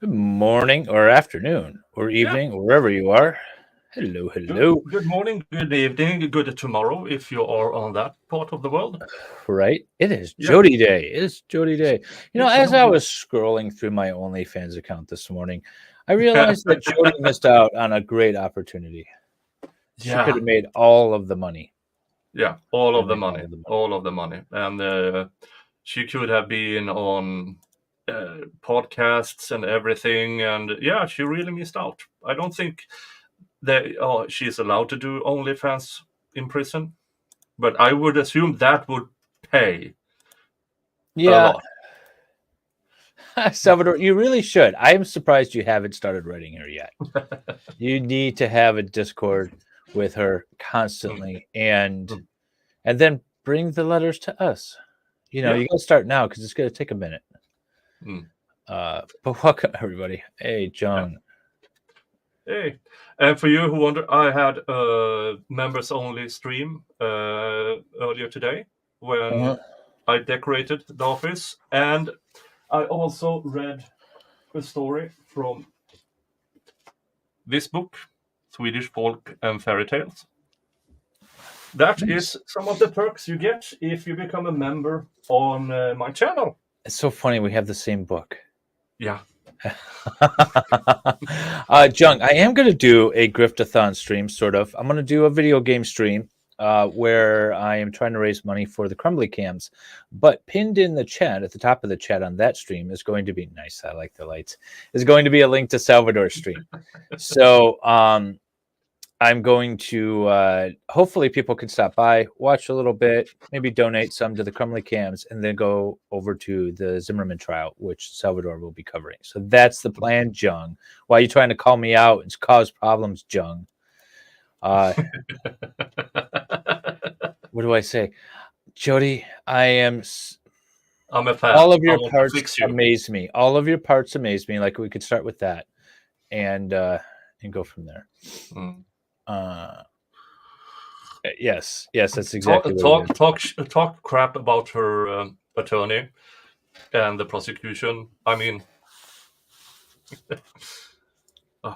Good morning or afternoon or Yeah. evening, wherever you are. Hello, hello. Good morning, good evening, good tomorrow if you are on that part of the world. Right? It is Yeah. Jodi Day. It is Jodi Day. It's As I Jodi. was scrolling through my OnlyFans account this morning, I realized that Jodi missed out on a great opportunity. She could Yeah. have made all of the money. Yeah. All Could of have the made money. all of the money. All of the money. And she could have been on podcasts and everything. And yeah, she really missed out. I don't think that she's allowed to do OnlyFans in prison, but I would assume that would pay a Yeah, lot. Salvador, you really should. I am surprised you haven't started writing her yet. You need to have a Discord with her Mm, constantly and mm. then bring the letters to us. Yeah. You got to start now because it's going to take a minute. Mm. But welcome everybody. Hey, Yeah. Jung. Hey, and for you who wonder, I had a members only stream earlier today when Uh-huh. I decorated the office, and I also read a story from this book, Swedish Folk and Fairy Tales. That Nice. is some of the perks you get if you become a member on my channel. It's so funny we have the same book. Yeah. Jung, I am going to do a Griftathon stream, sort of. I'm going to do a video game stream where I am trying to raise money for the Crumbly cams. But pinned in the chat, at the top of the chat on that stream, is going to be nice. I like the lights. Is going to be a link to Salvador's stream. So I'm going to hopefully people can stop by, watch a little bit, maybe donate some to the Crumley cams, and then go over to the Zimmerman trial, which Salvador will be covering. So that's the plan, Jung. Why are you trying to call me out and cause problems, Jung? What do I say? Jodi, I'm a fan. all of I your want to parts fix you. amaze me. All of your parts amaze me. Like we could start with that and go from there. Mm. Uh, yes, that's Talk, exactly what it talk, is. talk, talk crap about her attorney and the prosecution. I mean, uh,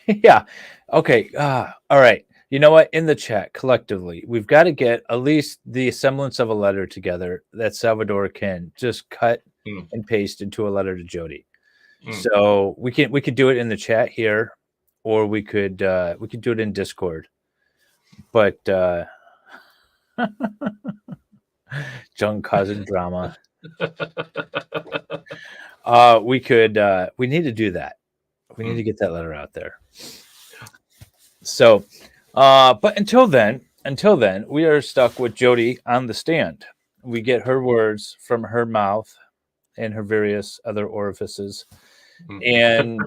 Yeah. Okay. All right. You know what? In the chat, collectively, we've got to get at least the semblance of a letter together that Salvador can just cut mm, and paste into a letter to Jodi. mm. So we could do it in the chat here, or we could do it in Discord. But Jung causing drama. We need to do that. We need to Mm. get that letter out there. So, but until then, we are stuck with Jodi on the stand. We get her words from her mouth and her various other orifices. Mm.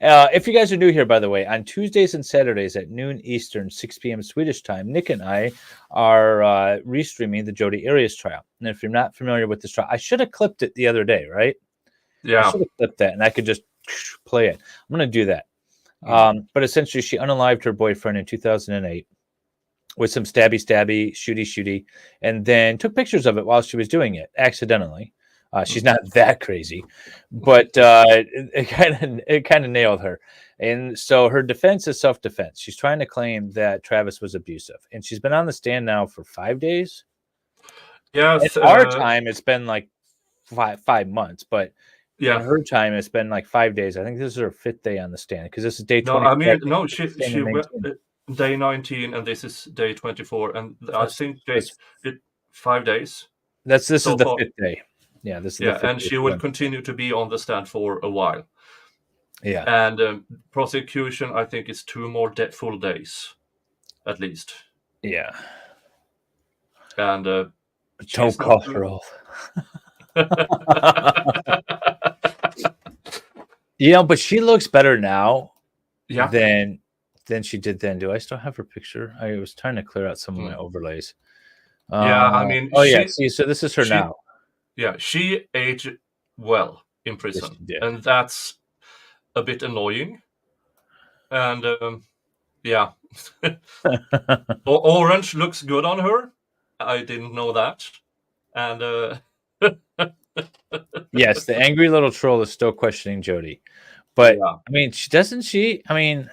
And if you guys are new here, by the way, on Tuesdays and Saturdays at noon Eastern, 6 p.m. Swedish time, Nick and I are restreaming the Jodi Arias trial. And if you're not familiar with this trial, I should have clipped it the other day, right? I Yeah. should have clipped that and I could just play it. I'm going to do that. Mm. But essentially, she unalived her boyfriend in 2008 with some shooty, and then took pictures of it while she was doing it accidentally. She's Mm. not that crazy, but it kind of nailed her. And so her defense is self defense. She's trying to claim that Travis was abusive, and she's been on the stand now for 5 days. In Yes. our time, it's been like five months, but in Yeah. her time, it's been like 5 days. I think this is her fifth day on the stand because this is day No, I 27. mean, no. This is She standing went 19. day 19, and this is day 24, and I That's, think they that's did 5 days this is so the far. fifth day. Yeah, this is the Yeah, fifth and day she for will them. continue to be on the stand for a while. Yeah, And prosecution, I think, is 2 more full days at least. yeah. And Don't she's not call her doing. old. But she looks better now Yeah. than she did then. Do I still have her picture? I was trying to clear out some of my Mm. overlays. Yeah, I mean, Oh yeah, see, so this is her she, now. yeah, she aged well in Yes, prison, she did. and that's a bit annoying. And yeah, orange looks good on her. I didn't know that. And Yes, the angry little troll is still questioning Jodi. But Yeah. I mean, I mean,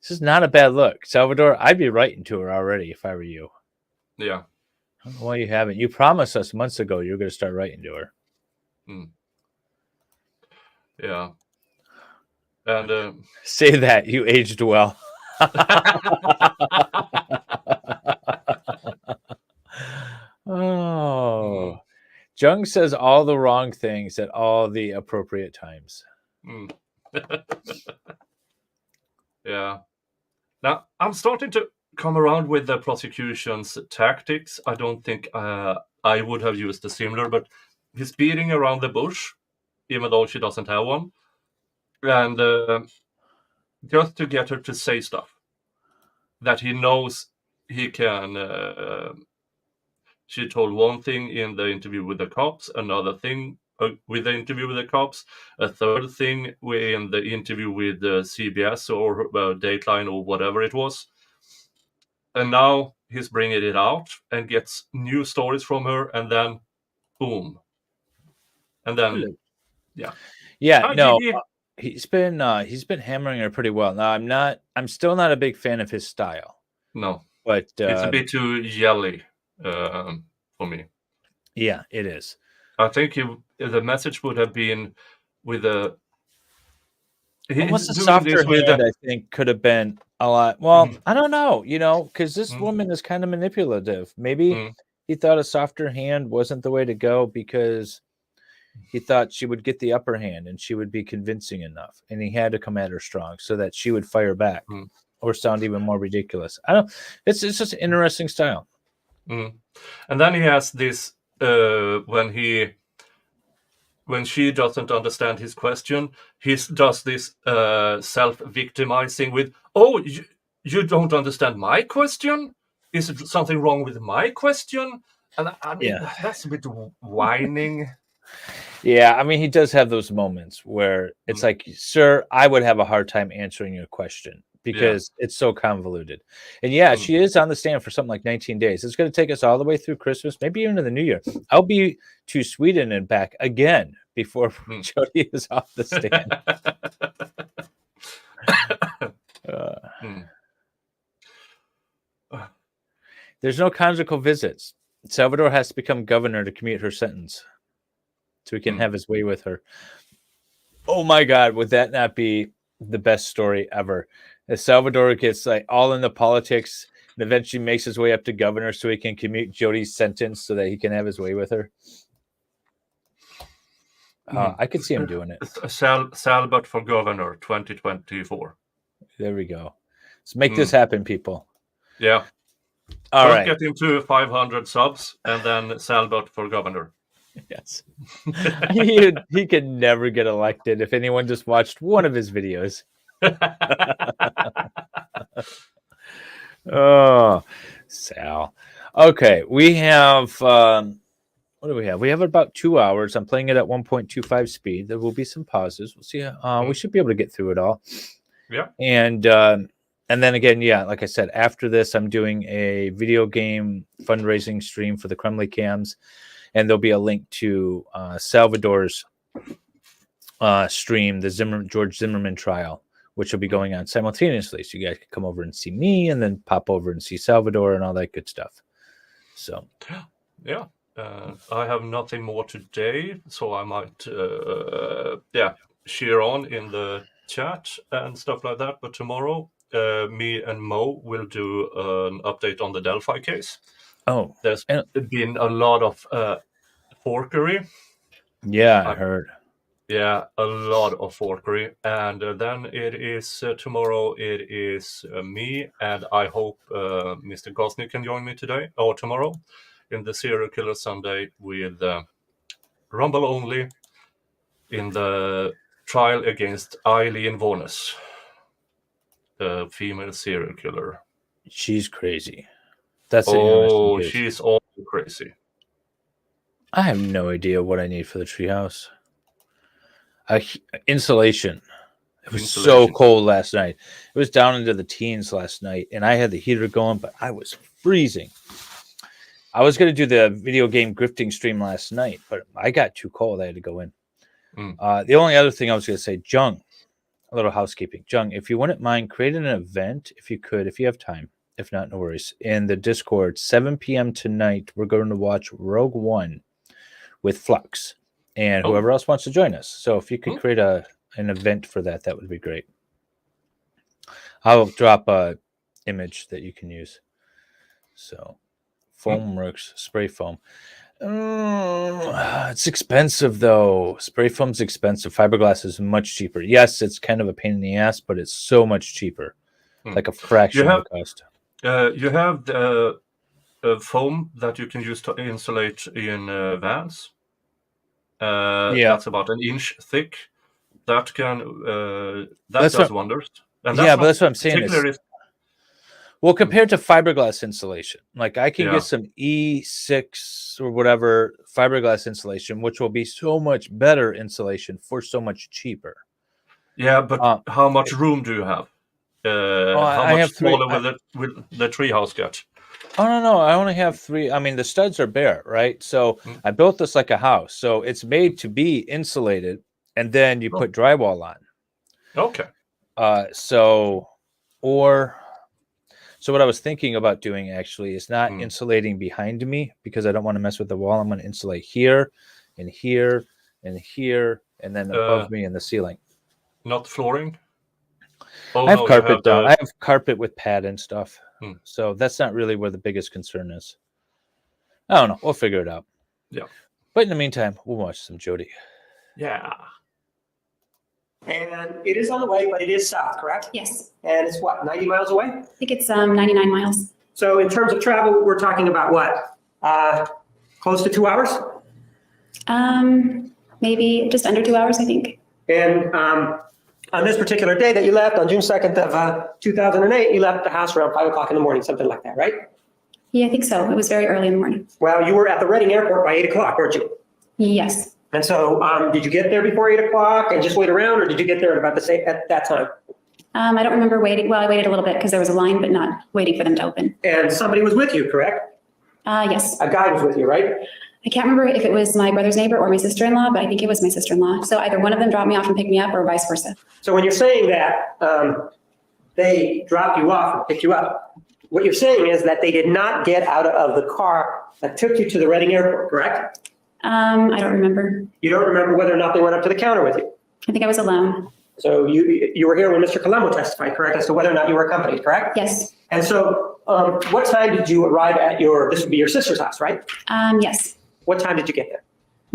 this is not a bad look. Salvador, I'd be writing to her already if I were you. Yeah. I don't know why you haven't. You promised us months ago you were going to start writing to her. Yeah. And Say that. You aged well. Oh. Jung says all the wrong things at all the appropriate times. Yeah. Now, I'm starting to come around with the prosecution's tactics. I don't think I would have used a similar, but he's beating around the bush, even though she doesn't have one. And just to get her to say stuff that he knows he can. She told one thing in the interview with the cops, another thing with the interview with the cops, a third thing in the interview with CBS or Dateline or whatever it was. And now he's bringing it out and gets new stories from her, and then boom. And then, yeah. Yeah, no, GG. he's been hammering her pretty well. Now I'm still not a big fan of his style. No, but it's a bit too yelly for me. Yeah, it is. I think the message would have been with a. Almost a softer hand, I think, could have been a lot. Well, I don't know, because this woman is kind of manipulative. Maybe he thought a softer hand wasn't the way to go because he thought she would get the upper hand and she would be convincing enough, and he had to come at her strong so that she would fire back or sound even more ridiculous. I don't. It's just an interesting style. And then he has this when she doesn't understand his question, he does this self-victimizing with, "Oh, you don't understand my question? Is it something wrong with my question?" And I mean, that's a bit whining. Yeah, I mean, he does have those moments where it's like, "Sir, I would have a hard time answering your question because it's so convoluted." And she is on the stand for something like 19 days. It's going to take us all the way through Christmas, maybe even to the New Year. I'll be to Sweden and back again before Jodi is off the stand. There's no conjugal visits. Salvador has to become governor to commute her sentence so he can have his way with her. Oh my God, would that not be the best story ever? As Salvador gets like all in the politics and eventually makes his way up to governor so he can commute Jodi's sentence so that he can have his way with her. I could see him doing it. Salbert for governor 2024. There we go. Let's make this happen, people. Yeah. All right. Get him to 500 subs and then Salbert for governor. Yes. he could never get elected if anyone just watched one of his videos. Oh, Sal. Okay, we have what do we have? We have about 2 hours. I'm playing it at 1.25 speed. There will be some pauses. We'll see. We should be able to get through it all. Yeah. And then again, like I said, after this, I'm doing a video game fundraising stream for the Kremlin cams, and there'll be a link to Salvador's stream, the George Zimmerman trial, which will be going on simultaneously. So you guys can come over and see me, and then pop over and see Salvador and all that good stuff. So, yeah. I have nothing more today, so I might, cheer on in the chat and stuff like that. But tomorrow, me and Mo will do an update on the Delphi case. Oh, there's been a lot of forkery. Yeah, I heard. Yeah, a lot of forkery. And then it is tomorrow, it is me, and I hope Mr. Gosney can join me today or tomorrow in the Serial Killer Sunday with Rumble only in the trial against Eileen Vones, the female serial killer. She's crazy. That's she's all crazy. I have no idea what I need for the treehouse. Insulation. It was so cold last night. It was down into the teens last night, and I had the heater going, but I was freezing. I was going to do the video game grifting stream last night, but I got too cold. I had to go in. The only other thing I was going to say, Jung, a little housekeeping. Jung, if you wouldn't mind, create an event, if you could, if you have time. If not, no worries. In the Discord, 7 p.m. tonight, we're going to watch Rogue One with Flux and whoever else wants to join us. So if you could create an event for that, that would be great. I'll drop a image that you can use. So foam works, spray foam. It's expensive though. Spray foam's expensive. Fiberglass is much cheaper. Yes, it's kind of a pain in the ass, but it's so much cheaper. Like a fraction of the cost. You have the foam that you can use to insulate in vans. That's about an inch thick. That can that does wonders. And but that's what I'm saying. Well, compared to fiberglass insulation, like I can get some E6 or whatever fiberglass insulation, which will be so much better insulation for so much cheaper. Yeah, but how much room do you have? How much smaller will the treehouse get? Oh, no. I only have 3. I mean, the studs are bare, right? So I built this like a house. So it's made to be insulated, and then you put drywall on. Okay. So what I was thinking about doing actually is not insulating behind me because I don't want to mess with the wall. I'm going to insulate here and here and here and then above me in the ceiling. Not flooring? I have carpet down. I have carpet with pad and stuff. So that's not really where the biggest concern is. I don't know. We'll figure it out. Yeah. But in the meantime, we'll watch some Jodi. Yeah. And it is on the way, but it is south, correct? Yes. And it's what, 90 miles away? I think it's 99 miles. So in terms of travel, we're talking about what? Close to 2 hours? Maybe just under 2 hours, I think. And on this particular day that you left, on June 2nd of 2008, you left the house around 5 o'clock in the morning, something like that, right? Yeah, I think so. It was very early in the morning. Well, you were at the Reading Airport by 8 o'clock, weren't you? Yes. And so did you get there before 8 o'clock and just wait around, or did you get there at about the same at that time? I don't remember waiting. Well, I waited a little bit because there was a line, but not waiting for them to open. And somebody was with you, correct? Yes. A guy was with you, right? I can't remember if it was my brother's neighbor or my sister-in-law, but I think it was my sister-in-law. So either one of them dropped me off and picked me up or vice versa. So when you're saying that they dropped you off and picked you up, what you're saying is that they did not get out of the car that took you to the Reading Airport, correct? I don't remember. You don't remember whether or not they went up to the counter with you? I think I was alone. So you were here when Mr. Colombo testified, correct, as to whether or not you were accompanied, correct? Yes. And so what time did you arrive at this would be your sister's house, right? Yes. What time did you get there?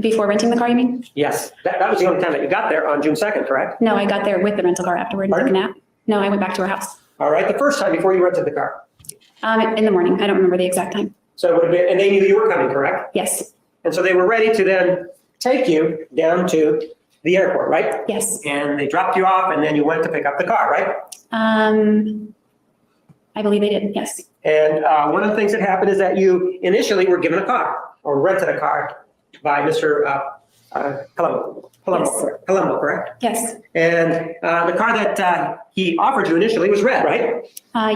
Before renting the car, you mean? Yes. That was the only time that you got there on June 2nd, correct? No, I got there with the rental car afterward and took a nap. No, I went back to our house. All right. The first time before you rented the car? In the morning. I don't remember the exact time. So it would have been, and they knew you were coming, correct? Yes. And so they were ready to then take you down to the airport, right? Yes. And they dropped you off and then you went to pick up the car, right? I believe they did, yes. And one of the things that happened is that you initially were given a car or rented a car by Mr. Colombo, correct? Yes. And the car that he offered you initially was red, right?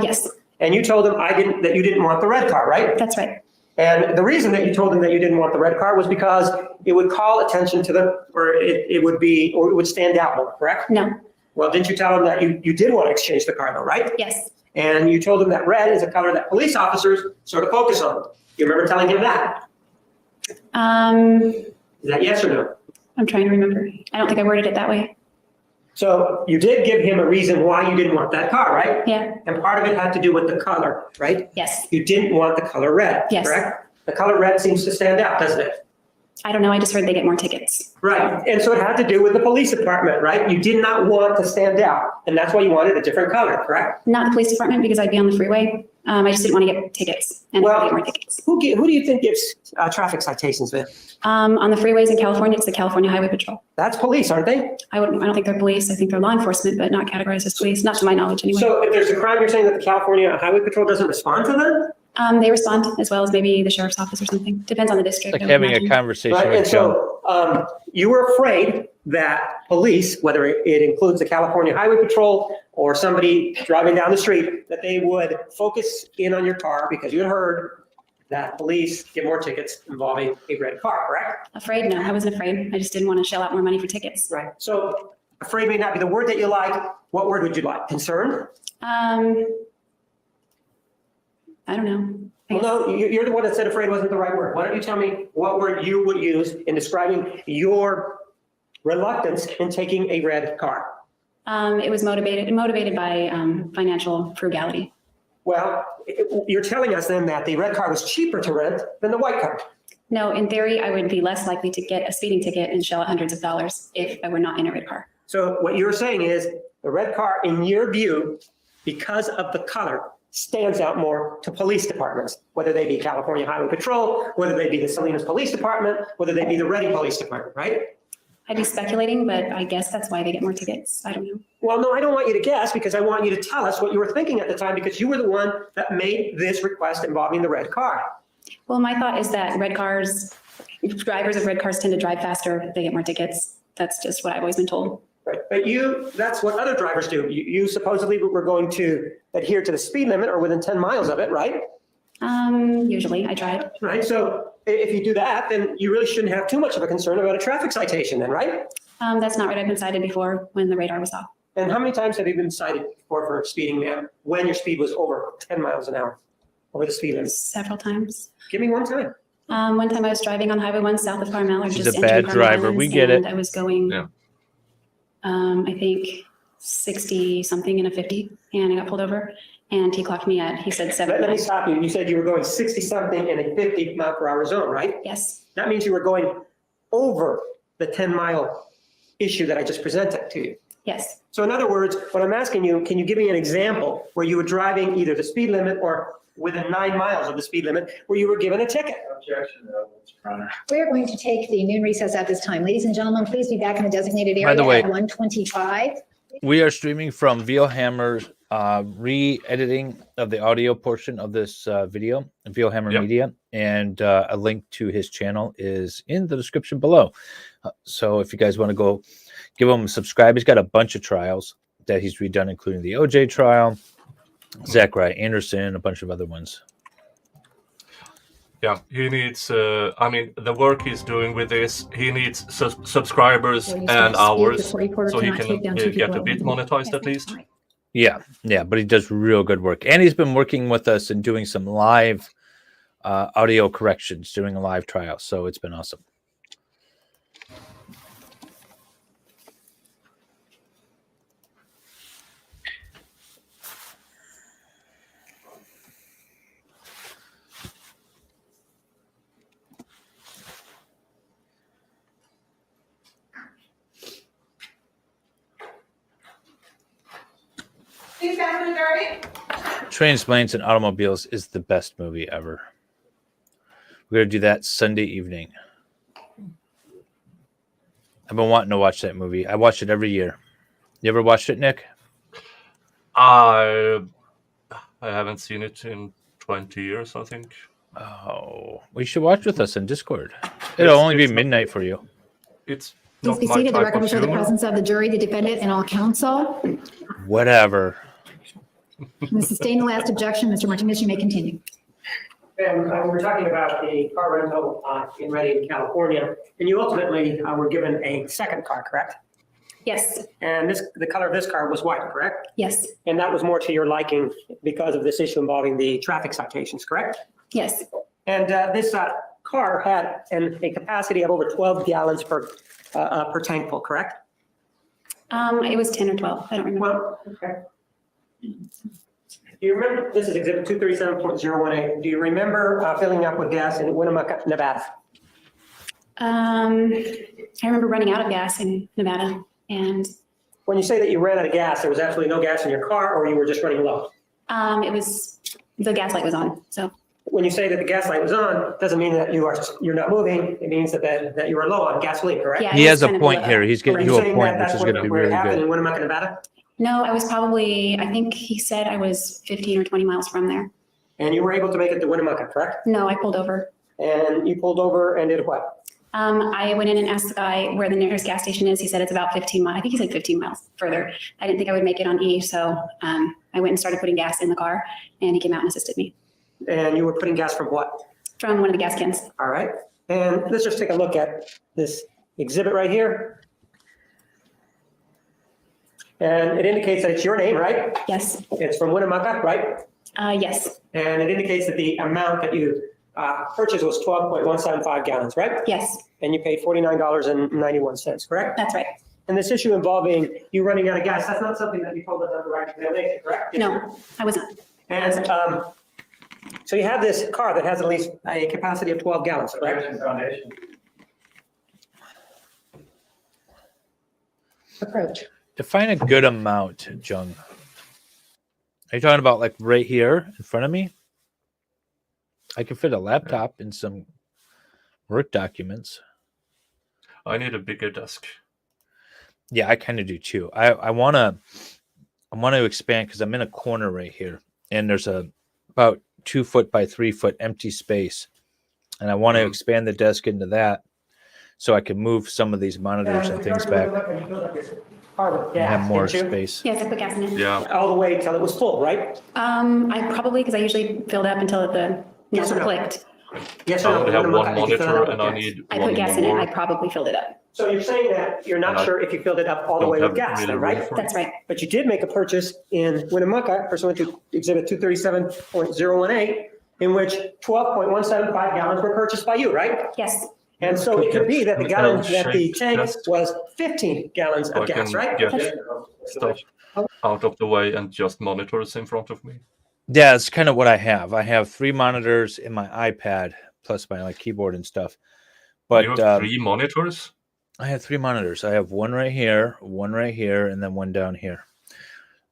Yes. And you told him that you didn't want the red car, right? That's right. And the reason that you told him that you didn't want the red car was because it would call attention to it would stand out more, correct? No. Well, didn't you tell him that you did want to exchange the car though, right? Yes. And you told him that red is a color that police officers sort of focus on. You remember telling him that? Is that yes or no? I'm trying to remember. I don't think I worded it that way. So you did give him a reason why you didn't want that car, right? Yeah. And part of it had to do with the color, right? Yes. You didn't want the color red, yes. Correct? The color red seems to stand out, doesn't it? I don't know. I just heard they get more tickets. Right. And so it had to do with the police department, right? You did not want to stand out. And that's why you wanted a different color, correct? Not the police department because I'd be on the freeway. I just didn't want to get tickets and get more tickets. Who do you think gives traffic citations then? On the freeways in California, it's the California Highway Patrol. That's police, aren't they? I don't think they're police. I think they're law enforcement, but not categorized as police, not to my knowledge anyway. So if there's a crime, you're saying that the California Highway Patrol doesn't respond to them? They respond as well as maybe the sheriff's office or something. Depends on the district. Like having a conversation right. with And so you were afraid that police, whether it includes the California Highway Patrol or somebody driving down the street, that they would focus in on your car because you had heard that police get more tickets involving a red car, correct? Afraid? No, I wasn't afraid. I just didn't want to shell out more money for tickets. Right. So afraid may not be the word that you like. What word would you like? Concerned? I don't know. Well, no, you're the one that said afraid wasn't the right word. Why don't you tell me what word you would use in describing your reluctance in taking a red car? It was motivated by financial frugality. Well, you're telling us then that the red car was cheaper to rent than the white car. No, in theory, I would be less likely to get a speeding ticket and shell out hundreds of dollars if I were not in a red car. So what you're saying is the red car, in your view, because of the color, stands out more to police departments, whether they be California Highway Patrol, whether they be the Salinas Police Department, whether they be the Reading Police Department, right? I'd be speculating, but I guess that's why they get more tickets. I don't know. Well, no, I don't want you to guess because I want you to tell us what you were thinking at the time because you were the one that made this request involving the red car. Well, my thought is that drivers of red cars tend to drive faster. They get more tickets. That's just what I've always been told. Right. But that's what other drivers do. You supposedly were going to adhere to the speed limit or within 10 miles of it, right? Usually I tried. Right. So if you do that, then you really shouldn't have too much of a concern about a traffic citation then, right? That's not right. I've been cited before when the radar was off. And how many times have you been cited for speeding now when your speed was over 10 miles an hour over the speed limit? Several times. Give me one time. One time I was driving on Highway 1 south of Carmel. She's a bad driver. We get it. I was going, Yeah. I think 60 something in a 50, and I got pulled over. And he clocked me he said 7. Let me stop you. You said you were going 60 something in a 50 mile per hour zone, right? Yes. That means you were going over the 10-mile issue that I just presented to you. Yes. So in other words, what I'm asking you, can you give me an example where you were driving either the speed limit or within 9 miles of the speed limit where you were given a ticket? Objection, Mr. Honor. We are going to take the noon recess at this time. Ladies and gentlemen, please be back in the designated area By the way, at 1:25. We are streaming from Veilhammer's re-editing of the audio portion of this video, Veilhammer Yep. Media, and a link to his channel is in the description below. So if you guys want to go give him a subscribe, he's got a bunch of trials that he's redone, including the OJ trial, Zachariah Anderson, a bunch of other ones. Yeah, he needs, the work he's doing with this, he needs subscribers Before you and start to speak, hours the court reporter so he cannot take down can two get people a bit at once. monetized at least. Yeah, but he does real good work. And he's been working with us and doing some live audio corrections, doing a live trial. So it's been awesome. Trains, Planes, and Automobiles is the best movie ever. We're going to do that Sunday evening. I've been wanting to watch that movie. I watch it every year. You ever watched it, Nick? I haven't seen it in 20 years, I think. Oh, we should watch with us in Discord. It'll only be midnight for you. It's Please not be my seated. The type record will of show the humor. presence of the jury, the defendant, and all counsel. Whatever. To sustain the last objection, Mr. Martinez, you may continue. And we're talking about a car rental in Reading, California, and you ultimately were given a second car, correct? Yes. And the color of this car was white, correct? Yes. And that was more to your liking because of this issue involving the traffic citations, correct? Yes. And this car had a capacity of over 12 gallons per tankful, correct? It was 10 or 12. I don't remember. Well, okay. Do you remember, this is exhibit 237.018. Do you remember filling up with gas in Winnemucca, Nevada? I remember running out of gas in Nevada, and When you say that you ran out of gas, there was absolutely no gas in your car or you were just running low? it was, the gas light was on. So When you say that the gas light was on, doesn't mean that you're not moving. It means that you were low on gasoline, correct? Yeah. He it has was a kind of point low. here. He's Are getting you to a saying point that which that's is going to be what really happened good. in Winnemucca, Nevada? No, I was probably, I think he said I was 15 or 20 miles from there. And you were able to make it to Winnemucca, correct? No, I pulled over. And you pulled over and did what? I went in and asked the guy where the nearest gas station is. He said it's about 15 miles. I think he said 15 miles further. I didn't think I would make it on E, so I went and started putting gas in the car, and he came out and assisted me. And you were putting gas from what? From one of the gas cans. All right. And let's just take a look at this exhibit right here. And it indicates that it's your name, right? Yes. It's from Winnemucca, right? Yes. And it indicates that the amount that you purchased was 12.175 gallons, right? Yes. And you paid $49.91, correct? That's right. And this issue involving you running out of gas, that's not something that you told us on the right examination, correct? No, I was not. And so you have this car that has at least a capacity of 12 gallons, correct? Approach. Define a good amount, Jung. Are you talking about like right here in front of me? I can fit a laptop in some work documents. I need a bigger desk. Yeah, I kind of do too. I want to expand because I'm in a corner right here, and there's about 2 foot by 3 foot empty space, and I want to expand the desk into that so I can move some of these monitors and things back and have more space. Yes, I put gas in it. Yeah. All the way until it was full, right? I probably, because I usually filled up until the Yes or no? clicked. Yes I or no? only have one Winnemucca, did you fill it monitor up and with I gas? need I one put gas in it. more. I probably filled it up. So you're saying that you're not sure if you filled it up all the way with gas, then, right? That's right. But you did make a purchase in Winnemucca pursuant to Exhibit 237.018, in which 12.175 gallons were purchased by you, right? Yes. And so it could be that the gallon, that the L-shaped tank desk. was 15 gallons So I of gas, can right? get stuff out of the way and just monitors in front of me. Yeah, it's kind of what I have. I have 3 monitors in my iPad plus my like keyboard and stuff. But You have 3 monitors? I have 3 monitors. I have one right here, and then one down here.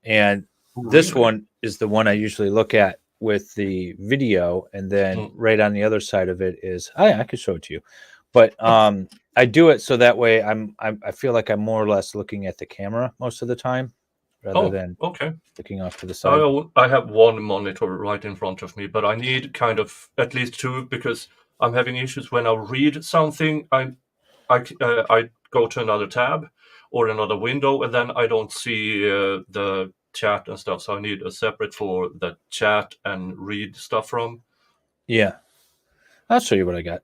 And this one is the one I usually look at with the video, and then right on the other side of it is I could show it to you. But I do it so that way I feel like I'm more or less looking at the camera most of the time rather than looking off to the side. I have one monitor right in front of me, but I need kind of at least 2 because I'm having issues when I read something. I go to another tab or another window, and then I don't see the chat and stuff. So I need a separate for the chat and read stuff from. Yeah, I'll show you what I got.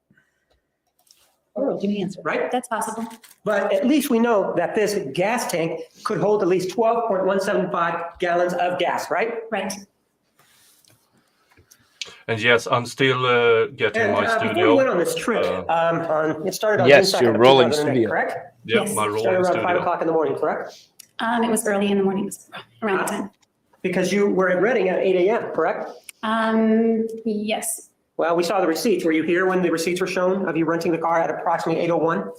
Oh, give me an answer. Right? That's possible. But at least we know that this gas tank could hold at least 12.175 gallons of gas, right? Right. And yes, I'm still getting And my before studio. we went on this trip, it started on Yes, June 2nd your of rolling 2008, studio. correct? Yeah, Yes. my Started rolling around 5 studio. o'clock in the morning, correct? It was early in the morning, around the time. Because you were at Reading at 8 a.m., correct? Yes. Well, we saw the receipts. Were you here when the receipts were shown of you renting the car at approximately 8:01?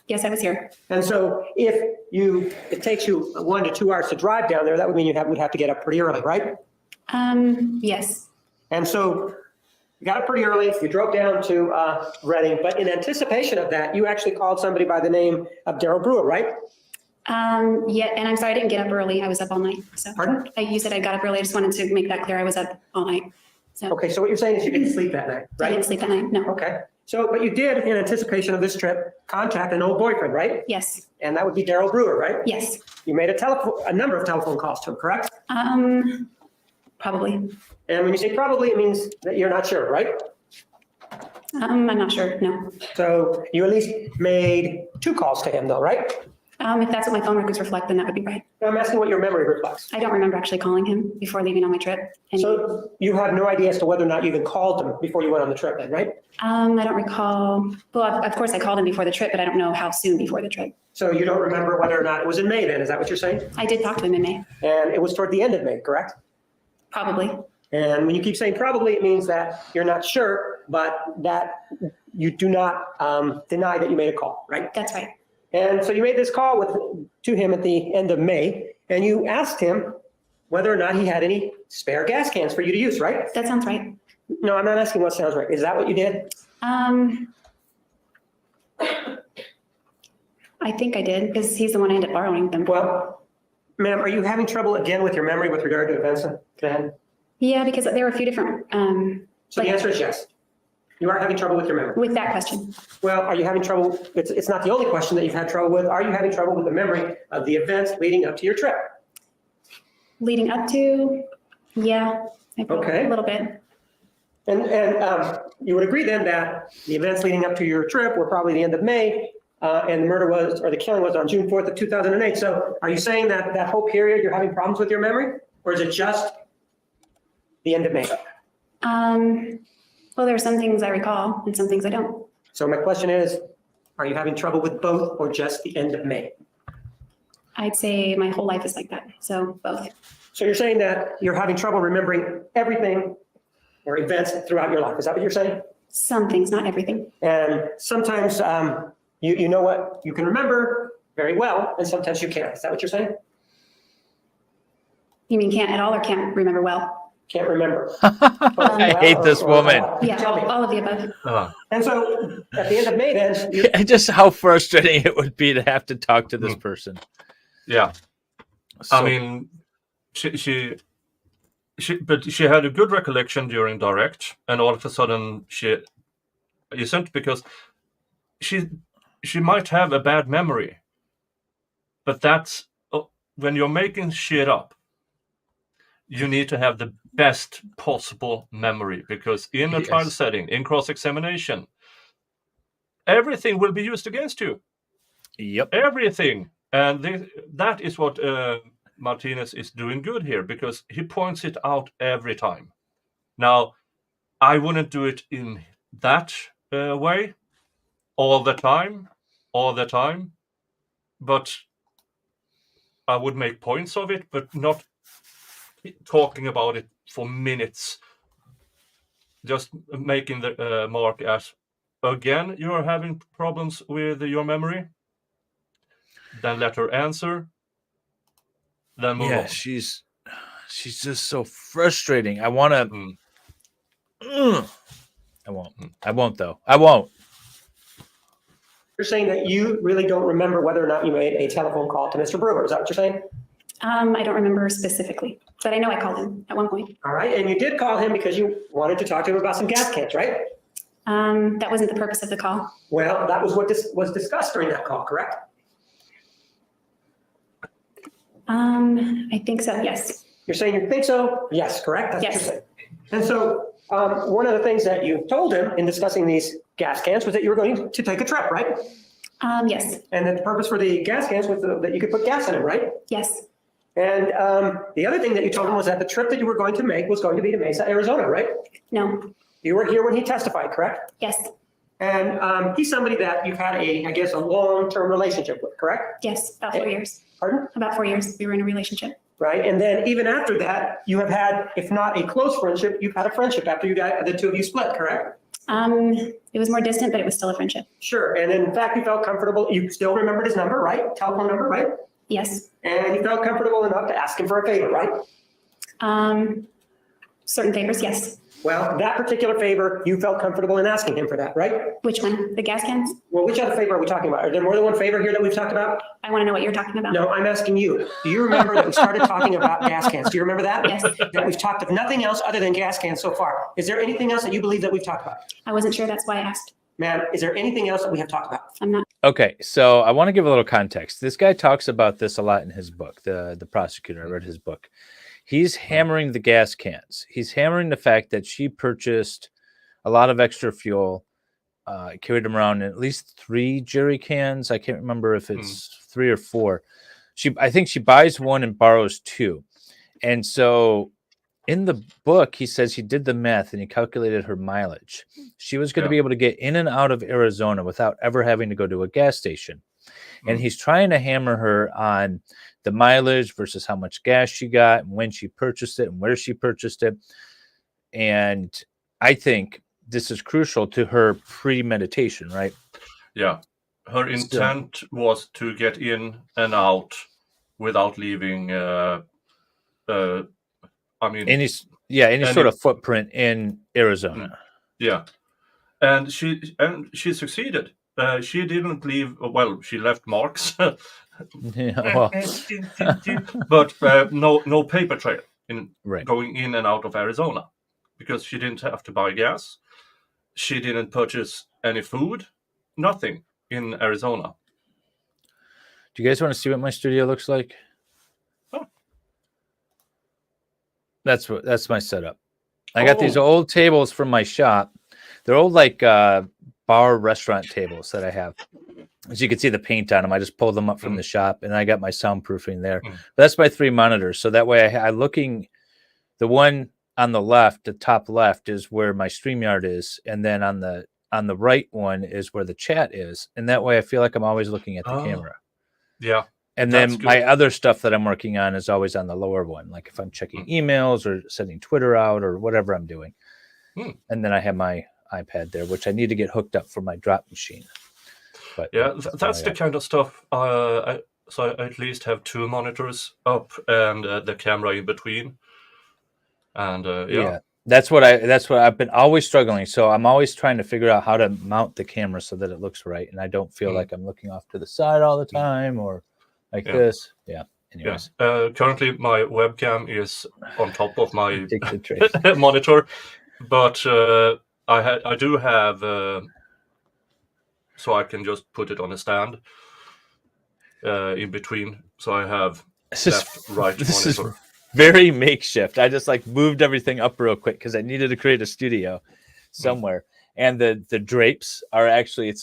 Yes, I was here. And so if it takes you 1 to 2 hours to drive down there, that would mean you would have to get up pretty early, right? Yes. And so you got up pretty early, you drove down to Reading, but in anticipation of that, you actually called somebody by the name of Daryl Brewer, right? Yeah, and I'm sorry I didn't get up early. I was up all night. So Pardon? You said I got up early. I just wanted to make that clear. I was up all night. So Okay, so what you're saying is you didn't sleep that night, I didn't right? sleep that night. No. Okay, so, but you did, in anticipation of this trip, contact an old boyfriend, right? Yes. And that would be Daryl Brewer, right? Yes. You made a number of telephone calls to him, correct? Probably. And when you say probably, it means that you're not sure, right? I'm not sure. No. So you at least made 2 calls to him though, right? If that's what my phone records reflect, then that would be right. I'm asking what your memory reflects. I don't remember actually calling him before leaving on my trip. And So you have no idea as to whether or not you even called him before you went on the trip then, right? I don't recall. Well, of course I called him before the trip, but I don't know how soon before the trip. So you don't remember whether or not it was in May then, is that what you're saying? I did talk to him in May. And it was toward the end of May, correct? Probably. And when you keep saying probably, it means that you're not sure, but that you do not deny that you made a call, right? That's right. And so you made this call to him at the end of May, and you asked him whether or not he had any spare gas cans for you to use, right? That sounds right. No, I'm not asking what sounds right. Is that what you did? I think I did because he's the one I ended up borrowing them. Well, ma'am, are you having trouble again with your memory with regard to events? Then? Yeah, because there were a few different, So the answer is yes. You are having trouble with your memory. with that question. Well, are you having trouble? It's not the only question that you've had trouble with. Are you having trouble with the memory of the events leading up to your trip? Leading up to, yeah. Okay. A little bit. And you would agree then that the events leading up to your trip were probably the end of May, and the murder was, or the killing was on June 4th of 2008. So are you saying that that whole period you're having problems with your memory, or is it just the end of May? Well, there are some things I recall and some things I don't. So my question is, are you having trouble with both or just the end of May? I'd say my whole life is like that, so both. So you're saying that you're having trouble remembering everything or events throughout your life. Is that what you're saying? Some things, not everything. And sometimes you know what you can remember very well, and sometimes you can't. Is that what you're saying? You mean can't at all or can't remember well? Can't remember. I hate this woman. Yeah, Tell me. all of the above. And so at the end of May, then, Just how frustrating it would be to have to talk to this person. Yeah. So, I mean, but she had a good recollection during direct, and all of a sudden she isn't, because she might have a bad memory, but that's when you're making shit up. You need to have the best possible memory, because in a trial setting, in cross-examination, everything will be used against you. Yep. Everything. And that is what Martinez is doing good here, because he points it out every time. Now, I wouldn't do it in that way all the time, but I would make points of it, but not talking about it for minutes. Just making the mark as, again, you're having problems with your memory. Then let her answer. Then move on. She's just so frustrating. I want to. I won't though. I won't. you're saying that you really don't remember whether or not you made a telephone call to Mr. Brewer. Is that what you're saying? I don't remember specifically, but I know I called him at one point. All right. And you did call him because you wanted to talk to him about some gas cans, right? That wasn't the purpose of the call. Well, that was what was discussed during that call, correct? I think so, yes. You're saying you think so? Yes, correct? That's Yes. what you're saying. And so one of the things that you told him in discussing these gas cans was that you were going to take a trip, right? Yes, And that the purpose for the gas cans was that you could put gas in them, right? yes, And the other thing that you told him was that the trip that you were going to make was going to be to Mesa, Arizona, right? no, You were here when he testified, correct? yes, And he's somebody that you've had I guess, a long-term relationship with, correct? yes, about 4 years. Pardon? About 4 years, we were in a relationship. Right? And then even after that, you have had, if not a close friendship, you've had a friendship after the two of you split, correct? It was more distant, but it was still a friendship. Sure. And in fact, you felt comfortable. You still remembered his number, right? Telephone number, right? Yes, And you felt comfortable enough to ask him for a favor, right? certain favors, yes. Well, that particular favor, you felt comfortable in asking him for that, right? Which one? The gas cans? Well, which other favor are we talking about? Are there more than one favor here that we've talked about? I want to know what you're talking about. No, I'm asking you. Do you remember that we started talking about gas cans? Do you remember that? Yes. That we've talked of nothing else other than gas cans so far. Is there anything else that you believe that we've talked about? I wasn't sure, that's why I asked. Ma'am, is there anything else that we have talked about? I'm not. Okay, so I want to give a little context. This guy talks about this a lot in his book, the prosecutor. I read his book. He's hammering the gas cans. He's hammering the fact that she purchased a lot of extra fuel, carried them around in at least 3 jerry cans. I can't remember if it's 3 or 4. I think she buys 1 and borrows 2. And so in the book, he says he did the math and he calculated her mileage. She was going to be able to get in and out of Arizona without ever having to go to a gas station. And he's trying to hammer her on the mileage versus how much gas she got and when she purchased it and where she purchased it. And I think this is crucial to her premeditation, right? Yeah. Her intent was to get in and out without leaving, any sort of footprint in Arizona. Yeah. And she succeeded. She didn't leave, well, she left marks. Yeah, well. But no paper trail in Right. going in and out of Arizona, because she didn't have to buy gas. She didn't purchase any food, nothing in Arizona. Do you guys want to see what my studio looks like? Oh. That's my setup. I got these old tables from my shop. They're old like bar restaurant tables that I have. As you can see the paint on them, I just pulled them up from the shop, and I got my soundproofing there. But that's my 3 monitors. So that way I looking, the one on the left, the top left is where my StreamYard is. And then on the right one is where the chat is. And that way I feel like I'm always looking at the camera. Yeah. And then my other stuff that I'm working on is always on the lower one. Like if I'm checking emails or sending Twitter out or whatever I'm doing. And then I have my iPad there, which I need to get hooked up for my drop machine. But yeah, that's the kind of stuff. So I at least have 2 monitors up and the camera in between. And yeah, that's what I've been always struggling. So I'm always trying to figure out how to mount the camera so that it looks right, and I don't feel like I'm looking off to the side all the time or like this. Yeah. Anyways, currently my webcam is on top of my monitor, but I do have. So I can just put it on a stand in between. So I have right monitor. Very makeshift. I just like moved everything up real quick because I needed to create a studio somewhere. And the drapes are actually it's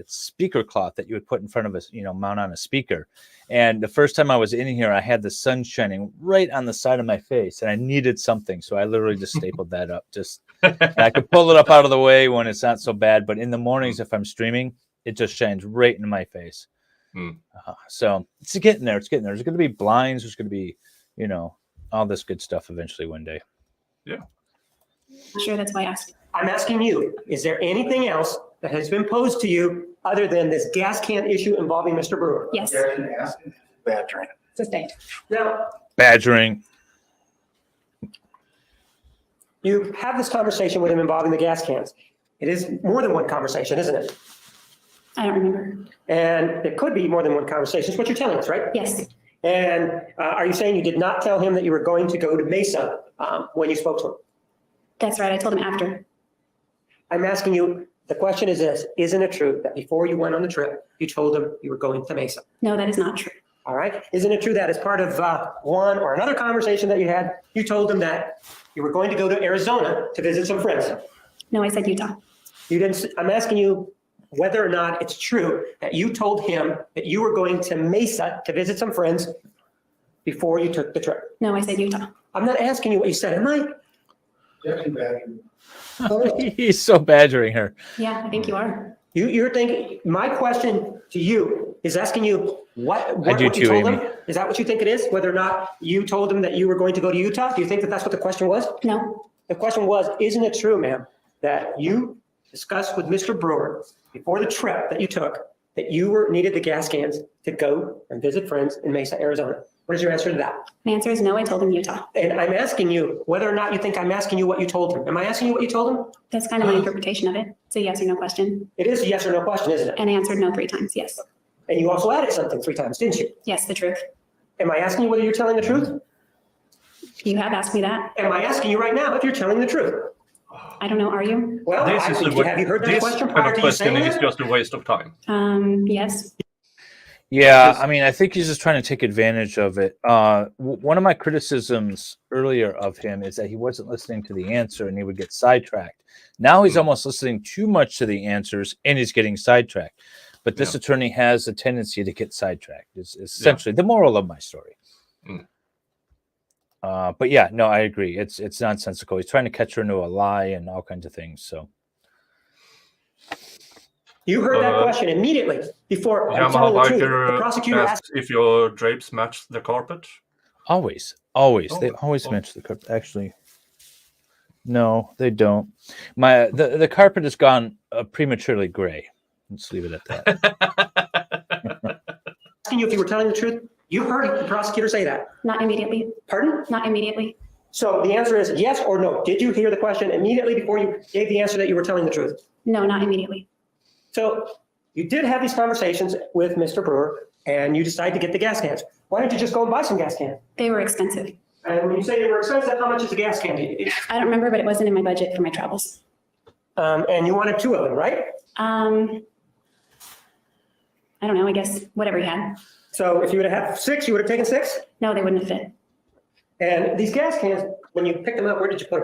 speaker cloth that you would put in front of us, mount on a speaker. And the first time I was in here, I had the sun shining right on the side of my face, and I needed something, so I literally just stapled that up. And I could pull it up out of the way when it's not so bad, but in the mornings if I'm streaming, it just shines right into my face. So it's getting there. There's going to be blinds. There's going to be, all this good stuff eventually one day. Yeah. I'm sure that's why I asked. I'm asking you, is there anything else that has been posed to you other than this gas can issue involving Mr. Brewer? Yes. Badgering. Sustained. Now, Badgering. you have this conversation with him involving the gas cans. It is more than one conversation, isn't it? I don't remember. And it could be more than one conversation. It's what you're telling us, right? Yes. And are you saying you did not tell him that you were going to go to Mesa when you spoke to him? That's right. I told him after. I'm asking you, the question is this, isn't it true that before you went on the trip, you told him you were going to Mesa? No, that is not true. All right. Isn't it true that as part of one or another conversation that you had, you told him that you were going to go to Arizona to visit some friends? No, I said Utah. You didn't. I'm asking you whether or not it's true that you told him that you were going to Mesa to visit some friends before you took the trip. No, I said Utah. I'm not asking you what you said, am I? He's so badgering her. Yeah, I think you are. You're thinking, my question to you is asking you what I do you too, told Amy. him? Is that what you think it is? Whether or not you told him that you were going to go to Utah? Do you think that that's what the question was? No. The question was, isn't it true, ma'am, that you discussed with Mr. Brewer before the trip that you took that you needed the gas cans to go and visit friends in Mesa, Arizona? What is your answer to that? The answer is no, I told him Utah. And I'm asking you whether or not you think I'm asking you what you told him. Am I asking you what you told him? That's kind of my interpretation of it. It's a yes or no question. It is a yes or no question, isn't it? And I answered no 3 times, yes. And you also added something 3 times, didn't you? Yes, the truth. Am I asking you whether you're telling the truth? You have asked me that. Am I asking you right now if you're telling the truth? I don't know, are you? Well, have you heard that question prior to you saying This kind of question is that? just a waste of time. Yes. Yeah, I mean, I think he's just trying to take advantage of it. One of my criticisms earlier of him is that he wasn't listening to the answer and he would get sidetracked. Now he's almost listening too much to the answers and he's getting sidetracked. But this attorney has a tendency to get sidetracked, is essentially the moral of my story. But yeah, no, I agree. It's nonsensical. He's trying to catch her into a lie and all kinds of things. So You heard that question immediately before Yeah, telling the truth. Biker The prosecutor asked if your drapes match the carpet. always, they always match the carpet. Actually, no, they don't. The carpet has gone prematurely gray. Let's leave it at that. asking you if you were telling the truth. You heard the prosecutor say that. Not immediately. Pardon? Not immediately. So the answer is yes or no. Did you hear the question immediately before you gave the answer that you were telling the truth? No, not immediately. So you did have these conversations with Mr. Brewer and you decided to get the gas cans. Why don't you just go and buy some gas cans? They were expensive. And when you say they were expensive, how much is a gas can? I don't remember, but it wasn't in my budget for my travels. And you wanted 2 of them, right? I don't know, I guess whatever he had. So if you would have had 6, you would have taken 6? No, they wouldn't have fit. And these gas cans, when you picked them up, where did you put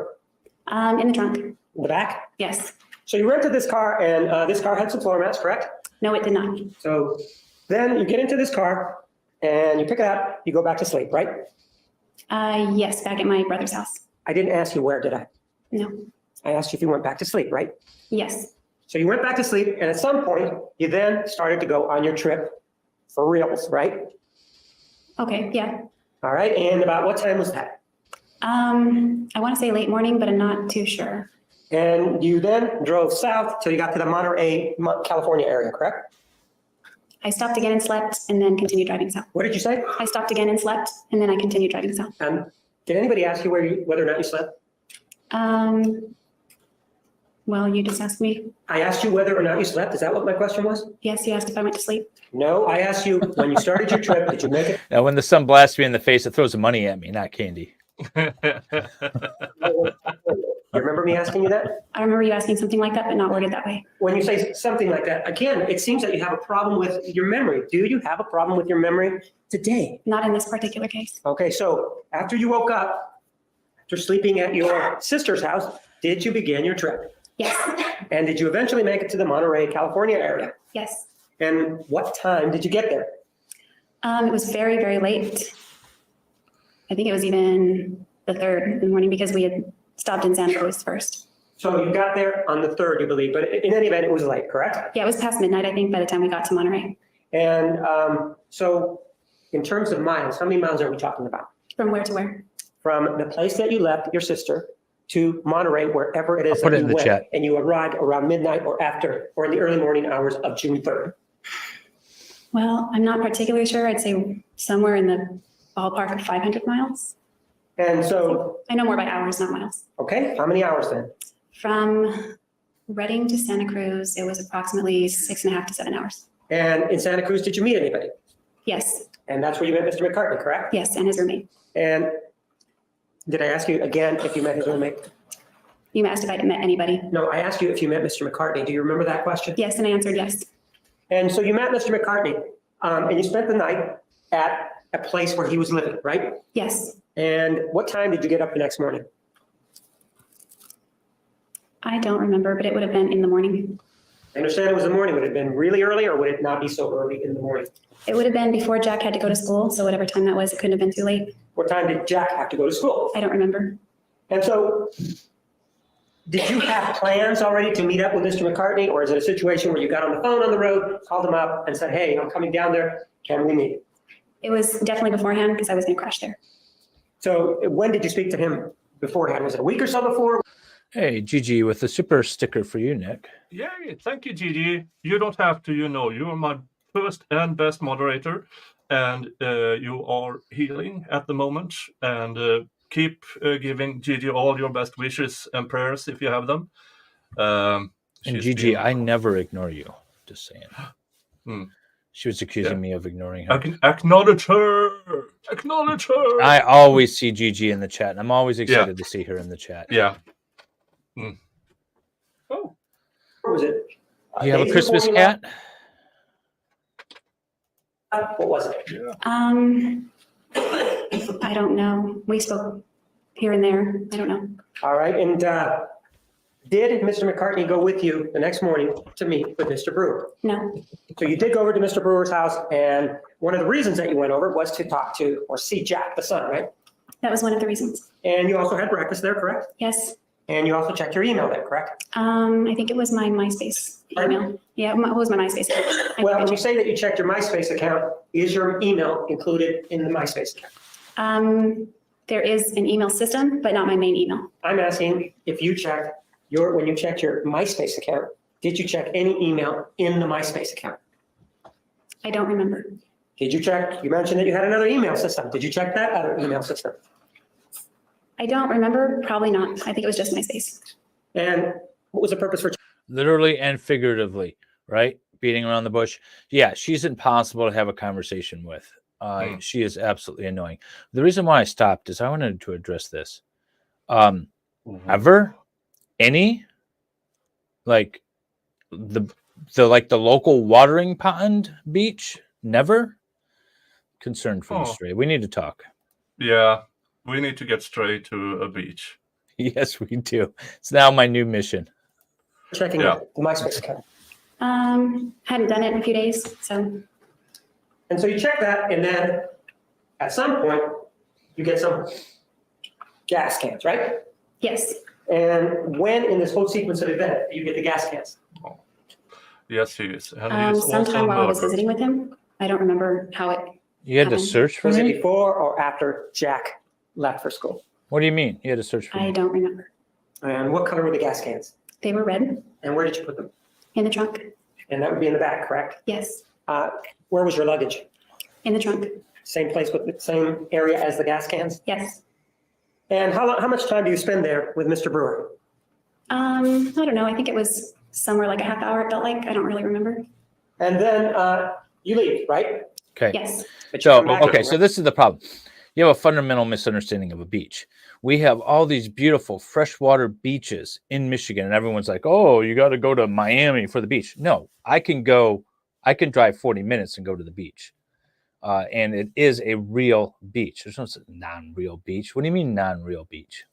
them? In the trunk. In the back? Yes. So you rented this car, and this car had some floor mats, correct? No, it did not. So then you get into this car, and you pick it up, you go back to sleep, right? Yes, back at my brother's house. I didn't ask you where, did I? No. I asked you if you went back to sleep, right? Yes. So you went back to sleep, and at some point, you then started to go on your trip for reals, right? Okay. Yeah. All right, and about what time was that? I want to say late morning, but I'm not too sure. And you then drove south till you got to the Monterey, California area, correct? I stopped again and slept and then continued driving south. What did you say? I stopped again and slept and then I continued driving south. Did anybody ask you whether or not you slept? Well, you just asked me. I asked you whether or not you slept. Is that what my question was? Yes, you asked if I went to sleep. No, I asked you when you started your trip, did you make it? Now, when the sun blasts me in the face, it throws the money at me, not candy. You remember me asking you that? I remember you asking something like that, but not worded that way. When you say something like that, again, it seems that you have a problem with your memory. Do you have a problem with your memory today? Not in this particular case. Okay, so after you woke up, after sleeping at your sister's house, did you begin your trip? Yes. And did you eventually make it to the Monterey, California area? Yes. And what time did you get there? It was very, very late. I think it was even the 3rd in the morning because we had stopped in Santa Cruz first. So you got there on the 3rd, you believe, but in any event, it was late, correct? Yeah, it was past midnight, I think, by the time we got to Monterey. And so in terms of miles, how many miles are we talking about? From where to where? From the place that you left your sister to Monterey, wherever it is I'll put that it you in the went, chat. and you arrived around midnight or after, or in the early morning hours of June 3rd. Well, I'm not particularly sure. I'd say somewhere in the ballpark of 500 miles. And so, I know more by hours, not miles. okay, how many hours then? From Redding to Santa Cruz, it was approximately 6.5 to 7 hours. And in Santa Cruz, did you meet anybody? Yes, And that's where you met Mr. McCartney, correct? yes, and his roommate. And did I ask you again if you met his roommate? You asked if I met anybody. No, I asked you if you met Mr. McCartney. Do you remember that question? Yes, and I answered yes. And so you met Mr. McCartney, and you spent the night at a place where he was living, right? Yes. And what time did you get up the next morning? I don't remember, but it would have been in the morning. I understand it was the morning. Would it have been really early, or would it not be so early in the morning? It would have been before Jack had to go to school, so whatever time that was, it couldn't have been too late. What time did Jack have to go to school? I don't remember. And so, did you have plans already to meet up with Mr. McCartney, or is it a situation where you got on the phone on the road, called him up, and said, "Hey, I'm coming down there. Can we meet?" It was definitely beforehand because I was going to crash there. So, when did you speak to him beforehand? Was it a week or so before? Hey, Gigi, with a super sticker for you, Nick. Yay, thank you, Gigi. You don't have to, you are my first and best moderator, and you are healing at the moment, and keep giving Gigi all your best wishes and prayers if you have them. And Gigi, I never ignore you. Just saying. Hmm. She was accusing me of ignoring her. I can acknowledge her. Acknowledge her. I always see Gigi in the chat, and I'm always excited to see her in the chat. Yeah. Mm. Oh. Or was it? Do you have a days Christmas before you cat? left? What was it? I don't know. We spoke here and there. I don't know. All right. And did Mr. McCartney go with you the next morning to meet with Mr. Brewer? No. So you did go over to Mr. Brewer's house, and one of the reasons that you went over was to talk to or see Jack, the son, right? That was one of the reasons. And you also had breakfast there, correct? Yes. And you also checked your email there, correct? I think it was my MySpace email. Yeah, it was my MySpace account. Well, when you say that you checked your MySpace account, is your email included in the MySpace account? There is an email system, but not my main email. I'm asking if you checked when you checked your MySpace account, did you check any email in the MySpace account? I don't remember. Did you check, you mentioned that you had another email system. Did you check that other email system? I don't remember. Probably not. I think it was just MySpace. And what was the purpose for? Literally and figuratively, right? Beating around the bush. Yeah, she's impossible to have a conversation with. She is absolutely annoying. The reason why I stopped is I wanted to address this. Ever? Any? Like the local watering pond beach? Never? Concerned for you, Stray. We need to talk. Yeah, we need to get straight to a beach. Yes, we do. It's now my new mission. Checking Yeah. the MySpace account. Hadn't done it in a few days, so And so you check that, and then at some point, you get some gas cans, right? yes. And when in this whole sequence of event do you get the gas cans? Yes, he is. And he is also Sometime while I was murdered. visiting with him. I don't remember how it. You had to Happened. search for Was it me? before or after Jack left for school? What do you mean? You had to search for I me? don't remember. And what color were the gas cans? They were red And where did you put them? in the trunk. And that would be in the back, correct? Yes, Where was your luggage? in the trunk. Same place with the same area as the gas cans? Yes. And how much time do you spend there with Mr. Brewer? I don't know. I think it was somewhere like a half hour. It felt like. I don't really remember. And then you leave, right? Okay. Yes. But you So, come back okay, again, so right? this is the problem. You have a fundamental misunderstanding of a beach. We have all these beautiful freshwater beaches in Michigan, and everyone's like, oh, you got to go to Miami for the beach. No, I can drive 40 minutes and go to the beach. And it is a real beach. There's no non-real beach. What do you mean non-real beach?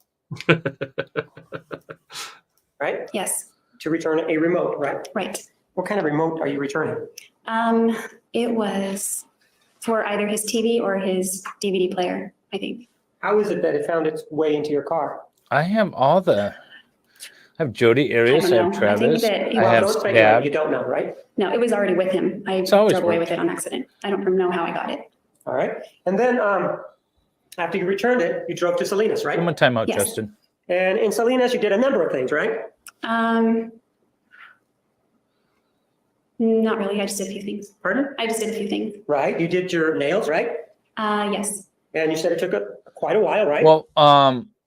Right? Yes. To return a remote, right? Right. What kind of remote are you returning? It was for either his TV or his DVD player, I think. How is it that it found its way into your car? I have I have Jodi Arias, I, don't have know. I think Travis, that- I Well, have don't speculate. Tab. You don't know, right? No, it was already with him. I It's always drove away worked. with it on accident. I don't know how I got it. All right. And then after you returned it, you drove to Salinas, right? Give him a timeout, Yes. Justin. And in Salinas, you did a number of things, right? Not really. I just did a few things. Pardon? I just did a few things. Right. You did your nails, right? Yes. And you said it took quite a while, right? Well,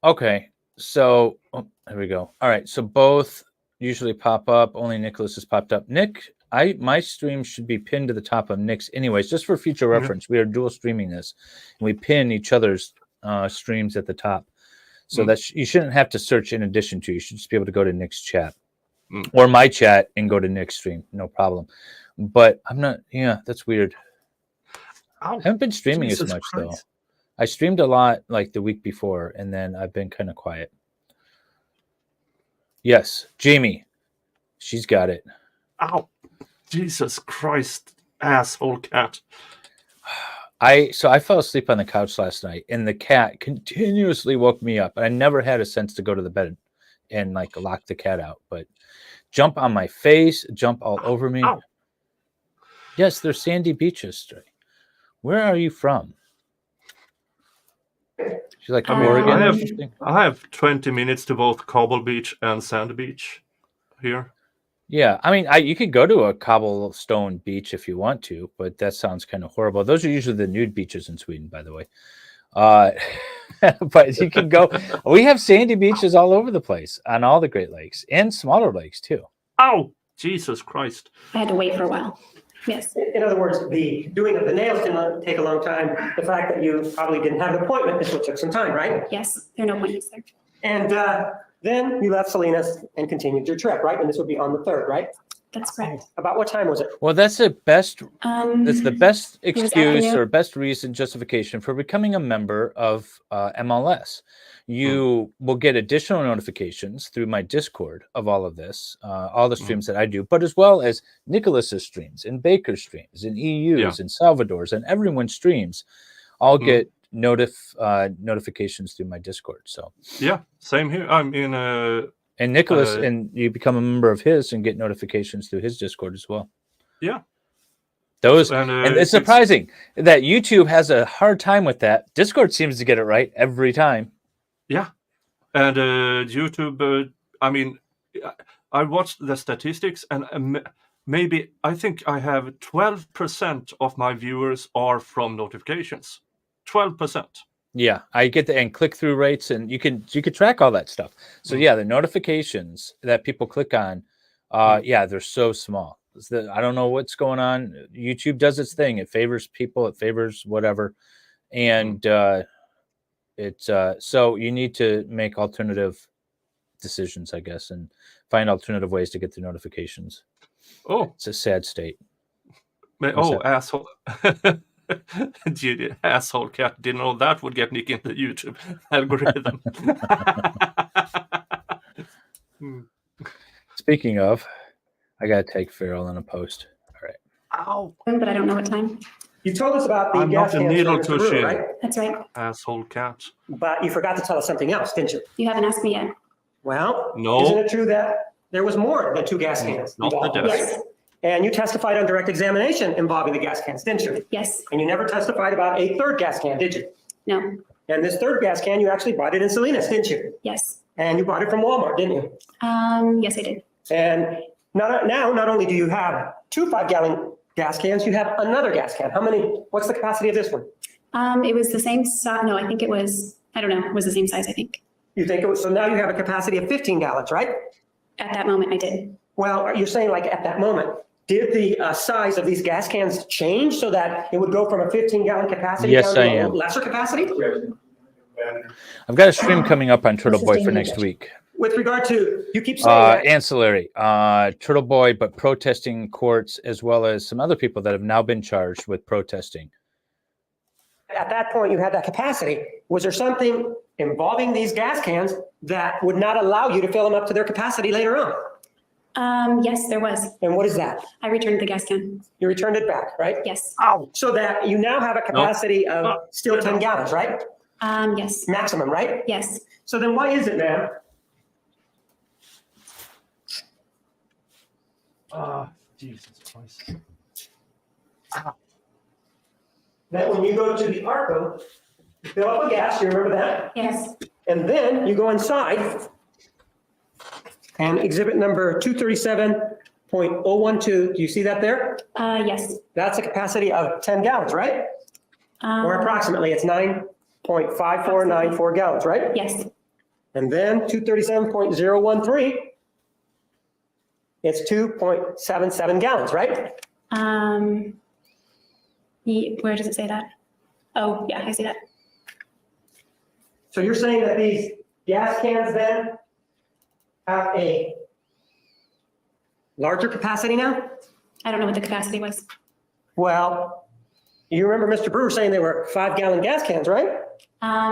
okay. So here we go. All right. So both usually pop up. Only Nicholas has popped up. Nick, my stream should be pinned to the top of Nick's anyways, just for future reference. We are dual streaming this, and we pin each other's streams at the top, so that you shouldn't have to search in addition to. You should just be able to go to Nick's chat or my chat and go to Nick's stream, no problem. But I'm not. Yeah, that's weird. Ow. I haven't been streaming Jesus as much though. Christ. I streamed a lot like the week before, and then I've been kind of quiet. Yes, Jamie, she's got it. Ow. Jesus Christ, asshole cat. I fell asleep on the couch last night, and the cat continuously woke me up. And I never had a sense to go to the bed and like lock the cat out, but jump on my face, jump all over me. Ow. Yes, they're sandy beaches. Where are you from? She's like Oregon I or have- something? I have 20 minutes to both Cobble Beach and Sand Beach here. Yeah, I mean, you could go to a cobblestone beach if you want to, but that sounds kind of horrible. Those are usually the nude beaches in Sweden, by the way. But you can go. We have sandy beaches all over the place on all the Great Lakes and smaller lakes too. Ow! Jesus Christ. I had to wait for a while. Yes. In other words, the doing of the nails didn't take a long time. The fact that you probably didn't have an appointment is what took some time, right? Yes. There are no appointments there. And then you left Salinas and continued your trip, right? And this would be on the 3rd, right? That's correct. About what time was it? Well, that's the best That's the best was excuse afternoon. or best reason, justification for becoming a member of MLS. You will get additional notifications through my Discord of all of this, all the streams that I do, but as well as Nicholas's streams and Baker's streams and EU's and Salvador's and everyone's streams. All get notifications through my Discord. So Yeah, same here. I'm in and Nicholas and you become a member of his and get notifications through his Discord as well. Yeah. Those And, and it's surprising that YouTube has a hard time with that. Discord seems to get it right every time. Yeah. And YouTube, I mean, I watched the statistics and maybe I think I have 12% of my viewers are from notifications. 12%. Yeah, I get the and click through rates, and you can track all that stuff. So yeah, the notifications that people click on, yeah, they're so small. I don't know what's going on. YouTube does its thing. It favors people. It favors whatever, and it's so you need to make alternative decisions, I guess, and find alternative ways to get the notifications. Oh, It's a sad state. Asshole. Jodi, asshole cat, didn't know that would get Nick into the YouTube algorithm. Speaking of, I gotta take Farrell in a post. All right. Ow! But I don't know what time. You told us about the I'm gas not a cans needle from Mr. Brewer, pusher. right? That's right. Asshole cat. But you forgot to tell us something else, didn't you? You haven't asked me yet. Well, No. isn't it true that there was more than 2 gas cans Not the involved? desk. Yes. And you testified on direct examination involving the gas cans, didn't you? Yes. And you never testified about a 3rd gas can, did you? No. And this 3rd gas can, you actually bought it in Salinas, didn't you? Yes. And you bought it from Walmart, didn't you? Yes, I did. And not only do you have 2 5-gallon gas cans, you have another gas can. How many? What's the capacity of this one? It was the same size. No, I think it was, I don't know, it was the same size, I think. You think it was, so now you have a capacity of 15 gallons, right? At that moment, I did. Well, you're saying like at that moment, did the size of these gas cans change so that it would go from a 15-gallon capacity Yes, down I to a am. lesser capacity? I've got a stream coming up on Turtle Boy for next week. With regard to, you keep saying that. Ancillary, Turtle Boy, but protesting courts, as well as some other people that have now been charged with protesting. At that point, you had that capacity. Was there something involving these gas cans that would not allow you to fill them up to their capacity later on? Yes, there was. And what is that? I returned the gas can. You returned it back, right? Yes. So that you now have a capacity of still 10 gallons, right? Yes. Maximum, right? Yes. So then why is it, ma'am? Jesus Christ. That when you go to the ARPO, you fill up with gas, you remember that? Yes. And then you go inside and exhibit number 237.012, do you see that there? Yes. That's a capacity of 10 gallons, right? Or approximately, it's 9.5494 gallons, right? Yes. And then 237.013, it's 2.77 gallons, right? Where does it say that? Oh, yeah, I see that. So you're saying that these gas cans then have a larger capacity now? I don't know what the capacity was. Well, you remember Mr. Brewer saying they were 5-gallon gas cans, right? I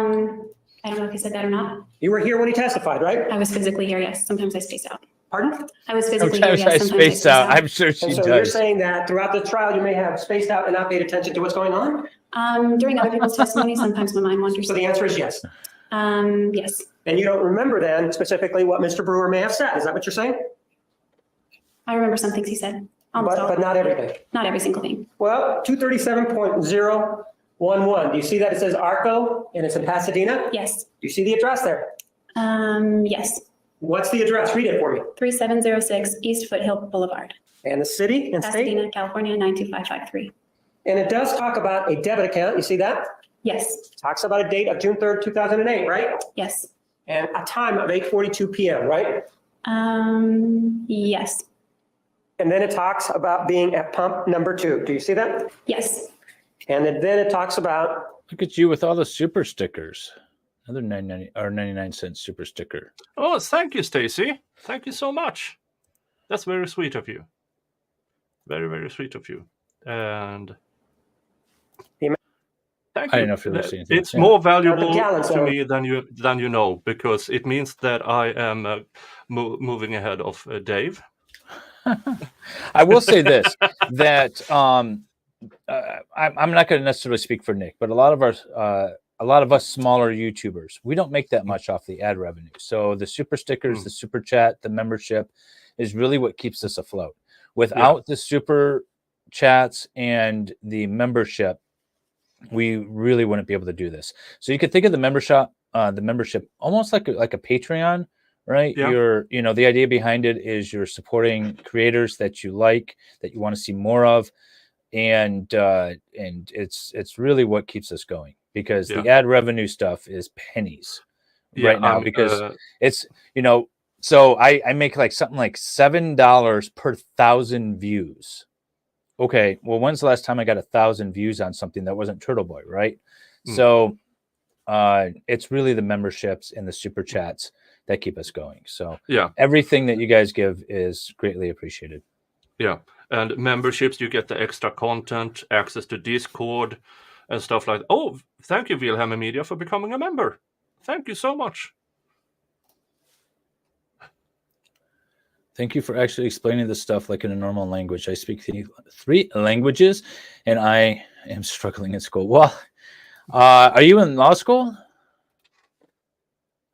don't know if he said that or not. You were here when he testified, right? I was physically here, yes. Sometimes I space out. Pardon? I was physically here, Sometimes yes. I Sometimes space out. I'm sure she And so you're does. saying that throughout the trial, you may have spaced out and not paid attention to what's going on? During other people's testimony, sometimes my mind wanders. So the answer is yes. Yes. And you don't remember then specifically what Mr. Brewer may have said. Is that what you're saying? I remember some things he said. Almost all. But not everything. Not every single thing. Well, 237.011. Do you see that it says ARCO and it's in Pasadena? Yes. Do you see the address there? Yes. What's the address? Read it for me. 3706 East Foothill Boulevard, And the city and state? Pasadena, California, 92553. And it does talk about a debit account. You see that? Yes. Talks about a date of June 3rd, 2008, right? Yes. And a time of 8:42 p.m., right? Yes. And then it talks about being at pump number 2. Do you see that? Yes. And then it talks about, Look at you with all the super stickers. Another 99-cent super sticker. Oh, thank you, Stacy. Thank you so much. That's very sweet of you. Very, very sweet of you. And thank I you. didn't know if you were saying anything. It's more valuable The gallons, to though. me than you know, because it means that I am moving ahead of Dave. I will say this, that I'm not going to necessarily speak for Nick, but a lot of us smaller YouTubers, we don't make that much off the ad revenue. So the super stickers, the super chat, the membership is really what keeps us afloat. Without the super chats and the membership, we really wouldn't be able to do this. So you could think of the membership almost like a Patreon, right? Yeah. The idea behind it is you're supporting creators that you like, that you want to see more of, and it's really what keeps us going, because the ad revenue stuff is pennies right now, because it's so I make something like $7 per 1,000 views. Okay, well, when's the last time I got 1,000 views on something that wasn't Turtle Boy, right? So it's really the memberships and the super chats that keep us going. So everything that you guys give is greatly appreciated. Yeah, and memberships, you get the extra content, access to Discord and stuff like that. Oh, thank you, Wilhelm Media, for becoming a member. Thank you so much. Thank you for actually explaining this stuff like in a normal language. I speak 3 languages, and I am struggling in school. Well, are you in law school?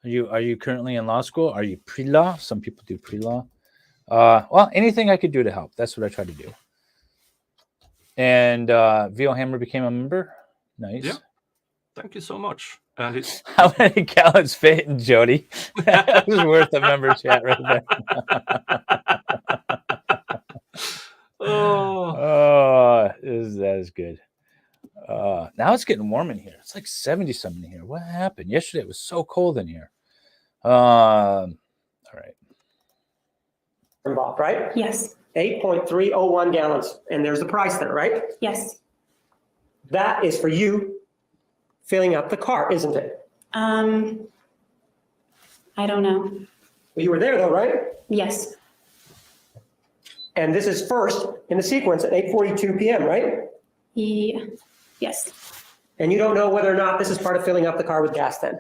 Are you currently in law school? Are you pre-law? Some people do pre-law. Well, anything I could do to help. That's what I try to do. And VO Hammer became a member. Nice. Yeah. Thank you so much. And it's How many gallons fit in Jodi? That was worth a member chat right there. oh, That is good. Now it's getting warm in here. It's like 70 something in here. What happened? Yesterday it was so cold in here. All right. Involved, right? Yes, 8.301 gallons. And there's the price there, right? yes. That is for you filling up the car, isn't it? I don't know. You were there though, right? Yes, And this is first in the sequence at 8:42 p.m., right? yes. And you don't know whether or not this is part of filling up the car with gas then.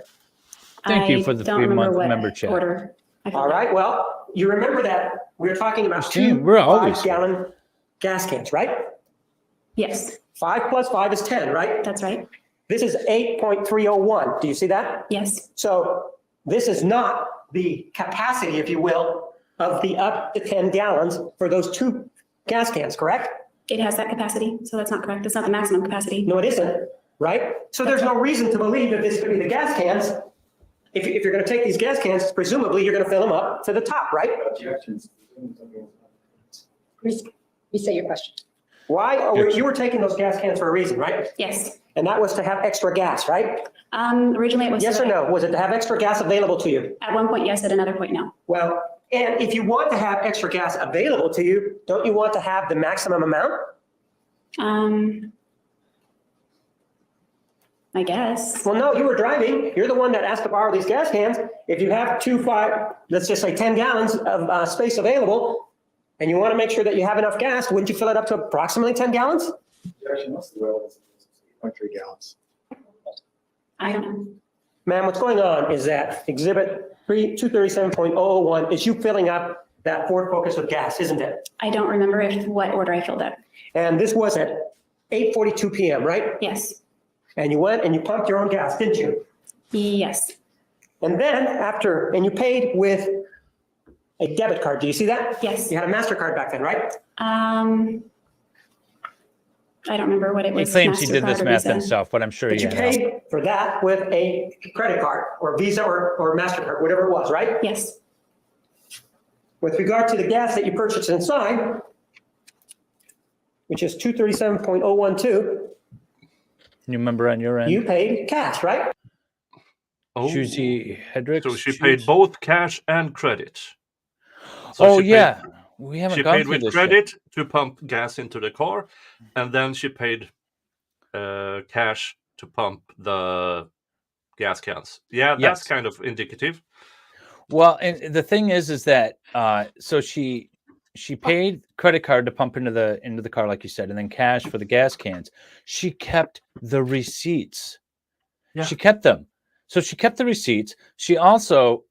Thank you for the don't remember 3-month what member chat. Order I filled All out. right, well, you remember that we're talking about Christine, 2 we're always 5-gallon gas cans, right? Yes, 5 plus 5 is 10, right? that's right. This is 8.301. Do you see that? Yes, So this is not the capacity, if you will, of the up to 10 gallons for those 2 gas cans, correct? it has that capacity, so that's not correct. It's not the maximum capacity. No, it isn't, right? So there's no reason to believe that this could be the gas cans. If you're going to take these gas cans, presumably you're going to fill them up to the top, right? Objections. Please restate your question. Why? You were taking those gas cans for a reason, right? Yes. And that was to have extra gas, right? Originally it was. Yes or no? Was it to have extra gas available to you? At one point, yes, at another point, no. Well, and if you want to have extra gas available to you, don't you want to have the maximum amount? I guess. Well, no, you were driving. You're the one that asked to borrow these gas cans. If you have 5, let's just say 10 gallons of space available, and you want to make sure that you have enough gas, wouldn't you fill it up to approximately 10 gallons? Objection, what's the relevance of 8.3 gallons? I don't know. Ma'am, what's going on is that exhibit 237.001 is you filling up that Ford Focus with gas, isn't it? I don't remember what order I filled it. And this was at 8:42 p.m., right? Yes, And you went and you pumped your own gas, didn't you? yes, And then and you paid with a debit card. Do you see that? yes. You had a MasterCard back then, right? I don't remember what it He was. claims he did MasterCard this or math Visa. himself, but I'm sure But he you had help. paid for that with a credit card or Visa or MasterCard, whatever it was, right? Yes, With regard to the gas that you purchased inside, which is 237.012, You remember on your end? you paid cash, right? oh. Juicy Hedrick. So she paid both cash and credit. Oh, she paid- yeah. We haven't She gone paid through with this credit to pump gas into the car, and then she paid cash to pump the gas cans. Yeah, that's Yes. kind of indicative. Yet. Well, and the thing is that so she paid credit card to pump into the car, like you said, and then cash for the gas cans. She kept the receipts. Yeah. She kept them. So she kept the receipts. She also,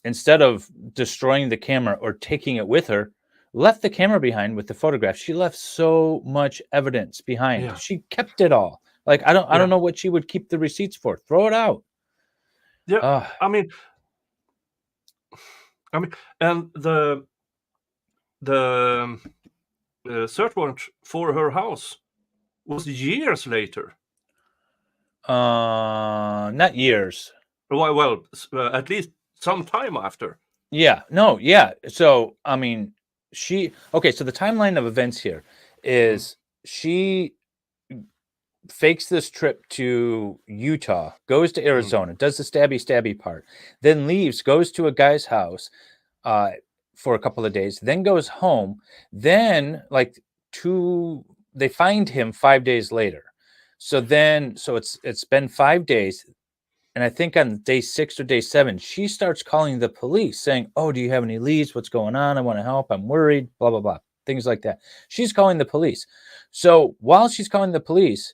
instead of destroying the camera or taking it with her, left the camera behind with the photograph. She left so much evidence behind. Yeah. She kept it all. Like I don't know what she would keep the receipts for. Throw it out. Yeah, I mean, and the search warrant for her house was years later. Not years. Well, at least some time after. Yeah, no, yeah. So, I mean, so the timeline of events here is she fakes this trip to Utah, goes to Arizona, does the stabby part, then leaves, goes to a guy's house for a couple of days, then goes home, then they find him 5 days later. So it's been 5 days. And I think on day 6 or day 7, she starts calling the police saying, "Oh, do you have any leads? What's going on? I want to help. I'm worried, blah, blah, blah." Things like that. She's calling the police. So while she's calling the police,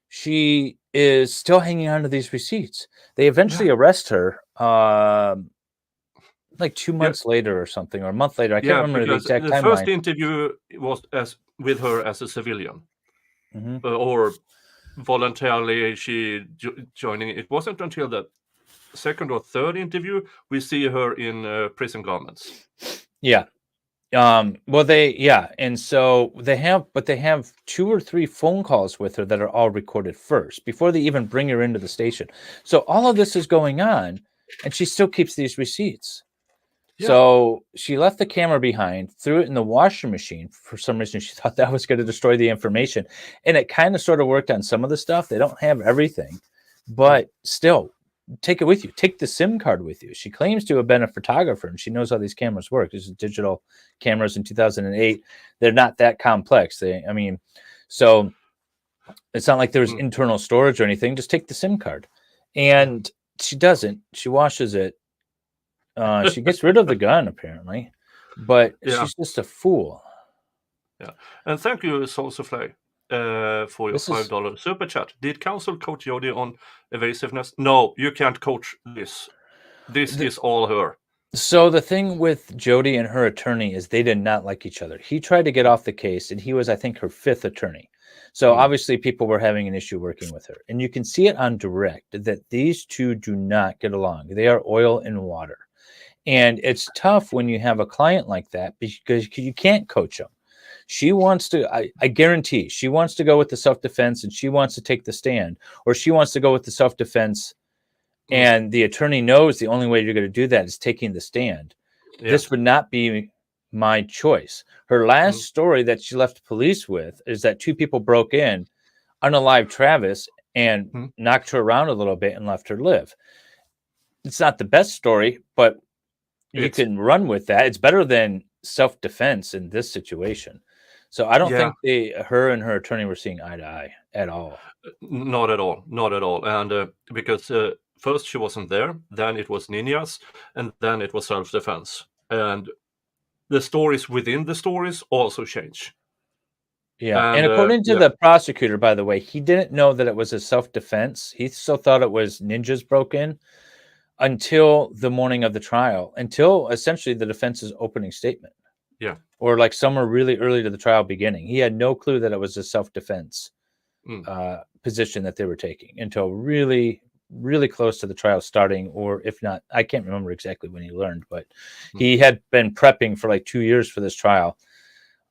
she is still hanging on to these receipts. They eventually arrest her like 2 months later or something, or a month later. I can't remember the because exact the first timeline. interview was with her as a civilian, Mhm. or voluntarily she joining. It wasn't until the second or third interview we see her in prison garments. Yeah. And so they have 2 or 3 phone calls with her that are all recorded first before they even bring her into the station. So all of this is going on, and she still keeps these receipts. Yeah. So she left the camera behind, threw it in the washing machine. For some reason, she thought that was going to destroy the information. And it kind of sort of worked on some of the stuff. They don't have everything, but still, take it with you. Take the SIM card with you. She claims to have been a photographer, and she knows how these cameras work. These are digital cameras in 2008. They're not that complex. So it's not like there's internal storage or anything. Just take the SIM card. And she doesn't. She washes it. She gets rid of the gun, apparently, but she's just a fool. Yeah. And thank you, Soul Souffle, for your $5 super chat. Did counsel coach Jodi on evasiveness? No, you can't coach this. This is all her. So the thing with Jodi and her attorney is they did not like each other. He tried to get off the case, and he was, I think, her 5th attorney. So obviously people were having an issue working with her. And you can see it on direct that these two do not get along. They are oil and water. And it's tough when you have a client like that because you can't coach them. She wants to, I guarantee, she wants to go with the self-defense and she wants to take the stand, or she wants to go with the self-defense and the attorney knows the only way you're going to do that is taking the stand. Yeah. This would not be my choice. Her last story that she left the police with is that 2 people broke in, unalived Travis, and knocked her around a little bit and left her live. It's not the best story, but you can run with that. It's better than self-defense in this situation. So I don't think her and her attorney were seeing eye to eye at all. Not at all. Not at all. And because first she wasn't there, then it was ninjas, and then it was self-defense. And the stories within the stories also change. Yeah. And according to the prosecutor, by the way, he didn't know that it was a self-defense. He still thought it was ninjas broke in until the morning of the trial, until essentially the defense's opening statement. Yeah. Or like somewhere really early to the trial beginning. He had no clue that it was a self-defense position that they were taking until really, really close to the trial starting, or if not, I can't remember exactly when he learned, but he had been prepping for like 2 years for this trial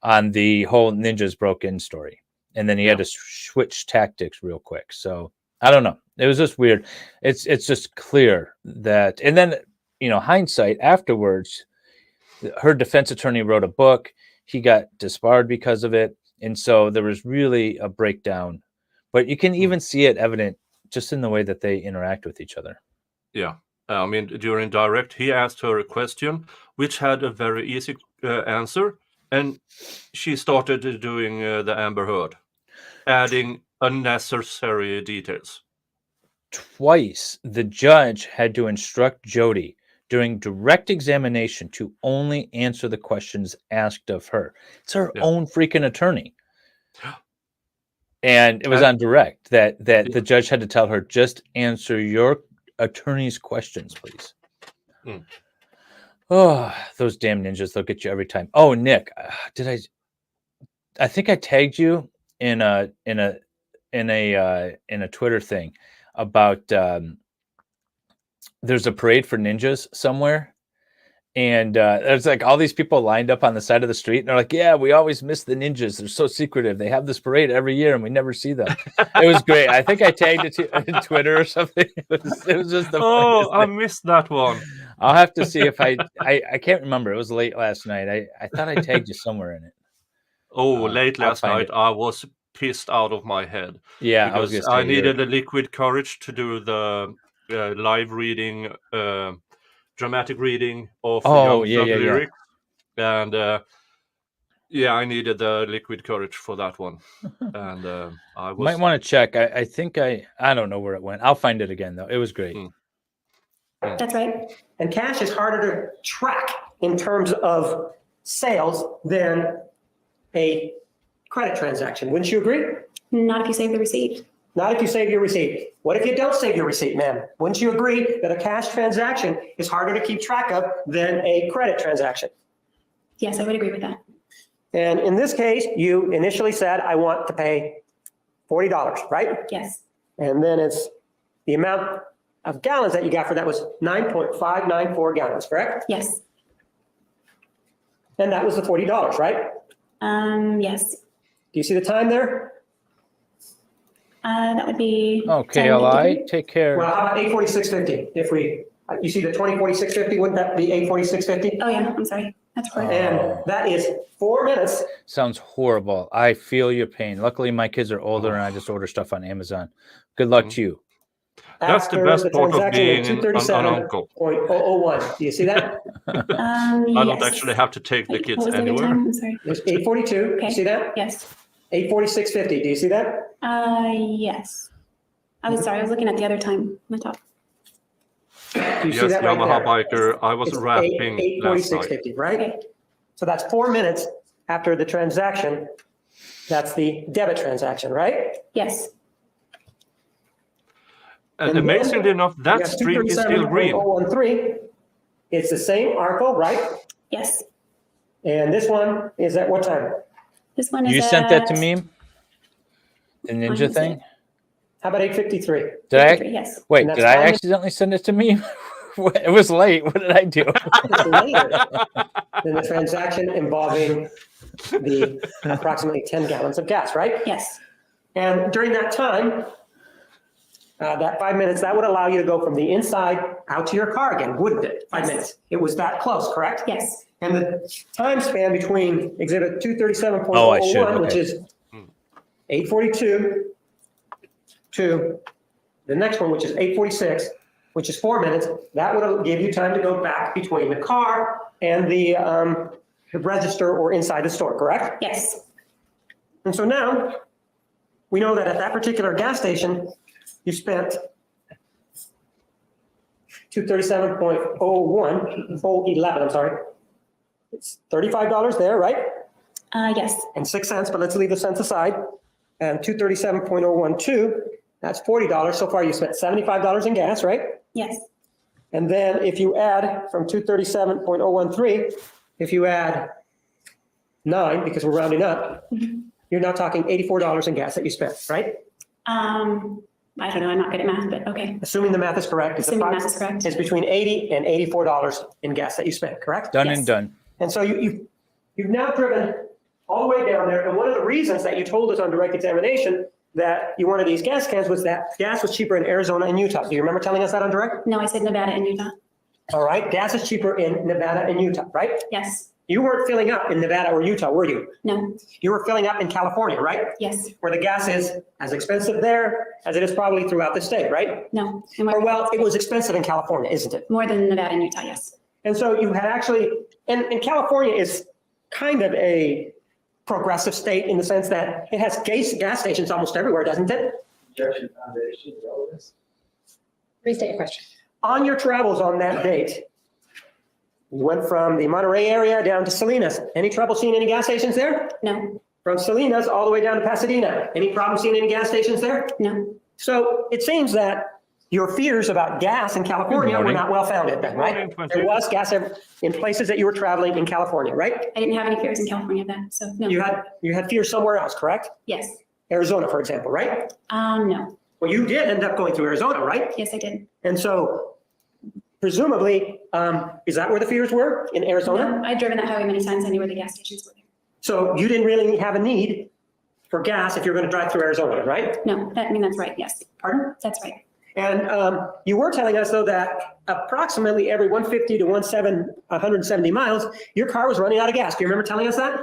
on the whole ninjas broke in story. And then he had to switch tactics real quick. So I don't know. It was just weird. It's just clear that, and then, hindsight afterwards, her defense attorney wrote a book. He got disbarred because of it. And so there was really a breakdown, but you can even see it evident just in the way that they interact with each other. Yeah. I mean, during direct, he asked her a question, which had a very easy answer. And she started doing the Amber Heard, adding unnecessary details. Twice, the judge had to instruct Jodi during direct examination to only answer the questions asked of her. It's her own freaking attorney. And it was on direct that the judge had to tell her, just answer your attorney's questions, please. Oh, those damn ninjas, they'll get you every time. Oh, Nick, I think I tagged you in a Twitter thing about there's a parade for ninjas somewhere, and there's like all these people lined up on the side of the street, and they're like, yeah, we always miss the ninjas. They're so secretive. They have this parade every year and we never see them. It was great. I think I tagged it to in Twitter or something. It was just the I missed that one. I'll have to see if I can't remember. It was late last night. I thought I tagged you somewhere in it. Late last night, I was pissed out of my head. Yeah, because I needed a liquid courage to do the live reading, dramatic reading of lyrics. And I needed the liquid courage for that one. And I was... might want to check. I think I don't know where it went. I'll find it again, though. It was great. That's right. And cash is harder to track in terms of sales than a credit transaction. Wouldn't you agree? Not if you save the receipt. Not if you save your receipt. What if you don't save your receipt, ma'am? Wouldn't you agree that a cash transaction is harder to keep track of than a credit transaction? Yes, I would agree with that. And in this case, you initially said, I want to pay $40, right? Yes, And then it's the amount of gallons that you got for that was 9.594 gallons, correct? yes, And that was the $40, right? yes. Do you see the time there? That would be. Okay, 10:53. Eli, take care. Well, how about 846.50? If we, you see the 2046.50, wouldn't that be 846.50? Oh, yeah, I'm sorry. That's correct. And that is 4 minutes. Sounds horrible. I feel your pain. Luckily, my kids are older and I just order stuff on Amazon. Good luck to you. That's the after best part of transaction being an uncle. 237.001. Do you see that? I don't Yes. actually have to take the Wait, kids what was the other anywhere. time? I'm sorry. It was 842. Okay. You see that? Yes. 846.50. Do you see that? Yes. I was sorry. I was looking at the other time on the top. Do you see Yes, that right Yamaha there? biker. I was It's rapping last night. 846.50, right? Okay. So that's 4 minutes after the transaction. That's the debit transaction, right? Yes. And then amazingly enough, we that got stream is still green. 237.013. It's the same article, right? Yes. And this one is at what time? This one is. You sent that to at me? The ninja Honestly. thing? How about 8:53? Did I? 53, yes. Wait, And that's did I 5 minutes. accidentally send it to me? It was late. What did I do? It's later than the transaction involving the approximately 10 gallons of gas, right? Yes. And during that time, that 5 minutes, that would allow you to go from the inside out to your car again, wouldn't it? 5 Yes. minutes. It was that close, correct? Yes. And the time span between exhibit 237.001, Oh, I should, which okay. is 8:42 to the next one, which is 8:46, which is 4 minutes, that would give you time to go back between the car and the register or inside the store, correct? Yes. And so now we know that at that particular gas station, you spent 237.011, I'm sorry. It's $35 there, right? Yes. And 6 cents, but let's leave the cents aside. And 237.012, that's $40. So far you spent $75 in gas, right? Yes. And then if you add from 237.013, if you add 9, because we're rounding up, you're now talking $84 in gas that you spent, right? I don't know. I'm not good at math, but okay. Assuming the math is correct. it's Assuming math is correct. It's between $80 and $84 in gas that you spent, correct? Done Yes. and done. And so you've now driven all the way down there. And one of the reasons that you told us on direct examination that you wanted these gas cans was that gas was cheaper in Arizona and Utah. Do you remember telling us that on direct? No, I said Nevada and Utah. All right, gas is cheaper in Nevada and Utah, right? Yes. You weren't filling up in Nevada or Utah, were you? No. You were filling up in California, right? Yes. Where the gas is as expensive there as it is probably throughout the state, right? No. And Or well, it was expensive in California, isn't it? more than Nevada and Utah. Yes. And so you had actually, and California is kind of a progressive state in the sense that it has gas stations almost everywhere, doesn't it? Objection foundation, relevance. Restate your question. On your travels on that date, you went from the Monterey area down to Salinas. Any trouble seeing any gas stations there? No. From Salinas all the way down to Pasadena. Any problem seeing any gas stations there? No. So it seems that your fears about gas in California were morning. not well founded then, right? Morning, Quentin. There was gas in places that you were traveling in California, right? I didn't have any fears in California of that. So no. You had fears somewhere else, correct? Yes. Arizona, for example, right? No. Well, you did end up going through Arizona, right? Yes, I did. And so presumably, is that where the fears were, in Arizona? No, I'd driven that highway many times. I knew where the gas stations were there. So you didn't really have a need for gas if you're going to drive through Arizona, right? No, that's right. Yes. Pardon? That's right. And you were telling us, though, that approximately every 150 to 170 miles, your car was running out of gas. Do you remember telling us that?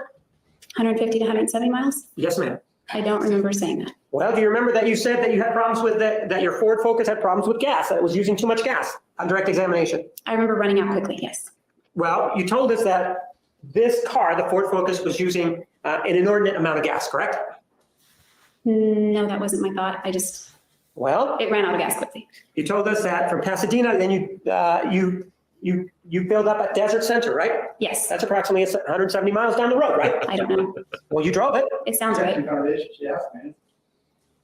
150 to 170 miles? Yes, ma'am. I don't remember saying that. Well, do you remember that you said that you had problems with that your Ford Focus had problems with gas, that it was using too much gas on direct examination? I remember running out quickly. Yes. Well, you told us that this car, the Ford Focus, was using an inordinate amount of gas, correct? No, that wasn't my thought. Well, It ran out of gas quickly. you told us that from Pasadena, then you filled up at Desert Center, right? Yes. That's approximately 170 miles down the road, right? I don't know. Well, you drove it. It sounds right. Objection foundation, yes, man.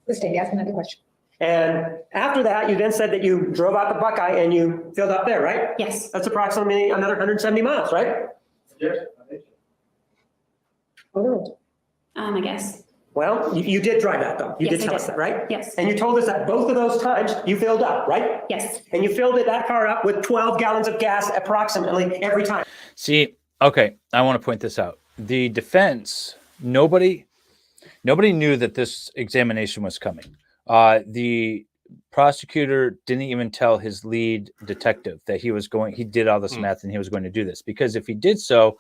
Christine, ask another question. And after that, you then said that you drove out to Buckeye and you filled up there, right? Yes. That's approximately another 170 miles, right? I guess. Well, you did drive that though. You Yes, did I tell did. us that, right? Yes. And you told us that both of those times you filled up, right? Yes. And you filled that car up with 12 gallons of gas approximately every time. See, okay, I want to point this out. The defense, nobody knew that this examination was coming. The prosecutor didn't even tell his lead detective that he did all this math and he was going to do this, because if he did so,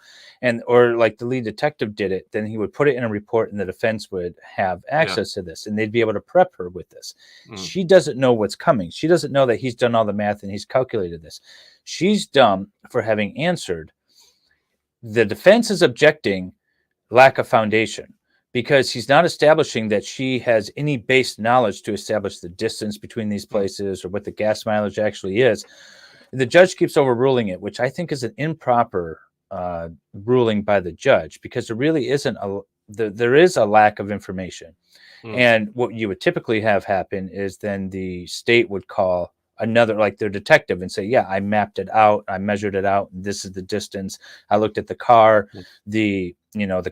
or like the lead detective did it, then he would put it in a report and the defense would have access to this and they'd be able to prep her with this. She doesn't know what's coming. She doesn't know that he's done all the math and he's calculated this. She's dumb for having answered. The defense is objecting lack of foundation, because he's not establishing that she has any base knowledge to establish the distance between these places or what the gas mileage actually is. The judge keeps overruling it, which I think is an improper ruling by the judge, because there really isn't there is a lack of information. And what you would typically have happen is then the state would call another, like their detective, and say, yeah, I mapped it out, I measured it out, and this is the distance. I looked at the car, the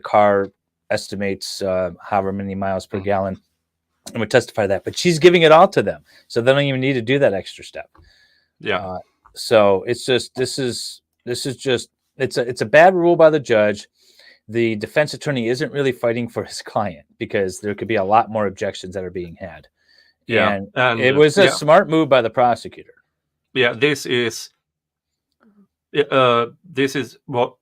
car estimates however many miles per gallon, and would testify that. But she's giving it all to them, so they don't even need to do that extra step. Yeah. So it's just this is just it's a bad rule by the judge. The defense attorney isn't really fighting for his client, because there could be a lot more objections that are being had. Yeah, and it was a smart move by the prosecutor. Yeah, this is what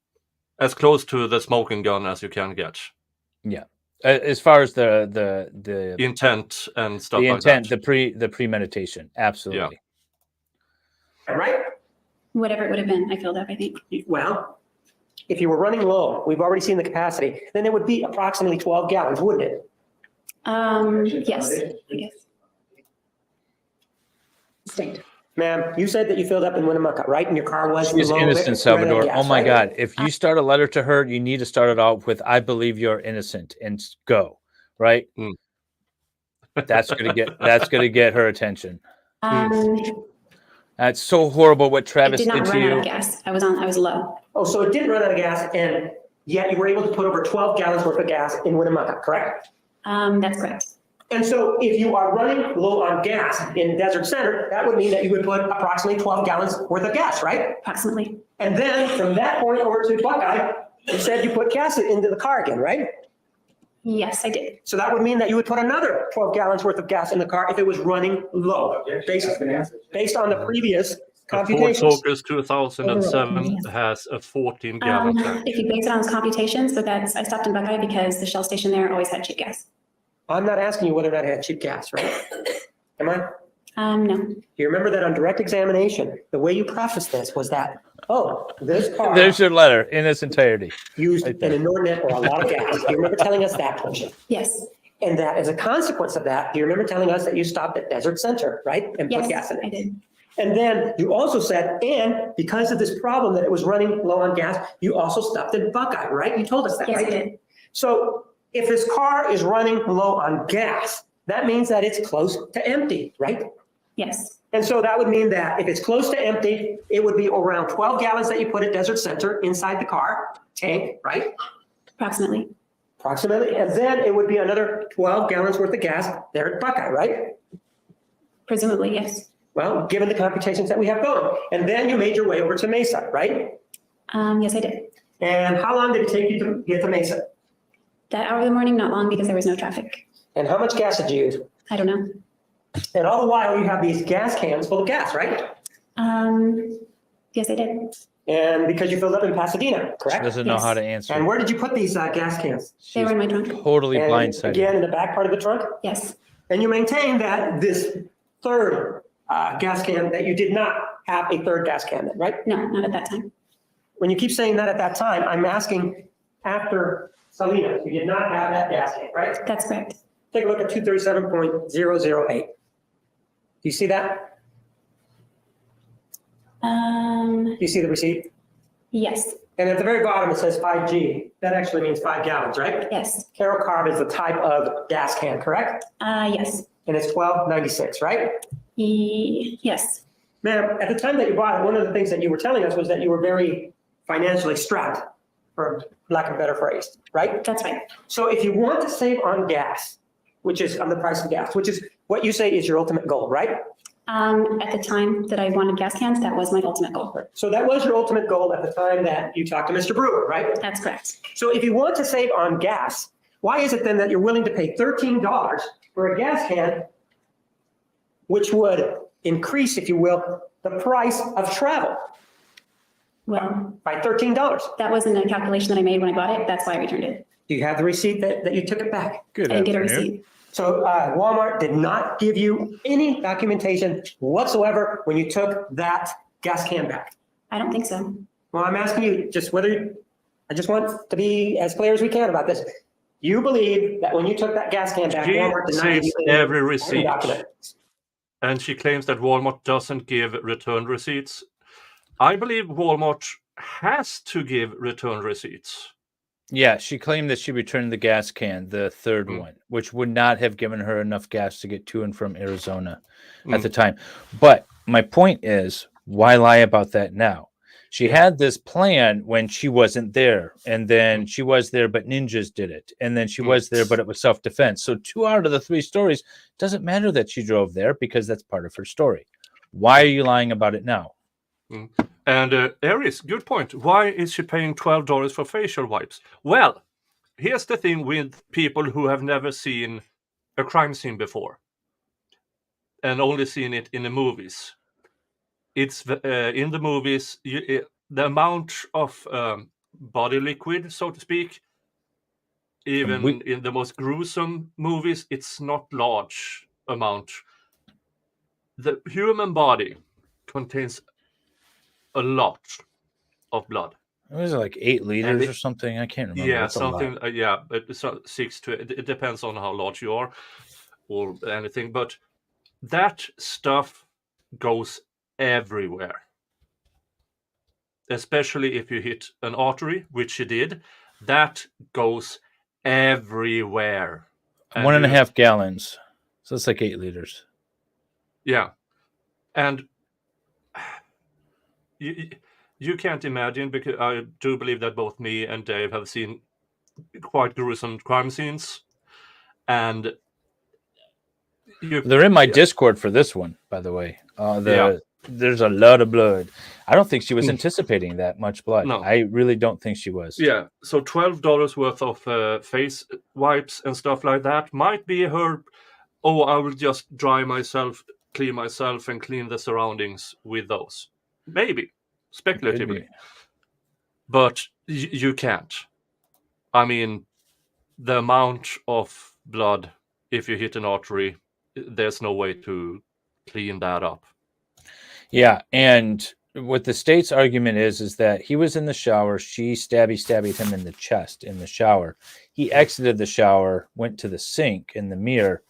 as close to the smoking gun as you can get. Yeah, as far as the intent and stuff the like intent, that. the premeditation, absolutely. Right? Whatever it would have been, I filled up, I think. Well, if you were running low, we've already seen the capacity, then it would be approximately 12 gallons, wouldn't it? Yes, I guess. Distinct. Ma'am, you said that you filled up in Winnemucca, right? And your car was She's low, innocent, ran out Salvador. of gas, Oh my right? God. If you start a letter to her, you need to start it out with, I believe you're innocent, and go, right? That's gonna get her attention. That's so horrible what It Travis did not did to run out of you. gas. I was low. Oh, so it didn't run out of gas, and yet you were able to put over 12 gallons worth of gas in Winnemucca, correct? That's correct. And so if you are running low on gas in Desert Center, that would mean that you would put approximately 12 gallons worth of gas, right? Approximately. And then from that point over to Buckeye, you said you put gas into the car again, right? Yes, I did. So that would mean that you would put another 12 gallons worth of gas in the car if it was running low, based on the previous A Ford computations. Focus 2007 has a 14-gallon tank. If you base it on those computations, but I stopped in Buckeye because the Shell station there always had cheap gas. I'm not asking you whether or not it had cheap gas, right? Am I? No. You remember that on direct examination, the way you prefaced this was that, oh, this car There's your letter in its entirety. used Right an there. inordinate or a lot of gas. Do you remember telling us that portion? Yes. And that as a consequence of that, do you remember telling us that you stopped at Desert Center, right? And put gas Yes, in it? I did. And then you also said, and because of this problem that it was running low on gas, you also stopped at Buckeye, right? You told us that, Yes, I right? did. So if this car is running low on gas, that means that it's close to empty, right? Yes. And so that would mean that if it's close to empty, it would be around 12 gallons that you put at Desert Center inside the car tank, right? Approximately. Approximately. And then it would be another 12 gallons worth of gas there at Buckeye, right? Presumably, yes. Well, given the computations that we have going. And then you made your way over to Mesa, right? Yes, I did. And how long did it take you to get to Mesa? That hour of the morning, not long because there was no traffic. And how much gas did you use? I don't know. And all the while you have these gas cans full of gas, right? Yes, I did. And because you filled up in Pasadena, She correct? doesn't know Yes. how to answer. And where did you put these gas cans? They were in my trunk. Totally And blindsided. again, in the back part of the trunk? Yes. And you maintain that this third gas can, that you did not have a third gas can, then, right? No, not at that time. When you keep saying that at that time, I'm asking after Salinas, you did not have that gas can, right? That's correct. Take a look at 237.008. Do you see that? Do you see the receipt? Yes. And at the very bottom, it says 5G. That actually means 5 gallons, right? Yes. Carol carb is the type of gas can, correct? Yes. And it's $12.96, right? Yes. Ma'am, at the time that you bought it, one of the things that you were telling us was that you were very financially strapped, for lack of a better phrase, right? That's right. So if you want to save on gas, which is on the price of gas, which is what you say is your ultimate goal, right? At the time that I wanted gas cans, that was my ultimate goal. So that was your ultimate goal at the time that you talked to Mr. Brewer, right? That's correct. So if you want to save on gas, why is it then that you're willing to pay $13 for a gas can, which would increase, if you will, the price of travel Well, by $13? that wasn't a calculation that I made when I bought it. That's why I returned it. Do you have the receipt that you took it back? Good I didn't get a afternoon. receipt. So Walmart did not give you any documentation whatsoever when you took that gas can back. I don't think so. Well, I'm asking you just whether, I just want to be as clear as we can about this. You believe that when you took that gas can back, She Walmart did not give saves you any every receipt. document. And she claims that Walmart doesn't give return receipts. I believe Walmart has to give return receipts. Yeah, she claimed that she returned the gas can, the third one, which would not have given her enough gas to get to and from Arizona at the time. But my point is, why lie about that now? She had this plan when she wasn't there, and then she was there, but ninjas did it, and then she was there, but it was self-defense. So 2 out of the 3 stories doesn't matter that she drove there because that's part of her story. Why are you lying about it now? And Aries, good point. Why is she paying $12 for facial wipes? Well, here's the thing with people who have never seen a crime scene before and only seen it in the movies. It's in the movies, the amount of body liquid, so to speak, even in the most gruesome movies, it's not large amount. The human body contains a lot of blood. Was it like 8 liters or something? I can't remember. Yeah, That's something. It's 6 to. It depends on how large you are, or anything. But that stuff goes everywhere, especially if you hit an artery, which she did. That goes everywhere. 1.5 gallons. So it's like 8 liters. Yeah, and you can't imagine, because I do believe that both me and Dave have seen quite gruesome crime scenes, and they're in my Discord for this one, by the way. There's a lot of blood. I don't think she was anticipating that much blood. No. I really don't think she was. Yeah, so $12 worth of face wipes and stuff like that might be her. Oh, I will just dry myself, clean myself, and clean the surroundings with those. Maybe, speculatively. But you can't. I mean, the amount of blood, if you hit an artery, there's no way to clean that up. Yeah, and what the state's argument is that he was in the shower. She stabbied him in the chest in the shower. He exited the shower, went to the sink in the mirror,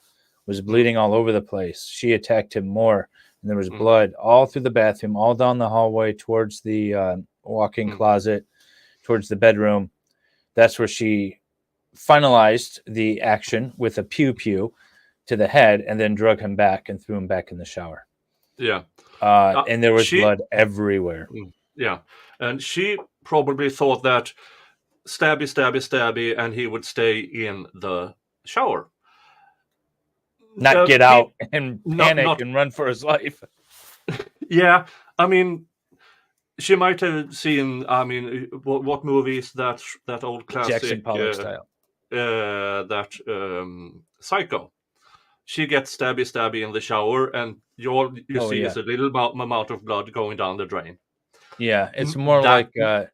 was bleeding all over the place. She attacked him more, and there was blood all through the bathroom, all down the hallway towards the walk-in closet, towards the bedroom. That's where she finalized the action with a pew-pew to the head, and then drug him back and threw him back in the shower. Yeah. And there was blood everywhere. Yeah. And she probably thought that stabby, and he would stay in the shower. Not get out and panic and run for his life. Yeah. I mean, she might have seen, I mean, what movie is that old classic? Jackson Pollock style. Psycho. She gets stabby in the shower, and you see is a little amount of blood going down the drain. Yeah, it's more like yeah,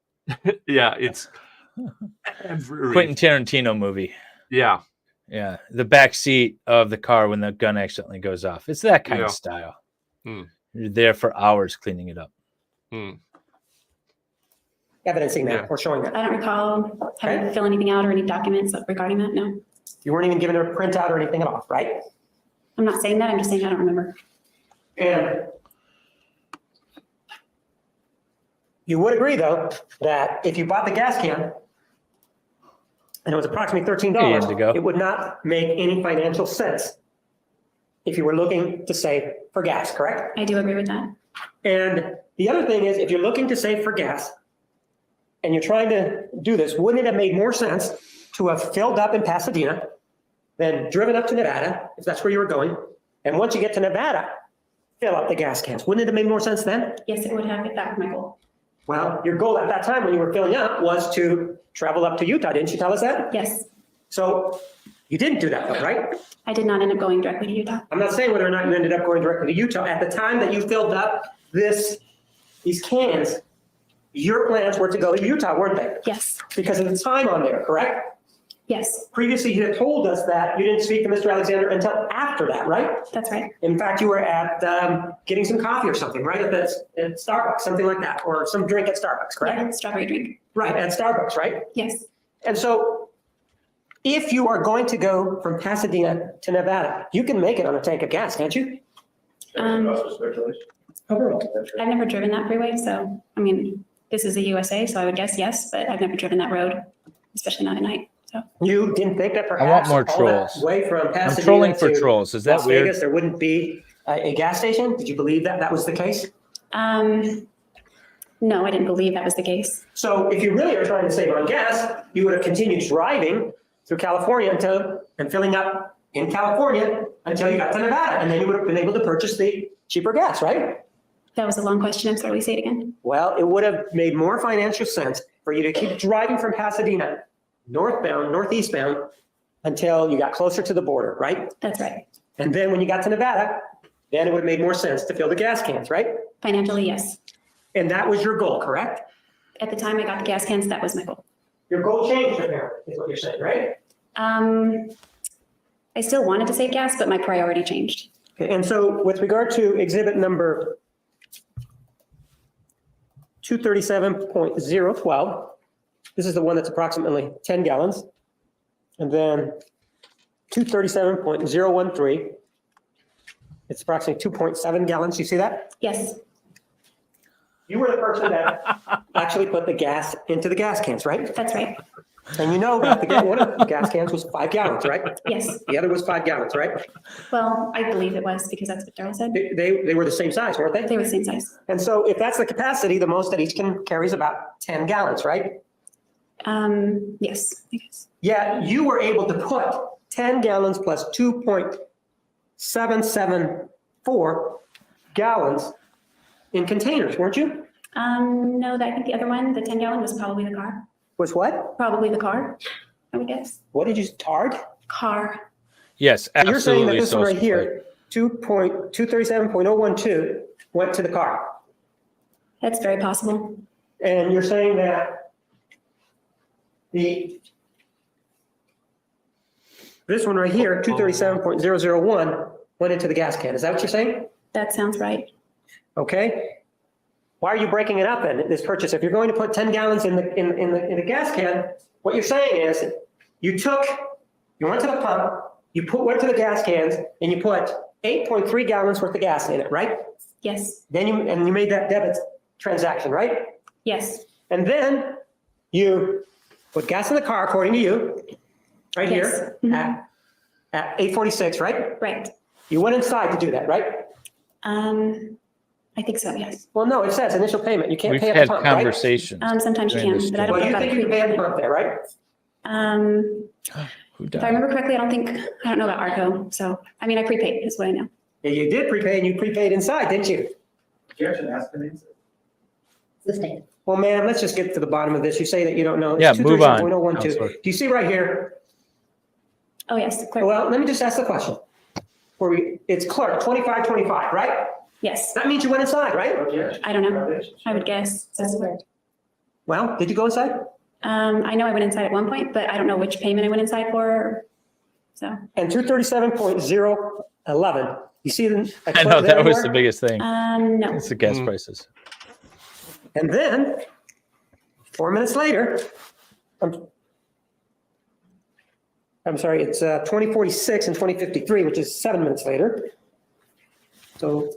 it's Quentin Tarantino movie. Yeah, the back seat of the car when the gun accidentally goes off. It's that kind of style. You're there for hours cleaning it up. Evidencing that or showing that. I don't recall having to fill anything out or any documents regarding that. No. You weren't even given a printout or anything at all, right? I'm not saying that. I'm just saying I don't remember. And You would agree, though, that if you bought the gas can and it was approximately Hey, $13, Indigo. it would not make any financial sense if you were looking to save for gas, correct? I do agree with that. And the other thing is, if you're looking to save for gas and you're trying to do this, wouldn't it have made more sense to have filled up in Pasadena, then driven up to Nevada, if that's where you were going, and once you get to Nevada, fill up the gas cans? Wouldn't it have made more sense then? Yes, it would have, if that was my goal. Well, your goal at that time when you were filling up was to travel up to Utah, didn't you tell us that? Yes, So you didn't do that though, right? I did not end up going directly to Utah. I'm not saying whether or not you ended up going directly to Utah. At the time that you filled up these cans, your plans were to go to Utah, weren't they? Yes, Because of the time on there, correct? yes, Previously, you had told us that you didn't speak to Mr. Alexander until after that, right? that's right. In fact, you were at getting some coffee or something, right? At Starbucks, something like that, or some drink at Starbucks, correct? Yeah, strawberry drink. Right, at Starbucks, right? Yes, And so if you are going to go from Pasadena to Nevada, you can make it on a tank of gas, can't you? I've never driven that freeway, so, I mean, this is the USA, so I would guess yes, but I've never driven that road, especially not at night, so. You didn't think that I perhaps want more all that trolls. way from I'm Pasadena trolling for to trolls. Is that Las weird? Vegas, there wouldn't be a gas station? Did you believe that that was the case? No, I didn't believe that was the case. So if you really are trying to save on gas, you would have continued driving through California and filling up in California until you got to Nevada, and then you would have been able to purchase the cheaper gas, right? That was a long question. I'm sorry, will you say it again? Well, it would have made more financial sense for you to keep driving from Pasadena northeastbound until you got closer to the border, right? That's right. And then when you got to Nevada, then it would have made more sense to fill the gas cans, right? Financially, yes. And that was your goal, correct? At the time I got the gas cans, that was my goal. Your goal changed apparently, is what you're saying, right? I still wanted to save gas, but my priority changed. Okay, and so with regard to exhibit number 237.012, this is the one that's approximately 10 gallons. And then 237.013, it's approximately 2.7 gallons. You see that? Yes, You were the person that actually put the gas into the gas cans, right? that's right. And you know that one of the gas cans was 5 gallons, right? Yes. The other was 5 gallons, right? Well, I believe it was because that's what Daryl said. They were the same size, weren't they? They were the same size. And so if that's the capacity, the most that each can carry is about 10 gallons, right? Yes, I guess. Yeah, you were able to put 10 gallons plus 2.774 gallons in containers, weren't you? No, I think the other one, the 10 gallon was probably the car. Was what? Probably the car, I would guess. What did you, tard? Car. Yes, So you're saying that absolutely. this one right here, 237.012 went to the car. That's very possible. And you're saying that this one right here, 237.001, went into the gas can. Is that what you're saying? That sounds right. Okay. Why are you breaking it up then, this purchase? If you're going to put 10 gallons in the gas can, what you're saying is you went to the pump, went to the gas cans, and you put 8.3 gallons worth of gas in it, right? Yes, Then you made that debit transaction, right? yes, And then you put gas in the car, according to you, right Yes. here at 8:46, right? right. You went inside to do that, right? I think so, yes. Well, no, it says initial payment. You can't We've pay at the had pump, right? conversations. Sometimes you during this can, but I don't Well, think you I got think you can pay at the prepaid. pump there, right? Who If I died? remember correctly, I don't know about ARCO, so, I mean, I prepaid is what I know. Yeah, you did prepay and you prepaid inside, didn't you? Objection has been answered. Sustained. Well, ma'am, let's just get to the bottom of this. You say that you don't know. It's Yeah, move on, 237.012. Counselor. Do you see right here? Oh, yes, clerk. Well, let me just ask the question. It's clerk, 2525, right? Yes, That means you went inside, right? Objection. I don't know. I would guess. That's weird. Well, did you go inside? I know I went inside at one point, but I don't know which payment I went inside for, so. And 237.011, you see the. I know, that was the biggest thing. No, It's the gas prices. And then, 4 minutes later, I'm sorry, it's 2046 and 2053, which is 7 minutes later. So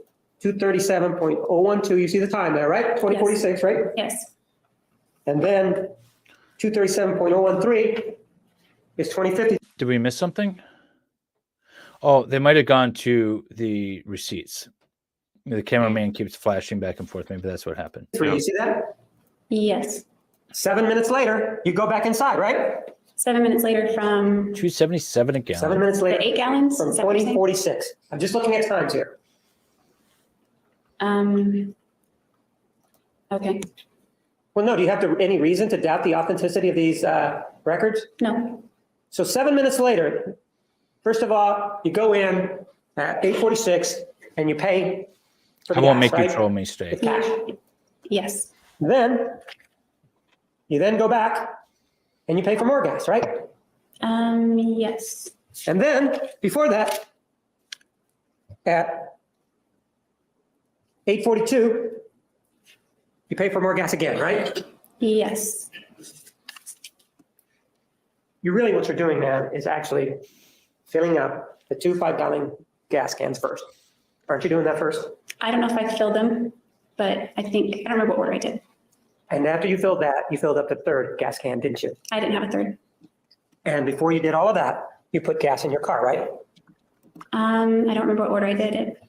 237.012, you see the time there, right? 2046, right? Yes. And then 237.013 is 2050. Did we miss something? Oh, they might have gone to the receipts. The cameraman keeps flashing back and forth. Maybe that's what happened. You see that? Yes. 7 minutes later, you go back inside, right? 7 minutes later from 277 a gallon. 7 minutes later. the 8 gallons? From Is that what you're saying? 2046. I'm just looking at times here. Okay. Well, no, do you have any reason to doubt the authenticity of these records? No. So 7 minutes later, first of all, you go in at 8:46 and you pay for the I won't gas, make you right? troll me straight. With cash. Yes. Then you then go back and you pay for more gas, right? Yes. And then before that, at 8:42, you pay for more gas again, right? Yes. You really, what you're doing, man, is actually filling up the 2 5-gallon gas cans first. Aren't you doing that first? I don't know if I filled them, but I don't remember what order I did. And after you filled that, you filled up the 3rd gas can, didn't you? I didn't have a third. And before you did all of that, you put gas in your car, right? I don't remember what order I did it.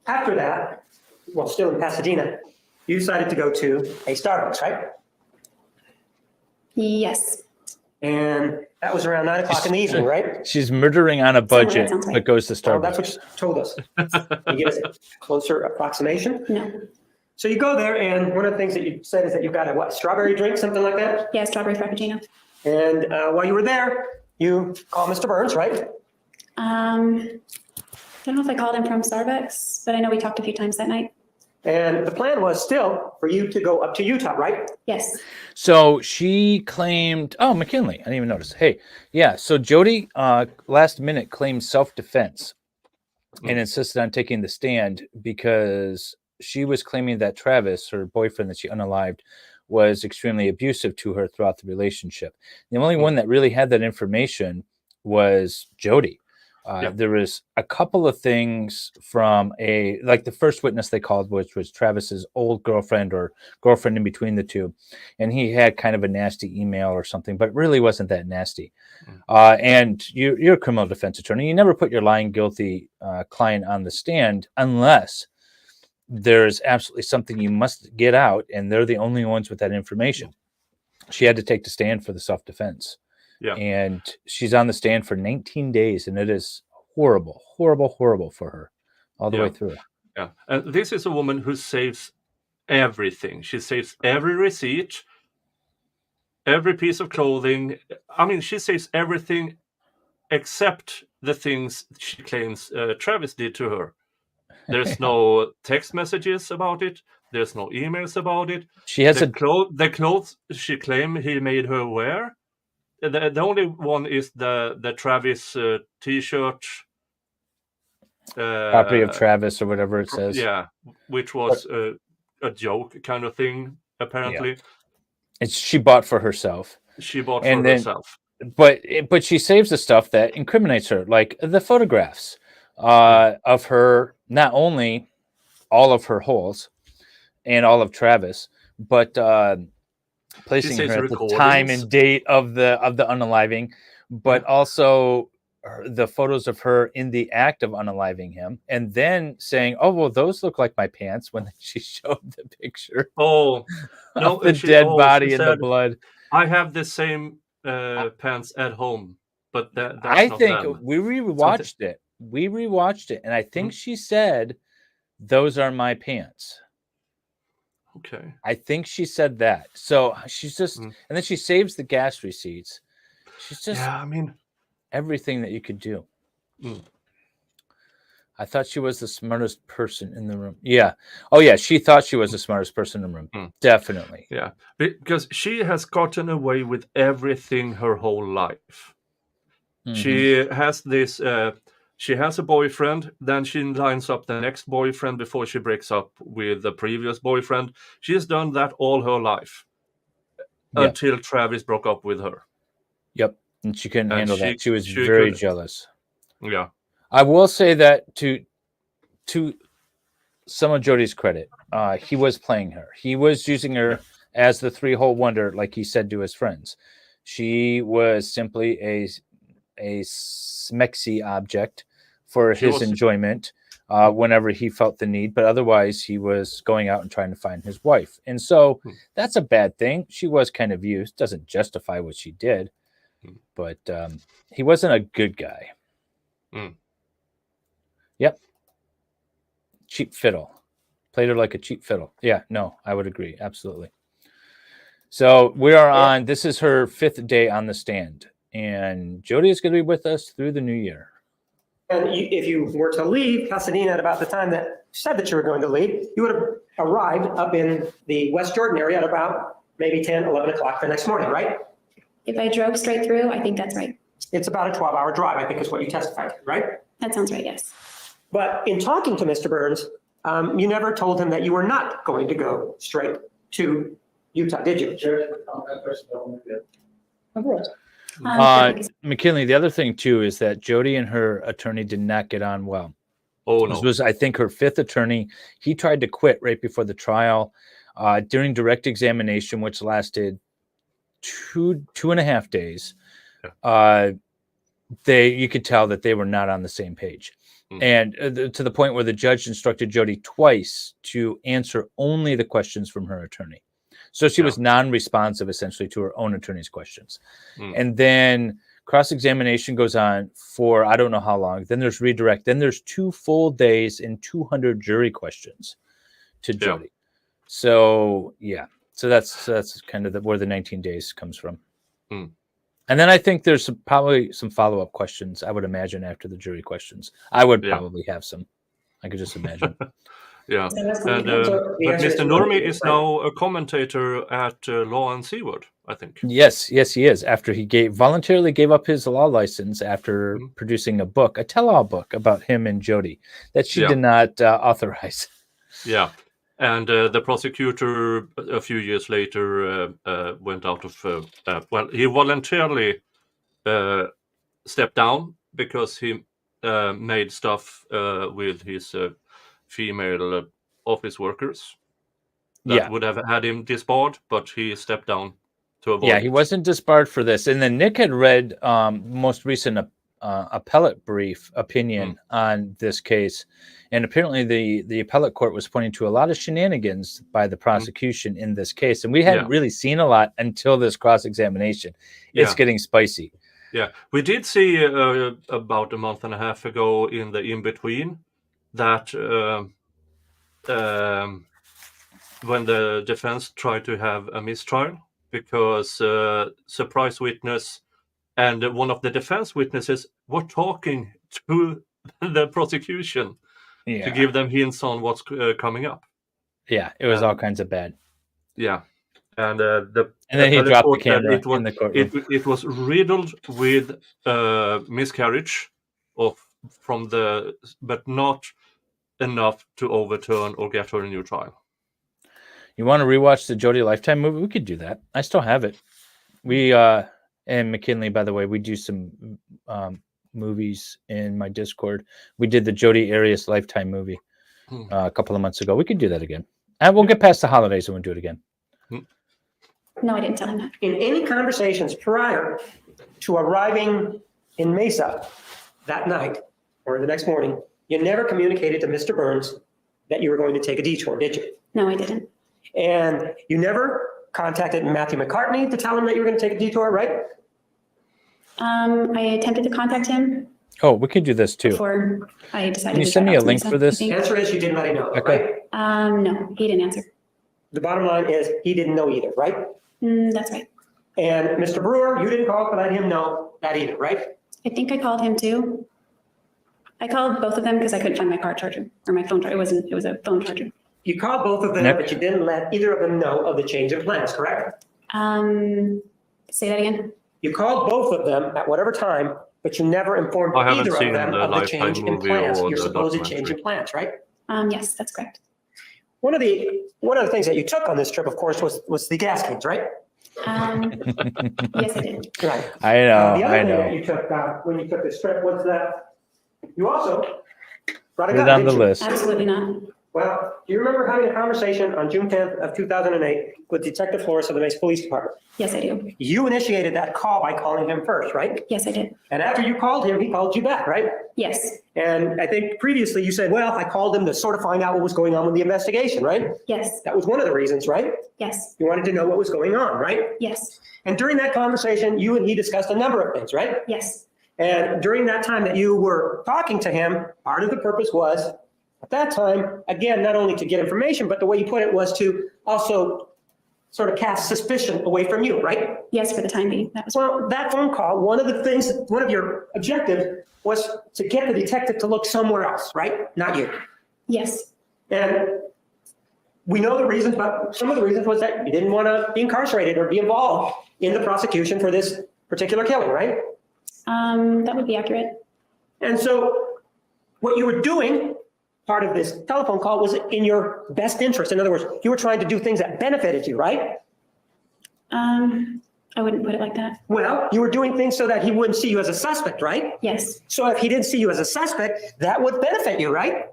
After that, well, still in Pasadena, you decided to go to a Starbucks, right? Yes. And that was around 9 o'clock in the evening, right? She's murdering on a budget, sounds right. but goes to Well, that's what Starbucks. you told us. Can you give us a closer approximation? No. So you go there, and one of the things that you said is that you got a strawberry drink, something like that? Yeah, strawberry frappuccino. And while you were there, you call Mr. Burns, right? I don't know if I called him from Starbucks, but I know we talked a few times that night. And the plan was still for you to go up to Utah, right? Yes. So she claimed, oh, McKinley, I didn't even notice. Hey, yeah. So Jodi, last minute claimed self-defense and insisted on taking the stand because she was claiming that Travis, her boyfriend that she unalived, was extremely abusive to her throughout the relationship. The only one that really had that information was Jodi. There was a couple of things from the first witness they called, which was Travis's old girlfriend or girlfriend in between the two. And he had kind of a nasty email or something, but it really wasn't that nasty. And you're a criminal defense attorney. You never put your lying guilty client on the stand unless there's absolutely something you must get out. And they're the only ones with that information. She had to take the stand for the self-defense. Yeah. And she's on the stand for 19 days, and it is horrible, horrible, horrible for her all the way through. Yeah. And this is a woman who saves everything. She saves every receipt, every piece of clothing. I mean, she saves everything except the things she claims Travis did to her. There's no text messages about it. There's no emails about it. She has the clothes she claimed he made her wear. The only one is the Travis T-shirt. Property of Travis or whatever it says. Yeah, which was a joke kind of thing, apparently. Yeah. She bought for herself. She bought for herself. But she saves the stuff that incriminates her, like the photographs of her, not only all of her holes and all of Travis, but placing her at the time and date of the unaliving, but also the photos of her in the act of unaliving him, and then saying, "Oh, well, those look like my pants," when she showed the picture. Oh, no, of the dead body in the blood. I have the same pants at home, but that's I not think them. we rewatched it. We rewatched it, and I think she said, "Those are my pants." Okay. I think she said that. So she's just, and then she saves the gas receipts. She's just, everything that you could do. I thought she was the smartest person in the room. Yeah. Oh, yeah. She thought she was the smartest person in the room. Definitely. Yeah. Because she has gotten away with everything her whole life. She has this, she has a boyfriend, then she lines up the next boyfriend before she breaks up with the previous boyfriend. She has done that all her life until Travis broke up with her. Yep. And she couldn't handle that. She was very jealous. Yeah. I will say that to some of Jodi's credit. He was playing her. He was using her as the three-hole wonder, like he said to his friends. She was simply a smexy object for his enjoyment whenever he felt the need. But otherwise, he was going out and trying to find his wife. And so that's a bad thing. She was kind of used. Doesn't justify what she did. But he wasn't a good guy. Yep. Cheap fiddle. Played her like a cheap fiddle. Yeah, no, I would agree. Absolutely. So we are on, this is her 5th day on the stand. And Jodi is going to be with us through the new year. And if you were to leave Pasadena at about the time that you said that you were going to leave, you would have arrived up in the West Jordan area at about maybe 10, 11 o'clock the next morning, right? If I drove straight through, I think that's right. It's about a 12-hour drive, I think is what you testified to, right? That sounds right, yes. But in talking to Mr. Burns, you never told him that you were not going to go straight to Utah, did you? Of course. McKinley, the other thing too is that Jodi and her attorney did not get on well. Oh no! This was, I think, her 5th attorney. He tried to quit right before the trial. During direct examination, which lasted 2.5 days, you could tell that they were not on the same page. And to the point where the judge instructed Jodi twice to answer only the questions from her attorney. So she was non-responsive essentially to her own attorney's questions. And then cross-examination goes on for I don't know how long. Then there's redirect. Then there's 2 full days and 200 jury questions to Jodi. So so that's kind of where the 19 days comes from. And then I think there's probably some follow-up questions, I would imagine, after the jury questions. I would probably have some. I could just imagine. And but Mr. Normie is now a commentator at Law and Seaward, I think. Yes, he is. After he voluntarily gave up his law license after producing a book, a tell-all book about him and Jodi that she did not authorize. Yeah. And the prosecutor, a few years later, went out of... he voluntarily stepped down because he made stuff with his female office workers that would have had him disbarred, but he stepped down to avoid it. He wasn't disbarred for this. And then Nick had read most recent appellate brief opinion on this case. And apparently the appellate court was pointing to a lot of shenanigans by the prosecution in this case. And we hadn't really seen a lot until this cross-examination. It's getting spicy. Yeah, we did see about a month and a half ago in the in-between that when the defense tried to have a mistrial because surprise witness and one of the defense witnesses were talking to the prosecution to give them hints on what's coming up. Yeah, it was all kinds of bad. Yeah. And then he dropped the camera in the courtroom. It was riddled with miscarriage but not enough to overturn or get her a new trial. You want to rewatch the Jodi Lifetime movie? We could do that. I still have it. We and McKinley, by the way, we do some movies in my Discord. We did the Jodi Arias Lifetime movie a couple of months ago. We could do that again. And we'll get past the holidays and we'll do it again. No, I didn't tell him that. In any conversations prior to arriving in Mesa that night or the next morning, you never communicated to Mr. Burns that you were going to take a detour, did you? No, I didn't. And you never contacted Matthew McCartney to tell him that you were going to take a detour, right? I attempted to contact him. Oh, we can do this too. Before I decided. Can you send me a link for this? The answer is you didn't let him know, okay. right? No, he didn't answer. The bottom line is he didn't know either, right? That's right. And Mr. Brewer, you didn't call to let him know that either, right? I think I called him too. I called both of them because I couldn't find my car charger or my phone charger. It was a phone charger. You called both of them, but you didn't let either of them know of the change in plans, correct? Say that again. You called both of them at whatever time, but you never informed either of them of the change in plans, your supposed change in plans, right? Yes, that's correct. One of the things that you took on this trip, of course, was the gas cans, right? Yes, I did. Right. I know. The other thing that you took when you took this trip was that you also brought a gun. Put it on the list. Absolutely not. Well, do you remember having a conversation on June 10th of 2008 with Detective Flores of the Mesa Police Department? Yes, I do. You initiated that call by calling him first, right? Yes, I did. And after you called him, he called you back, right? Yes, And I think previously you said, well, I called him to sort of find out what was going on with the investigation, right? yes, That was one of the reasons, right? yes, You wanted to know what was going on, right? yes, And during that conversation, you and he discussed a number of things, right? yes, And during that time that you were talking to him, part of the purpose was, at that time, again, not only to get information, but the way you put it was to also sort of cast suspicion away from you, right? yes, for the time being. That was, Well, that phone call, one of your objectives was to get the detective to look somewhere else, right? Not you. yes, And we know the reasons, but some of the reasons was that you didn't want to be incarcerated or be involved in the prosecution for this particular killing, right? that would be accurate. And so what you were doing, part of this telephone call, was in your best interest. In other words, you were trying to do things that benefited you, right? I wouldn't put it like that. Well, you were doing things so that he wouldn't see you as a suspect, right? Yes, So if he didn't see you as a suspect, that would benefit you, right?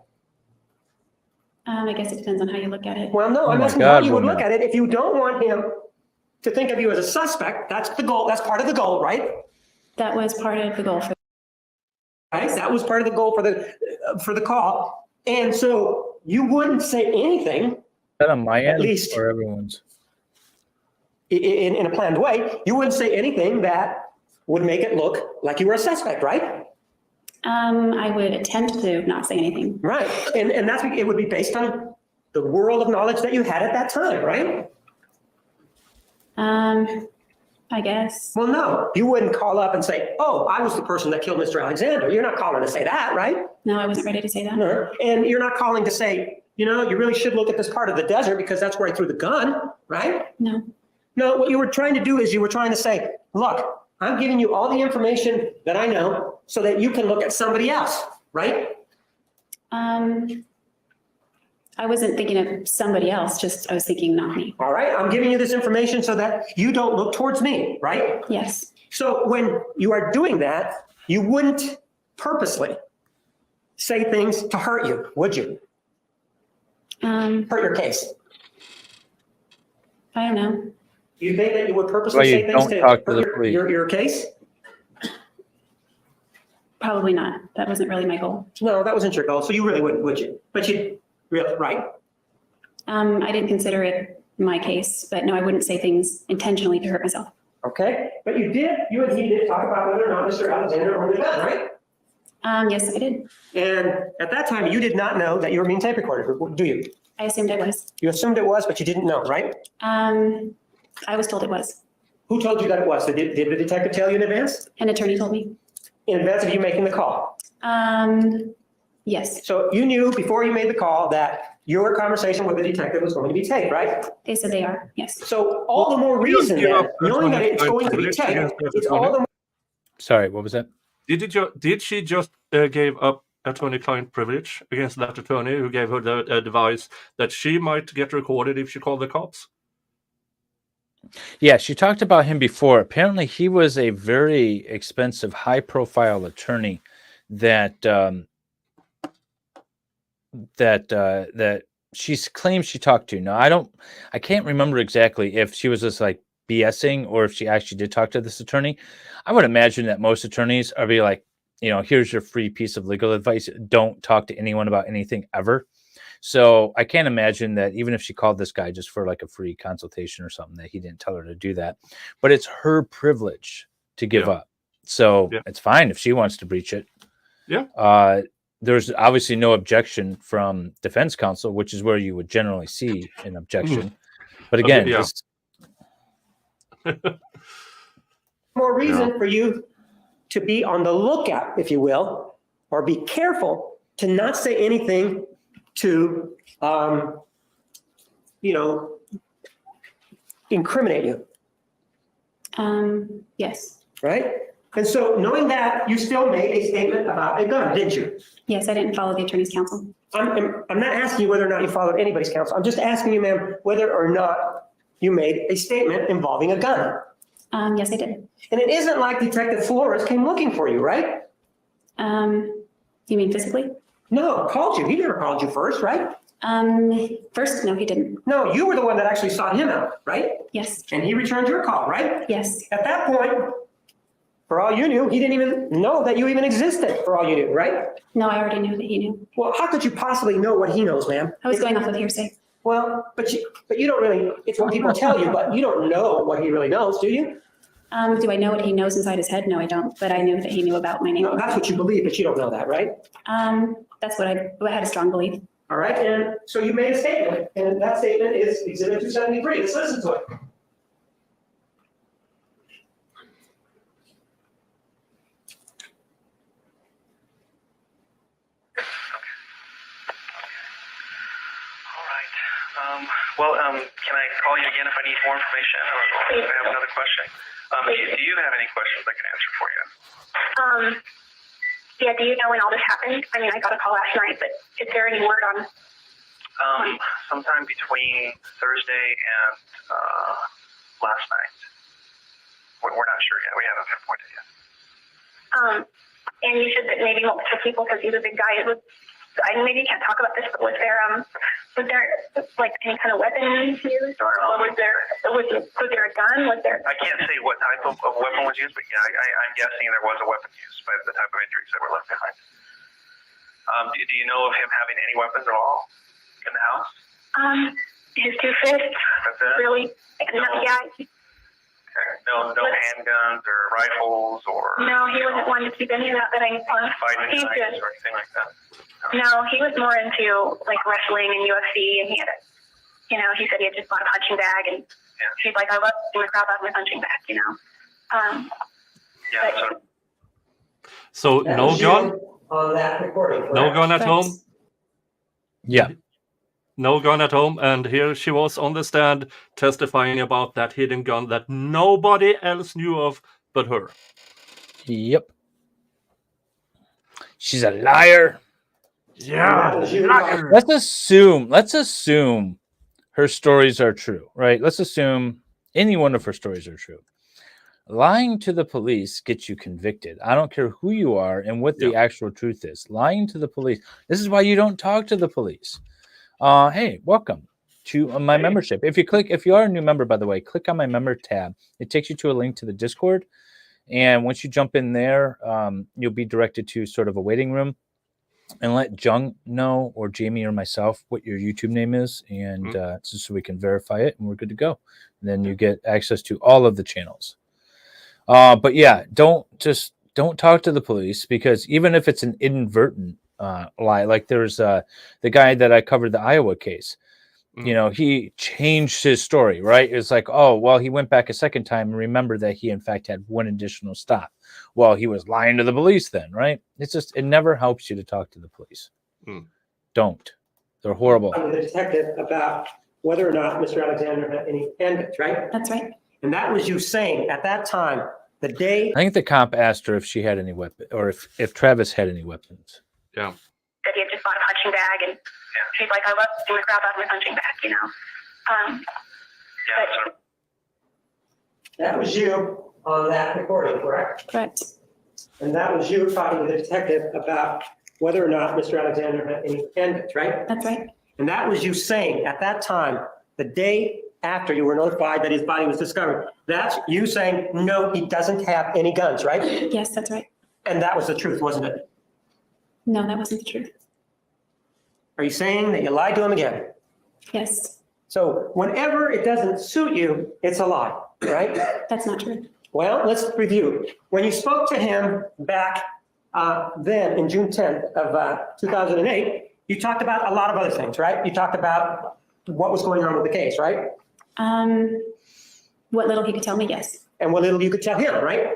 I guess it depends on how you look at it. Well, no, Oh I'm my asking how God, you would woman. look at it. If you don't want him to think of you as a suspect, that's the goal. That's part of the goal, right? That was part of the goal for, Right? That was part of the goal for the call. And so you wouldn't say anything Is that on my end least- or everyone's? in a planned way. You wouldn't say anything that would make it look like you were a suspect, right? I would attempt to not say anything. Right. And that's, it would be based on the world of knowledge that you had at that time, right? I guess. Well, no, you wouldn't call up and say, oh, I was the person that killed Mr. Alexander. You're not calling to say that, right? No, I wasn't ready to say that. No. And you're not calling to say, you know, you really should look at this part of the desert because that's where I threw the gun, right? No. No, what you were trying to do is you were trying to say, look, I'm giving you all the information that I know so that you can look at somebody else, right? I wasn't thinking of somebody else, just I was thinking not me. All right, I'm giving you this information so that you don't look towards me, right? Yes. So when you are doing that, you wouldn't purposely say things to hurt you, would you? Hurt your case. I don't know. You think that you would purposely Well, you say things don't to talk to hurt the police. your case? Probably not. That wasn't really my goal. No, that wasn't your goal, so you really wouldn't, would you? But you really, right? I didn't consider it my case, but no, I wouldn't say things intentionally to hurt myself. Okay, but you and he did talk about whether or not Mr. Alexander owned a gun, right? Yes, I did. And at that time, you did not know that you were being tape recorded, do you? I assumed I was. You assumed it was, but you didn't know, right? I was told it was. Who told you that it was? Did the detective tell you in advance? An attorney told me. In advance of you making the call? Yes, So you knew before you made the call that your conversation with the detective was going to be taped, right? they said they are. Yes. So all the more reason then, knowing that it's going to be taped, it's all the more. Sorry, what was that? Did she just give up attorney-client privilege against that attorney who gave her the advice that she might get recorded if she called the cops? Yeah, she talked about him before. Apparently, he was a very expensive, high-profile attorney that that she claims she talked to. Now, I can't remember exactly if she was just like BSing or if she actually did talk to this attorney. I would imagine that most attorneys are be like, you know, here's your free piece of legal advice. Don't talk to anyone about anything ever. So I can't imagine that even if she called this guy just for like a free consultation or something, that he didn't tell her to do that. But it's her privilege to give up. So it's fine if she wants to breach it. Yeah. There's obviously no objection from defense counsel, which is where you would generally see an objection. But again, more reason for you to be on the lookout, if you will, or be careful to not say anything to, incriminate you, Yes. right? And so knowing that, you still made a statement about a gun, didn't you? Yes, I didn't follow the attorney's counsel. I'm not asking you whether or not you followed anybody's counsel. I'm just asking you, ma'am, whether or not you made a statement involving a gun. Yes, I did. And it isn't like Detective Flores came looking for you, right? You mean physically? No, called you. He never called you first, right? First, no, he didn't. No, you were the one that actually sought him out, right? Yes, And he returned your call, right? yes. At that point, for all you knew, he didn't even know that you even existed, for all you knew, right? No, I already knew that he knew. Well, how could you possibly know what he knows, ma'am? I was going off of hearsay. Well, but you don't really, it's what people tell you, but you don't know what he really knows, do you? Do I know what he knows inside his head? No, I don't. But I knew that he knew about my name. No, that's what you believe, but you don't know that, right? That's what I had a strong belief. All right, and so you made a statement, and that statement is Exhibit 273. Let's listen to it. Can I call you again if I need more information, or if I have another question? Do you have any questions I can answer for you? Yeah, do you know when all this happened? I mean, I got a call last night, but is there any word on? Sometime between Thursday and last night. We're not sure yet. We haven't pinpointed yet. And you said that maybe multiple people, because he's a big guy. Maybe you can't talk about this, but was there like any kind of weapon used, or was there a gun? Was there? I can't say what type of weapon was used, but yeah, I'm guessing there was a weapon used by the type of injuries that were left behind. Do you know of him having any weapons at all in the house? His two fists. That's it? Really? No. Yeah. Okay. No handguns or rifles or. No, he wasn't one to keep any of that I fighting he's knives good. or anything like that. No, he was more into like wrestling and UFC, and he had he said he had just bought a punching bag, and he's like, I love doing crap out of my punching bag, So That no was you gun? on that recording, correct? No gun at Correct. home? Yeah. No gun at home, and here she was on the stand testifying about that hidden gun that nobody else knew of but her. Yep. She's a liar. That was you. Let's assume her stories are true, right? Let's assume any one of her stories are true. Lying to the police gets you convicted. I don't care who you are and what the actual truth is. Lying to the police. This is why you don't talk to the police. Hey, welcome to my membership. If you are a new member, by the way, click on my member tab. It takes you to a link to the Discord. And once you jump in there, you'll be directed to sort of a waiting room. And let Jung know, or Jamie or myself, what your YouTube name is, and just so we can verify it, and we're good to go. And then you get access to all of the channels. But yeah, don't talk to the police, because even if it's an inadvertent lie, like there's the guy that I covered the Iowa case. He changed his story, right? It's like, oh, well, he went back a second time and remembered that he in fact had one additional stop. Well, he was lying to the police then, right? It never helps you to talk to the police. Don't. They're horrible. I'm the detective about whether or not Mr. Alexander had any handguns, right? That's right. And that was you saying at that time, the day. I think the cop asked her if she had any weapon, or if Travis had any weapons. Yeah. That he had just bought a punching bag, and he's like, I love doing crap out of my punching bag, That was you on that recording, correct? Correct. And that was you talking to the detective about whether or not Mr. Alexander had any handguns, right? That's right. And that was you saying at that time, the day after you were notified that his body was discovered, that's you saying, no, he doesn't have any guns, right? Yes, that's right. And that was the truth, wasn't it? No, that wasn't the truth. Are you saying that you lied to him again? Yes, So whenever it doesn't suit you, it's a lie, right? that's not true. Well, let's review. When you spoke to him back then in June 10th of 2008, you talked about a lot of other things, right? You talked about what was going on with the case, right? What little he could tell me, yes. And what little you could tell him, right?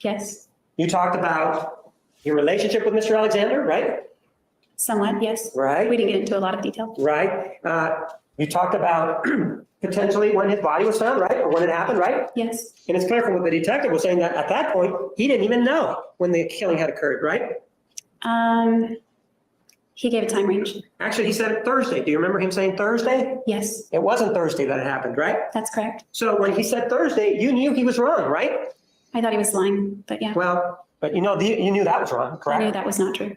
Yes, You talked about your relationship with Mr. Alexander, right? somewhat, yes. Right. We didn't get into a lot of detail. Right. You talked about potentially when his body was found, right? Or when it happened, right? Yes, And it's clear from what the detective was saying that at that point, he didn't even know when the killing had occurred, right? he gave a time range. Actually, he said Thursday. Do you remember him saying Thursday? Yes, It wasn't Thursday that it happened, right? that's correct. So when he said Thursday, you knew he was wrong, right? I thought he was lying, but yeah, Well, but you knew that was wrong, I knew correct? that was not true.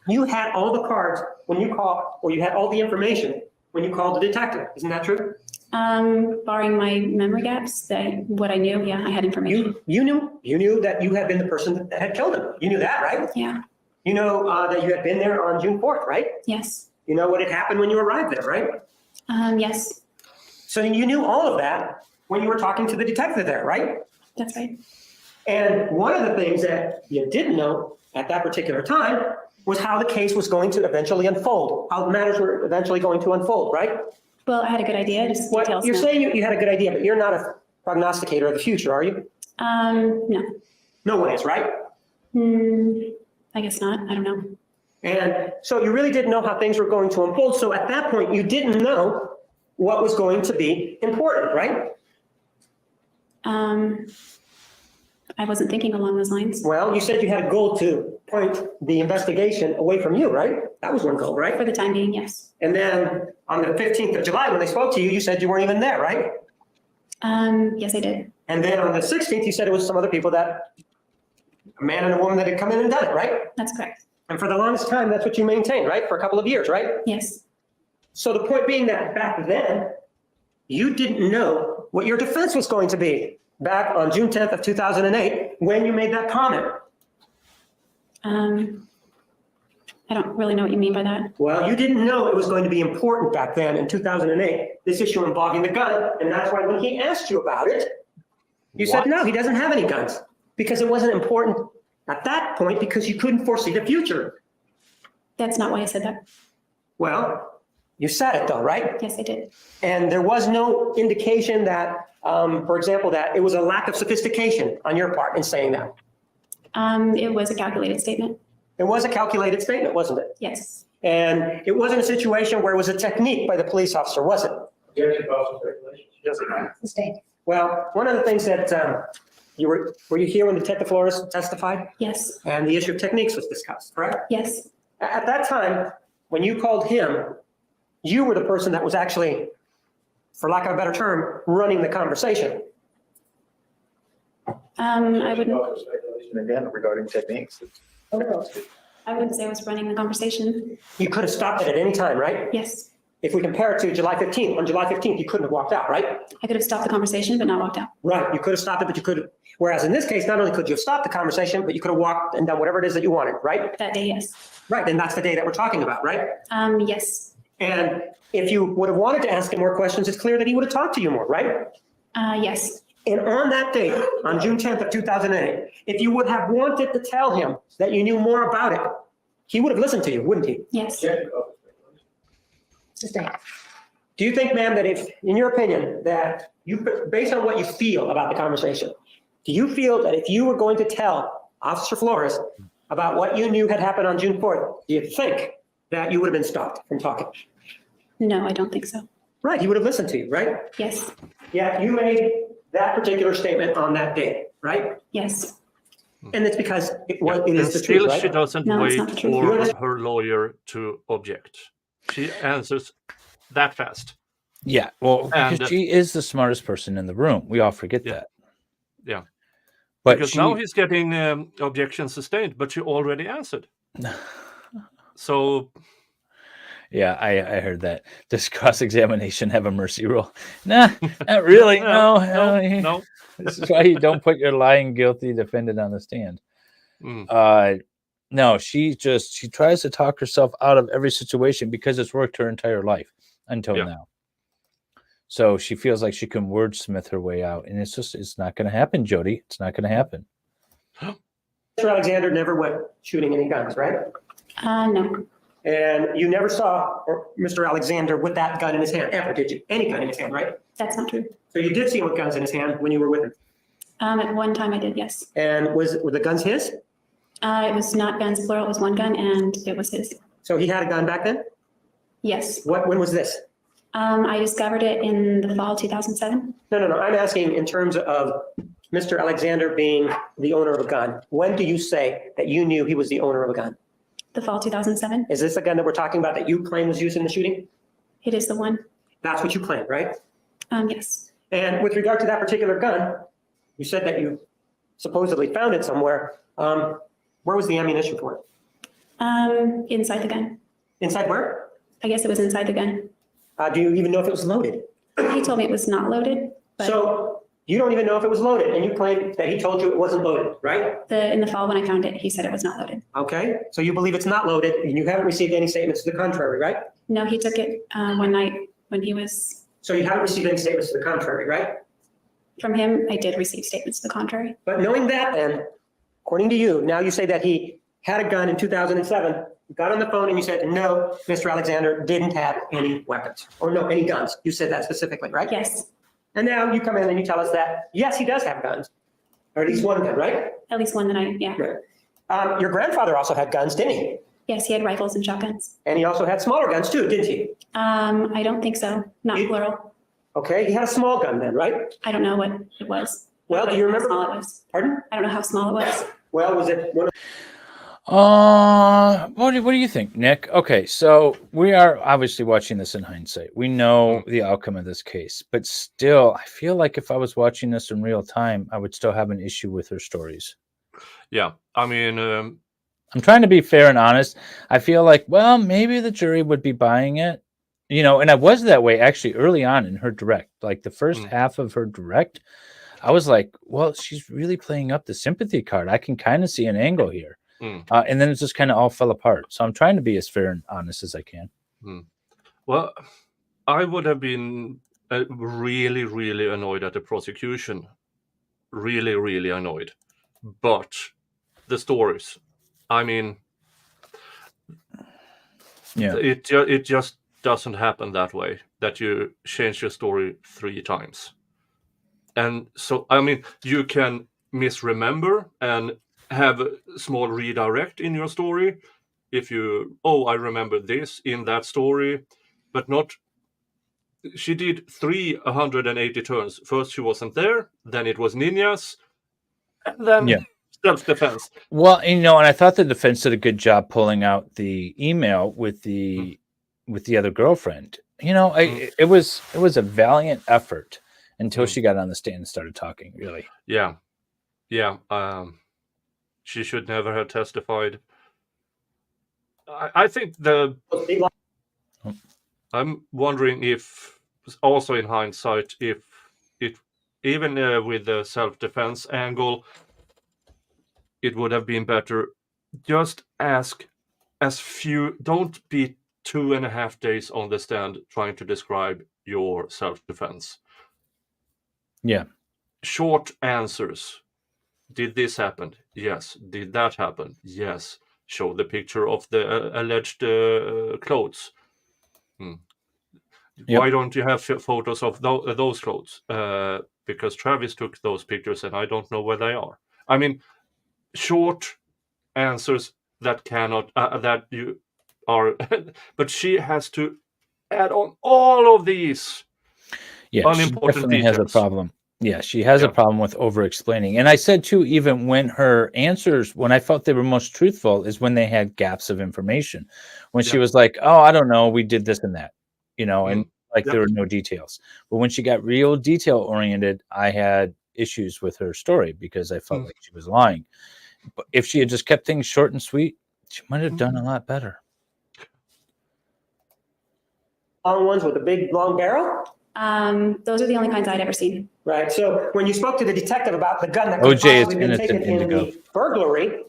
You had all the cards when you called, or you had all the information when you called the detective. Isn't that true? Barring my memory gaps, what I knew, yeah, I had information. You knew that you had been the person that had killed him. You knew that, right? Yeah, You know that you had been there on June 4th, right? yes, You know what had happened when you arrived there, right? yes, So you knew all of that when you were talking to the detective there, right? that's right. And one of the things that you didn't know at that particular time was how the case was going to eventually unfold, how the matters were eventually going to unfold, right? Well, I had a good idea, just What, details. you're now. saying you had a good idea, but you're not a prognosticator of the future, are you? No. No one is, right? I guess not. I don't know. And so you really didn't know how things were going to unfold. So at that point, you didn't know what was going to be important, right? I wasn't thinking along those lines. Well, you said you had a goal to point the investigation away from you, right? That was one goal, right? For the time being, yes. And then on the 15th of July, when they spoke to you, you said you weren't even there, right? Yes, I did. And then on the 16th, you said it was some other people that, a man and a woman that had come in and done it, right? That's correct. And for the longest time, that's what you maintained, right? For a couple of years, right? Yes. So the point being that back then, you didn't know what your defense was going to be back on June 10th of 2008 when you made that comment. I don't really know what you mean by that. Well, you didn't know it was going to be important back then in 2008, this issue involving the gun. And that's why when he asked you about it, you said, no, he doesn't have any guns, because it wasn't important at that point because you couldn't foresee the future. That's not why I said that. Well, you said it though, right? Yes, I did. And there was no indication that, for example, that it was a lack of sophistication on your part in saying that. It was a calculated statement. It was a calculated statement, wasn't it? Yes. And it wasn't a situation where it was a technique by the police officer, was it? Objection, false speculation. Yes, sir. Sustained. Well, one of the things that were you here when Detective Flores testified? Yes. And the issue of techniques was discussed, correct? Yes. At that time, when you called him, you were the person that was actually, for lack of a better term, running the conversation. I wouldn't. False speculation again regarding techniques. I wouldn't say I was running the conversation. You could have stopped it at any time, right? Yes. If we compare it to July 15th, on July 15th, you couldn't have walked out, right? I could have stopped the conversation, but not walked out. Right, you could have stopped it, but you could, whereas in this case, not only could you have stopped the conversation, but you could have walked and done whatever it is that you wanted, right? That day, yes. Right, and that's the day that we're talking about, right? Yes. And if you would have wanted to ask him more questions, it's clear that he would have talked to you more, right? Yes. And on that date, on June 10th of 2008, if you would have wanted to tell him that you knew more about it, he would have listened to you, wouldn't he? Yes. Objection, false speculation. Sustained. Do you think, ma'am, that if, in your opinion, that you, based on what you feel about the conversation, do you feel that if you were going to tell Officer Flores about what you knew had happened on June 4th, do you think that you would have been stopped from talking? No, I don't think so. Right, he would have listened to you, right? Yes. Yeah, you made that particular statement on that day, right? Yes. And it's because it And is the still, truth, she right? doesn't No, it's wait not the truth. You for understand? her lawyer to object. She answers that fast. Yeah, well, because And, she is the smartest person in the room. We all forget Yeah. that. Yeah. But Because now he's getting objection sustained, but she already answered. So, yeah, I heard that. Does cross-examination have a mercy rule? Nah, not really. No. no. This is why you don't put your lying guilty defendant on the stand. Mm. No, she tries to talk herself out of every situation because it's worked her entire life until Yeah. now. So she feels like she can wordsmith her way out, and it's not going to happen, Jodi. It's not going to happen. Mr. Alexander never went shooting any guns, right? No. And you never saw Mr. Alexander with that gun in his hand ever, did you? Any gun in his hand, right? That's not true. So you did see him with guns in his hand when you were with him. At one time I did, yes. And were the guns his? It was not guns plural, it was one gun and it was his. So he had a gun back then? Yes. When was this? I discovered it in the fall 2007. No. I'm asking in terms of Mr. Alexander being the owner of a gun. When do you say that you knew he was the owner of a gun? The fall 2007. Is this the gun that we're talking about that you claim was used in the shooting? It is the one. That's what you claim, right? Yes. And with regard to that particular gun, you said that you supposedly found it somewhere. Where was the ammunition for it? Inside the gun. Inside where? I guess it was inside the gun. Do you even know if it was loaded? He told me it was not loaded, but So you don't even know if it was loaded, and you claim that he told you it wasn't loaded, right? in the fall when I found it, he said it was not loaded. Okay, so you believe it's not loaded, and you haven't received any statements to the contrary, right? No, he took it one night when he was, So you haven't received any statements to the contrary, right? from him, I did receive statements to the contrary. But knowing that then, according to you, now you say that he had a gun in 2007, you got on the phone and you said, no, Mr. Alexander didn't have any weapons, or no, any guns. You said that specifically, right? Yes, And now you come in and you tell us that, yes, he does have guns, or at least one gun, right? at least one that yeah. Right. Your grandfather also had guns, didn't he? Yes, he had rifles and shotguns. And he also had smaller guns too, didn't he? I don't think so, not plural. Okay, he had a small gun then, right? I don't know what it was. Well, do you How remember? small it was. Pardon? I don't know how small it was. Well, was it one of What do you think, Nick? Okay, so we are obviously watching this in hindsight. We know the outcome of this case, but still, I feel like if I was watching this in real time, I would still have an issue with her stories. Yeah, I mean, I'm trying to be fair and honest. I feel like, well, maybe the jury would be buying it, and I was that way actually early on in her direct. Like the first half of her direct, I was like, well, she's really playing up the sympathy card. I can kind of see an angle here. And then it just kind of all fell apart. So I'm trying to be as fair and honest as I can. Well, I would have been really, really annoyed at the prosecution. Really, really annoyed. But the stories, I mean, yeah, it just doesn't happen that way, that you change your story 3 times. And so, I mean, you can misremember and have a small redirect in your story if you, I remember this in that story, but not. She did 380 turns. First she wasn't there, then it was ninjas, and then self-defense. Well, and I thought the defense did a good job pulling out the email with the other girlfriend. It was a valiant effort until she got on the stand and started talking, really. Yeah. She should never have testified. I think I'm wondering if, also in hindsight, if it, even with the self-defense angle, it would have been better. Just ask as few, don't be 2.5 days on the stand trying to describe your self-defense. Yeah. Short answers. Did this happen? Yes. Did that happen? Yes. Show the picture of the alleged clothes. Yep. Why don't you have photos of those clothes? Because Travis took those pictures and I don't know where they are. I mean, short answers that cannot, that you are, but she has to add on all of these unimportant she definitely details. has a problem. Yeah, she has a problem with over-explaining. And I said, too, even when her answers, when I felt they were most truthful, is when they had gaps of information. When she was like, I don't know, we did this and that, and there were no details. But when she got real detail-oriented, I had issues with her story because I felt like she was lying. But if she had just kept things short and sweet, she might have done a lot better. long ones with a big, long barrel? Those are the only kinds I'd ever seen. Right. So when you spoke to the detective about the gun that could OJ is possibly be taken innocent in the burglary,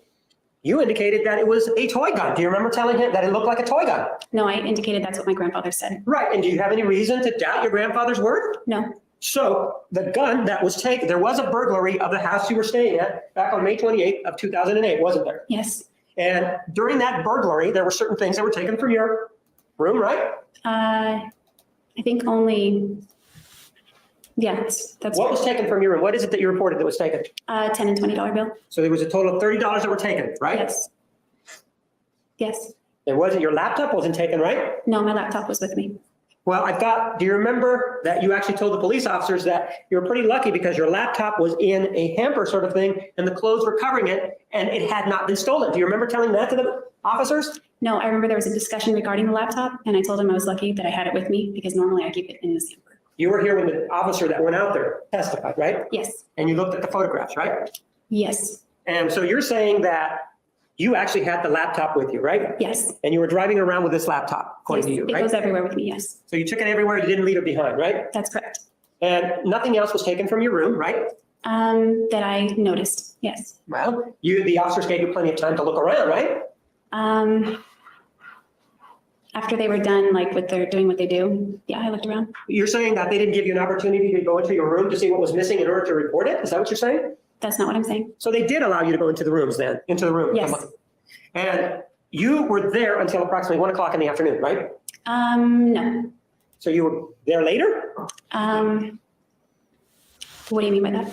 you indicated that it was a toy gun. Do you remember telling him that it looked like a toy gun? No, I indicated that's what my grandfather said. Right. And do you have any reason to doubt your grandfather's word? No. So the gun that was taken, there was a burglary of the house you were staying at back on May 28th of 2008, wasn't there? Yes. And during that burglary, there were certain things that were taken from your room, right? I think only, yes, that's What was taken from your room? What is it that you reported that was taken? $10 and $20 bill. So there was a total of $30 that were taken, right? Yes. Yes. It wasn't, your laptop wasn't taken, right? No, my laptop was with me. Well, I thought, do you remember that you actually told the police officers that you were pretty lucky because your laptop was in a hamper sort of thing and the clothes were covering it and it had not been stolen? Do you remember telling that to the officers? No, I remember there was a discussion regarding the laptop and I told him I was lucky that I had it with me because normally I keep it in this hamper. You were here when the officer that went out there testified, right? Yes. And you looked at the photographs, right? Yes. And so you're saying that you actually had the laptop with you, right? Yes. And you were driving around with this laptop, according to you, It right? goes everywhere with me, yes. So you took it everywhere, you didn't leave it behind, right? That's correct. And nothing else was taken from your room, right? That I noticed, yes. Well, the officers gave you plenty of time to look around, right? After they were done, like doing what they do, yeah, I looked around. You're saying that they didn't give you an opportunity to go into your room to see what was missing in order to report it? Is that what you're saying? That's not what I'm saying. So they did allow you to go into the rooms then, into the room? Yes. And you were there until approximately 1 o'clock in the afternoon, right? No. So you were there later? What do you mean by that?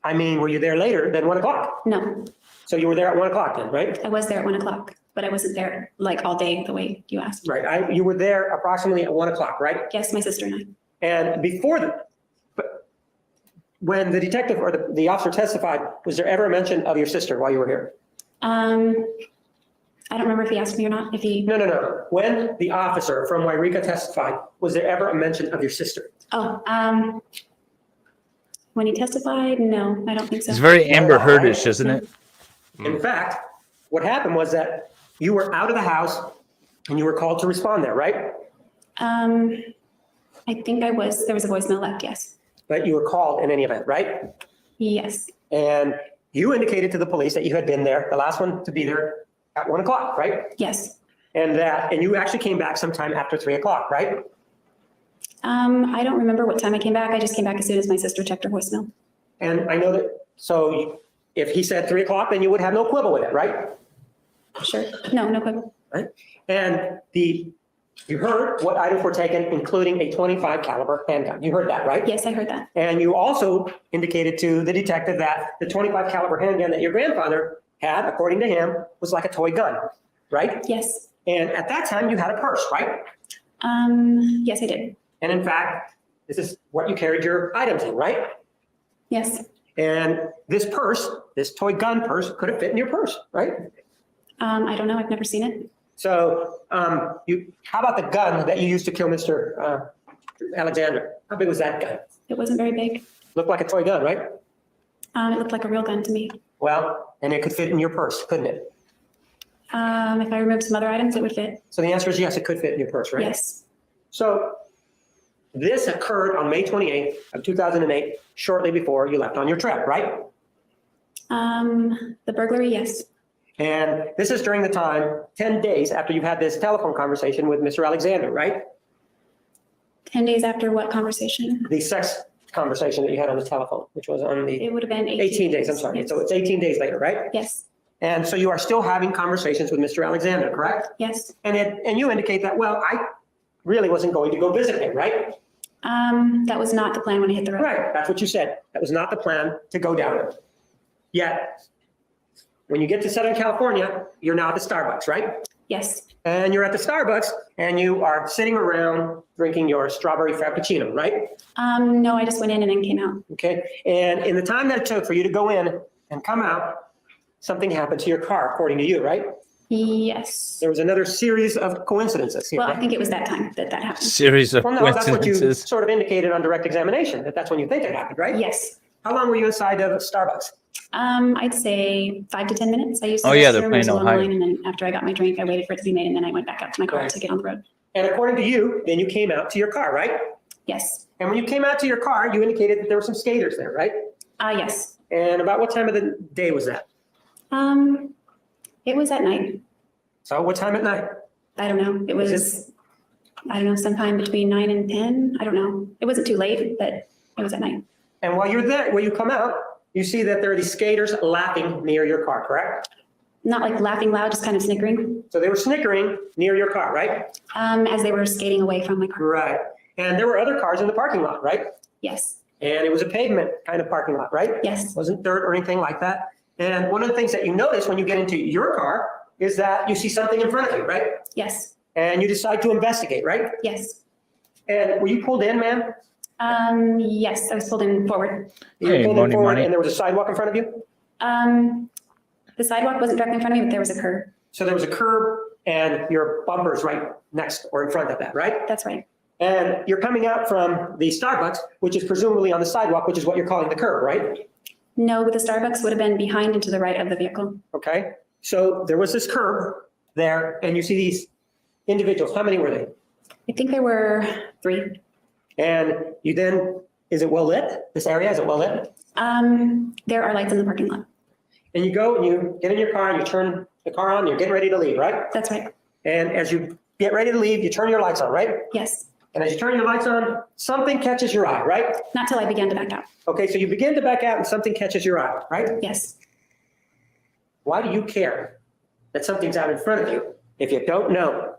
I mean, were you there later than 1 o'clock? No, So you were there at 1 o'clock then, right? I was there at 1 o'clock, but I wasn't there like all day the way you asked. Right. You were there approximately at 1 o'clock, right? Yes, my sister and I. And when the detective or the officer testified, was there ever a mention of your sister while you were here? I don't remember if he asked me or not, if he, No. When the officer from Wairika testified, was there ever a mention of your sister? when he testified, no, I don't think so. It's very Amber Heard-ish, isn't it? In fact, what happened was that you were out of the house and you were called to respond there, right? I think there was a voicemail left, yes. But you were called in any event, right? Yes, And you indicated to the police that you had been there, the last one to be there at 1 o'clock, right? yes. And you actually came back sometime after 3 o'clock, right? I don't remember what time I came back. I just came back as soon as my sister checked her voicemail. And I know that, if he said 3 o'clock, then you would have no quibble with it, right? Sure. No quibble. Right? And you heard what items were taken, including a 25 caliber handgun. You heard that, right? Yes, I heard that. And you also indicated to the detective that the 25 caliber handgun that your grandfather had, according to him, was like a toy gun, right? Yes. And at that time, you had a purse, right? Yes, I did. And in fact, this is what you carried your items in, right? Yes. And this purse, this toy gun purse, could have fit in your purse, right? I don't know. I've never seen it. So how about the gun that you used to kill Mr. Alexander? How big was that gun? It wasn't very big. Looked like a toy gun, right? It looked like a real gun to me. Well, and it could fit in your purse, couldn't it? If I removed some other items, it would fit. So the answer is yes, it could fit in your purse, right? Yes. So this occurred on May 28th of 2008, shortly before you left on your trip, right? The burglary, yes. And this is during the time, 10 days after you had this telephone conversation with Mr. Alexander, right? 10 days after what conversation? The sex conversation that you had on the telephone, which was on the It would have been 18 days, I'm sorry. Yes. So it's 18 days later, right? Yes. And so you are still having conversations with Mr. Alexander, correct? Yes. And you indicate that, well, I really wasn't going to go visit him, right? That was not the plan when I hit the road. Right, that's what you said. That was not the plan to go down there. Yet, when you get to Southern California, you're now at the Starbucks, right? Yes. And you're at the Starbucks and you are sitting around drinking your strawberry frappuccino, right? No, I just went in and then came out. Okay, and in the time that it took for you to go in and come out, something happened to your car, according to you, right? Yes. There was another series of coincidences here. Well, I right? think it was that time that happened. Series of Well, no, that's what you coincidences. sort of indicated on direct examination, that that's when you think it happened, right? Yes. How long were you inside of Starbucks? I'd say 5 to 10 minutes. I used to Oh, yeah, they're restroom, playing it was a long Ohio. line, and then after I got my drink, I waited for it to be made, and then I went back out to my car Right. to get on the road. And according to you, then you came out to your car, right? Yes. And when you came out to your car, you indicated that there were some skaters there, right? Yes. And about what time of the day was that? It was at night. So what time at night? I don't know. It was, I don't know, sometime between 9 and 10. I don't know. It wasn't too late, but it was at night. And while you're there, when you come out, you see that there are these skaters laughing near your car, correct? Not like laughing loud, just kind of snickering, So they were snickering near your car, right? as they were skating away from my car. Right. And there were other cars in the parking lot, right? Yes. And it was a pavement kind of parking lot, right? Yes. It wasn't dirt or anything like that. And one of the things that you notice when you get into your car is that you see something in front of you, right? Yes. And you decide to investigate, right? Yes. And were you pulled in, ma'am? Yes, I was pulled in forward. You were Hey, pulled in money, forward money. and there was a sidewalk in front of you? The sidewalk wasn't directly in front of me, but there was a curb. So there was a curb and your bumper's right next or in front of that, right? That's right. And you're coming out from the Starbucks, which is presumably on the sidewalk, which is what you're calling the curb, right? No, but the Starbucks would have been behind and to the right of the vehicle. Okay. So there was this curb there, and you see these individuals. How many were they? I think there were 3. And you then, is it well lit? This area, is it well lit? There are lights in the parking lot. And you go and you get in your car and you turn the car on, you're getting ready to leave, right? That's right. And as you get ready to leave, you turn your lights on, right? Yes. And as you turn your lights on, something catches your eye, right? Not till I began to back out. Okay, so you begin to back out and something catches your eye, right? Yes. Why do you care that something's out in front of you if you don't know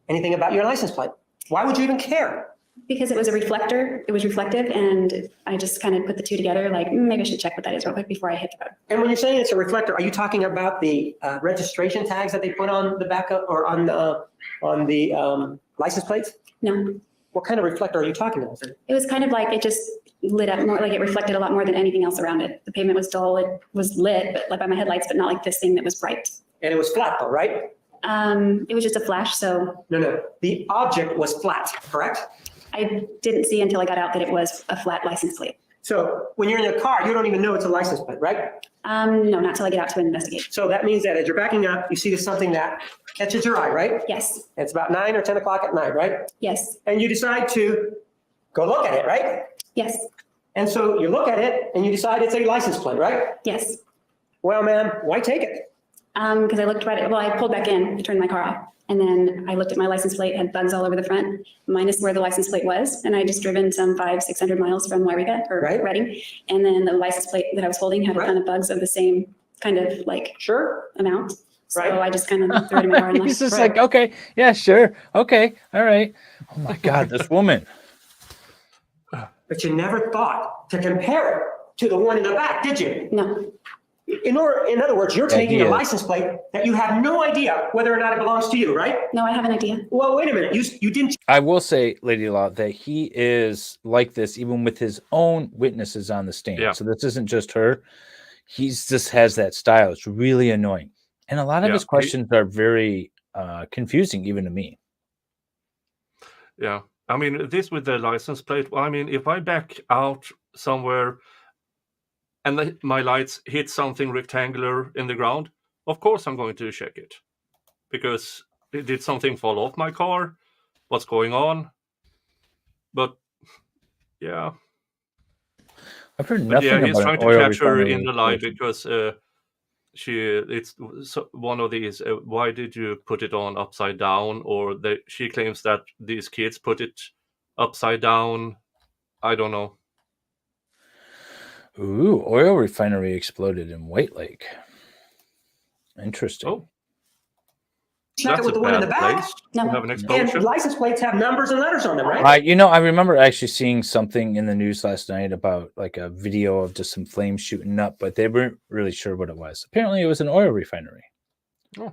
anything about your license plate? Why would you even care? Because it was a reflector. It was reflective, and I just kind of put the two together, like, maybe I should check what that is real quick before I hit the road. And when you're saying it's a reflector, are you talking about the registration tags that they put on the back of, or on the license plates? No, What kind of reflector are you talking about? it was kind of like it just lit up more, like it reflected a lot more than anything else around it. The pavement was dull. It was lit, but like by my headlights, but not like this thing that was bright. And it was flat though, right? It was just a flash, so No. The object was flat, correct? I didn't see until I got out that it was a flat license plate. So when you're in your car, you don't even know it's a license plate, right? No, not till I get out to investigate. So that means that as you're backing up, you see something that catches your eye, right? Yes, It's about 9 or 10 o'clock at night, right? yes, And you decide to go look at it, right? yes, And so you look at it and you decide it's a license plate, right? yes. Well, ma'am, why take it? Because I looked right at, well, I pulled back in, turned my car off. And then I looked at my license plate, had bugs all over the front, minus where the license plate was. And I just driven some 500-600 miles from Wairega or Right. Reading. And then the license plate that I was holding had a ton of bugs of the same kind of like Sure. amount. So Right. I just kind of threw it in my car and He's left. just like, okay, yeah, sure, okay, all right. Oh my God, this woman. But you never thought to compare it to the one in the back, did you? No, In other words, you're Yeah, taking he a is. license plate that you have no idea whether or not it belongs to you, right? no, I have an idea. Well, wait a minute. You didn't. I will say, Lady Law, that he is like this even with his own witnesses on the stand. Yeah. So this isn't just her. He's just has that style. It's really annoying. And a lot of Yeah, his questions are very confusing, even to me. Yeah. I mean, this with the license plate, well, I mean, if I back out somewhere and my lights hit something rectangular in the ground, of course I'm going to check it. Because did something fall off my car? What's going on? But, yeah. I've heard But nothing yeah, he's about trying an to oil catch her refinery in the lie situation. because it's one of these. Why did you put it on upside down? Or she claims that these kids put it upside down. I don't know. Ooh, oil refinery exploded in White Lake. Interesting. Oh, Check it that's with a the one in the bad back. place No. to have an And explosion. license plates have numbers and letters on them, right? I remember actually seeing something in the news last night about like a video of just some flames shooting up, but they weren't really sure what it was. Apparently, it was an oil refinery. Oh.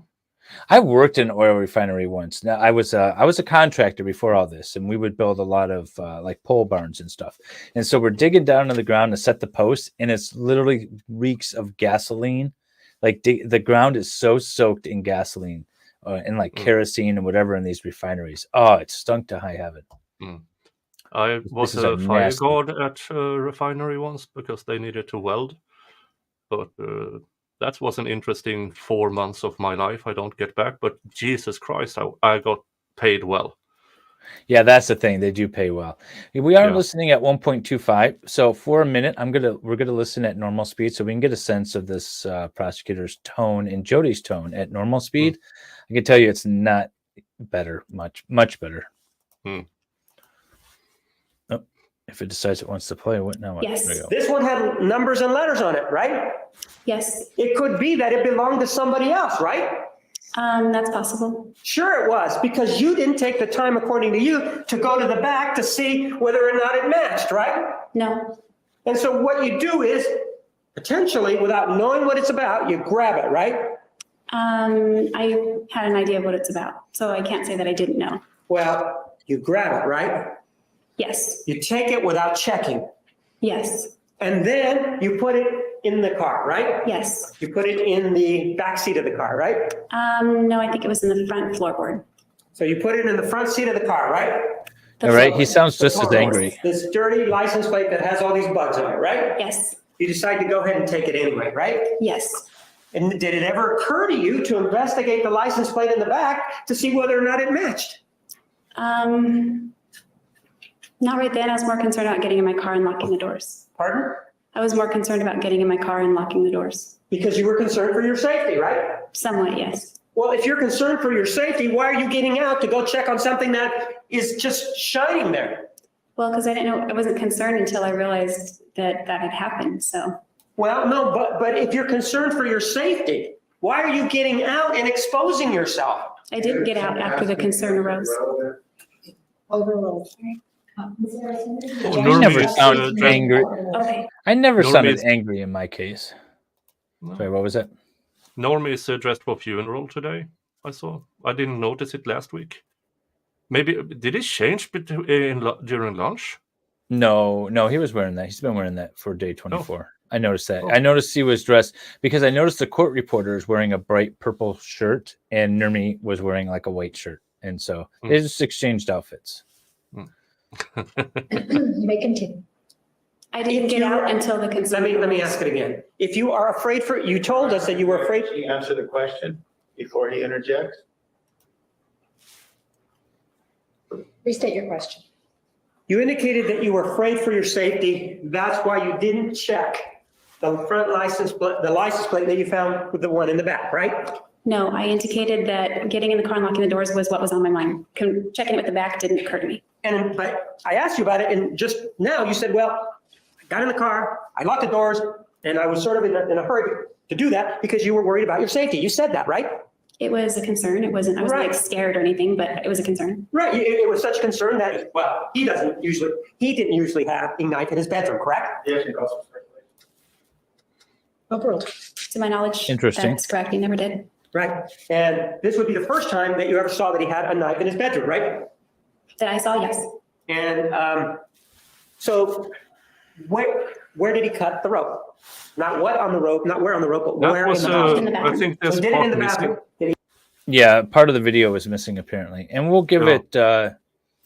I worked in an oil refinery once. Now I was a contractor before all this, and we would build a lot of like pole barns and stuff. And so we're digging down to the ground to set the posts, and it's literally reeks of gasoline. Like the ground is so soaked in gasoline and like kerosene and whatever in these refineries. Oh, it stunk to high heaven. I was places a are fire nasty. guard at a refinery once because they needed to weld. But that was an interesting 4 months of my life. I don't get back, but Jesus Christ, I got paid well. Yeah, that's the thing. They do pay well. We are Yeah. listening at 1.25. So for a minute, we're gonna listen at normal speed so we can get a sense of this prosecutor's tone and Jodi's tone at normal speed. I can tell you it's not better, much better. Hmm. Oh, if it decides it wants to play, what now? Yes. There we go. This one had numbers and letters on it, right? Yes, It could be that it belonged to somebody else, right? that's possible. Sure it was, because you didn't take the time, according to you, to go to the back to see whether or not it matched, right? No, And so what you do is, potentially, without knowing what it's about, you grab it, right? I had an idea of what it's about, so I can't say that I didn't know. Well, you grab it, right? Yes, You take it without checking. yes, And then you put it in the car, right? yes. You put it in the back seat of the car, right? No, I think it was in the front floorboard. So you put it in the front seat of the car, right? The All right, he floorboard. sounds just as Floorboard. angry. This dirty license plate that has all these bugs on it, right? Yes, You decide to go ahead and take it anyway, right? yes, And did it ever occur to you to investigate the license plate in the back to see whether or not it matched? Not right then. I was more concerned about getting in my car and locking the doors. Pardon? I was more concerned about getting in my car and locking the doors. Because you were concerned for your safety, right? Somewhat, yes. Well, if you're concerned for your safety, why are you getting out to go check on something that is just shining there? Well, because I didn't know, I wasn't concerned until I realized that that had happened, so. Well, no, but if you're concerned for your safety, why are you getting out and exposing yourself? I did get out after the concern arose. Overruled. I Normally never it's, sounded angry. Okay. I never Normally sounded it's- angry in my case. Sorry, what was that? Normie is dressed for funeral today. I saw. I didn't notice it last week. Maybe did it change during lunch? No, he was wearing that. He's been wearing that for day 24. I noticed that. Oh. I noticed he was dressed because I noticed the court reporter is wearing a bright purple shirt and Nurmi was wearing like a white shirt. And so they just exchanged outfits. You may continue. I didn't get out until the concern. Let me ask it again. If you are afraid for, you told us that you were afraid. Can you answer the question before he interjects? Restate your question. You indicated that you were afraid for your safety. That's why you didn't check the front license plate, the license plate that you found with the one in the back, right? No, I indicated that getting in the car and locking the doors was what was on my mind. Checking it with the back didn't occur to me. But I asked you about it, and just now you said, well, I got in the car, I locked the doors, and I was sort of in a hurry to do that because you were worried about your safety. You said that, right? It was a concern. It wasn't, I wasn't like Right. scared or anything, but it was a concern. Right. It was such a concern that, well, he didn't usually have a knife in his bedroom, correct? Yes, it calls for speculation. Overruled. To my knowledge, Interesting. that's correct. He never did. Right. And this would be the first time that you ever saw that he had a knife in his bedroom, right? That I saw, yes. And so where did he cut the rope? Not what on the rope, not where on the rope, but That where was, in the house. In the I bathroom. think So there's he did it in part the missing. bathroom. Did he? Yeah, part of the video was missing apparently. And we'll give Oh.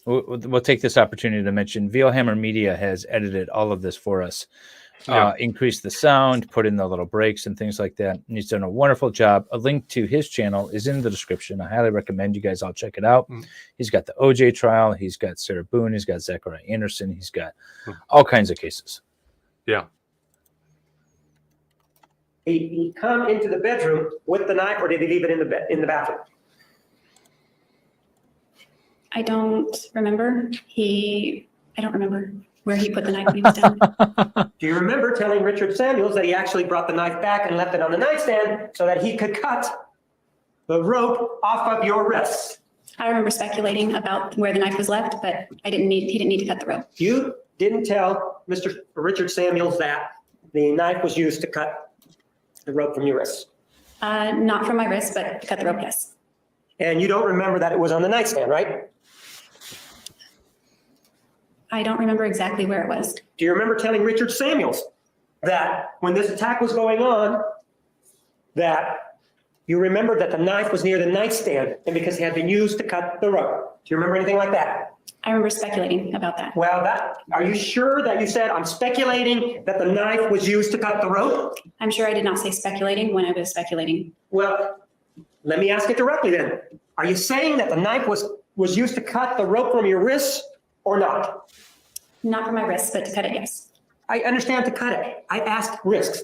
it, we'll take this opportunity to mention Veilhammer Media has edited all of this for us. Yeah. Increased the sound, put in the little breaks and things like that. And he's done a wonderful job. A link to his channel is in the description. I highly recommend you guys all check it out. He's got the OJ trial. He's got Sarah Boone. He's got Zachariah Anderson. He's got all kinds of cases. Yeah. He come into the bedroom with the knife, or did he leave it in the bathroom? I don't remember. I don't remember where he put the knife when he was down. Do you remember telling Richard Samuels that he actually brought the knife back and left it on the nightstand so that he could cut the rope off of your wrists? I remember speculating about where the knife was left, but he didn't need to cut the rope. You didn't tell Mr. Richard Samuels that the knife was used to cut the rope from your wrists. Not from my wrist, but to cut the rope, yes. And you don't remember that it was on the nightstand, right? I don't remember exactly where it was. Do you remember telling Richard Samuels that when this attack was going on, that you remembered that the knife was near the nightstand and because it had been used to cut the rope? Do you remember anything like that? I remember speculating about that. Well, are you sure that you said, I'm speculating that the knife was used to cut the rope? I'm sure I did not say speculating when I was speculating. Well, let me ask it directly then. Are you saying that the knife was used to cut the rope from your wrists or not? Not from my wrist, but to cut it, yes. I understand to cut it. I asked wrists.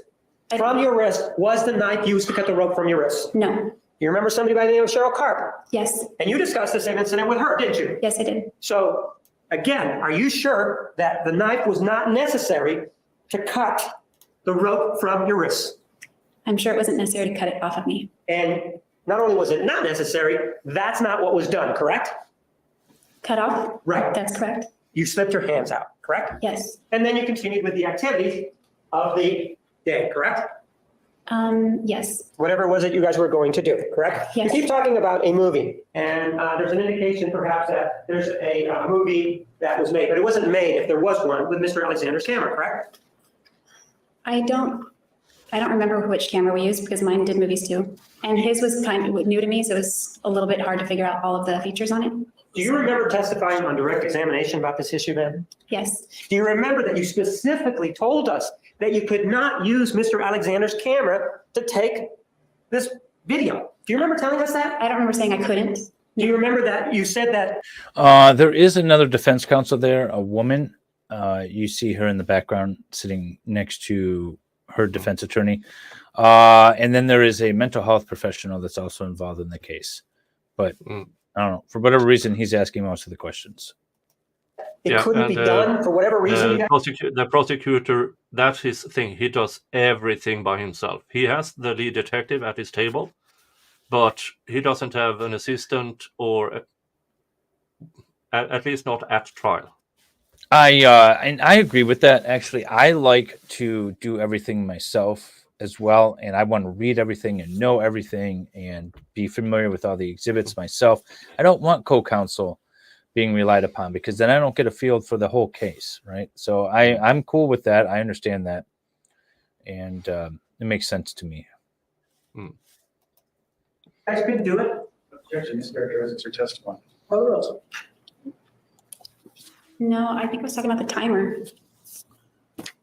From your wrist, was the knife used to cut the rope from your wrist? No. You remember somebody by the name of Cheryl Carp? Yes. And you discussed the same incident with her, didn't you? Yes, I did. So again, are you sure that the knife was not necessary to cut the rope from your wrist? I'm sure it wasn't necessary to cut it off of me. And not only was it not necessary, that's not what was done, correct? Cut off? Right. That's correct. You slipped your hands out, correct? Yes. And then you continued with the activities of the day, correct? Yes. Whatever it was that you guys were going to do, correct? Yes. You keep talking about a movie, and there's an indication perhaps that there's a movie that was made, but it wasn't made, if there was one, with Mr. Alexander's camera, correct? I don't remember which camera we used because mine did movies too. And his was kind of new to me, so it was a little bit hard to figure out all of the features on it. Do you remember testifying on direct examination about this issue then? Yes. Do you remember that you specifically told us that you could not use Mr. Alexander's camera to take this video. Do you remember telling us that? I don't remember saying I couldn't. Do you remember that you said that? There is another defense counsel there, a woman. You see her in the background sitting next to her defense attorney. And then there is a mental health professional that's also involved in the case. But I don't know. For whatever reason, he's asking most of the questions. It couldn't be done for whatever reason. The prosecutor, that's his thing. He does everything by himself. He has the lead detective at his table, but he doesn't have an assistant, or at least not at trial. And I agree with that. Actually, I like to do everything myself as well, and I want to read everything and know everything and be familiar with all the exhibits myself. I don't want co-counsel being relied upon, because then I don't get a feel for the whole case, right? So I'm cool with that. I understand that, and it makes sense to me. You guys couldn't do it? Objection, this characterizes her testimony. No, I think I was talking about the timer.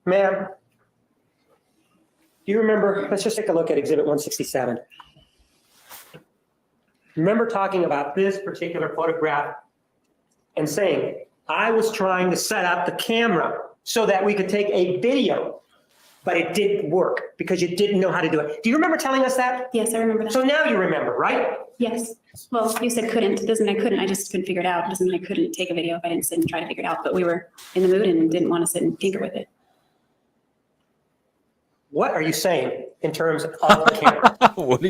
Ma'am, do you remember, let's just take a look at Exhibit 167. Remember talking about this particular photograph and saying, I was trying to set up the camera so that we could take a video, but it didn't work because you didn't know how to do it. Do you remember telling us that? Yes, I remember that. So now you remember, right? Yes. Well, you said couldn't. It doesn't mean I couldn't. I just couldn't figure it out. It doesn't mean I couldn't take a video if I didn't sit and try to figure it out. But we were in the mood and didn't want to sit and tinker with it. What are you saying in terms of the camera? What are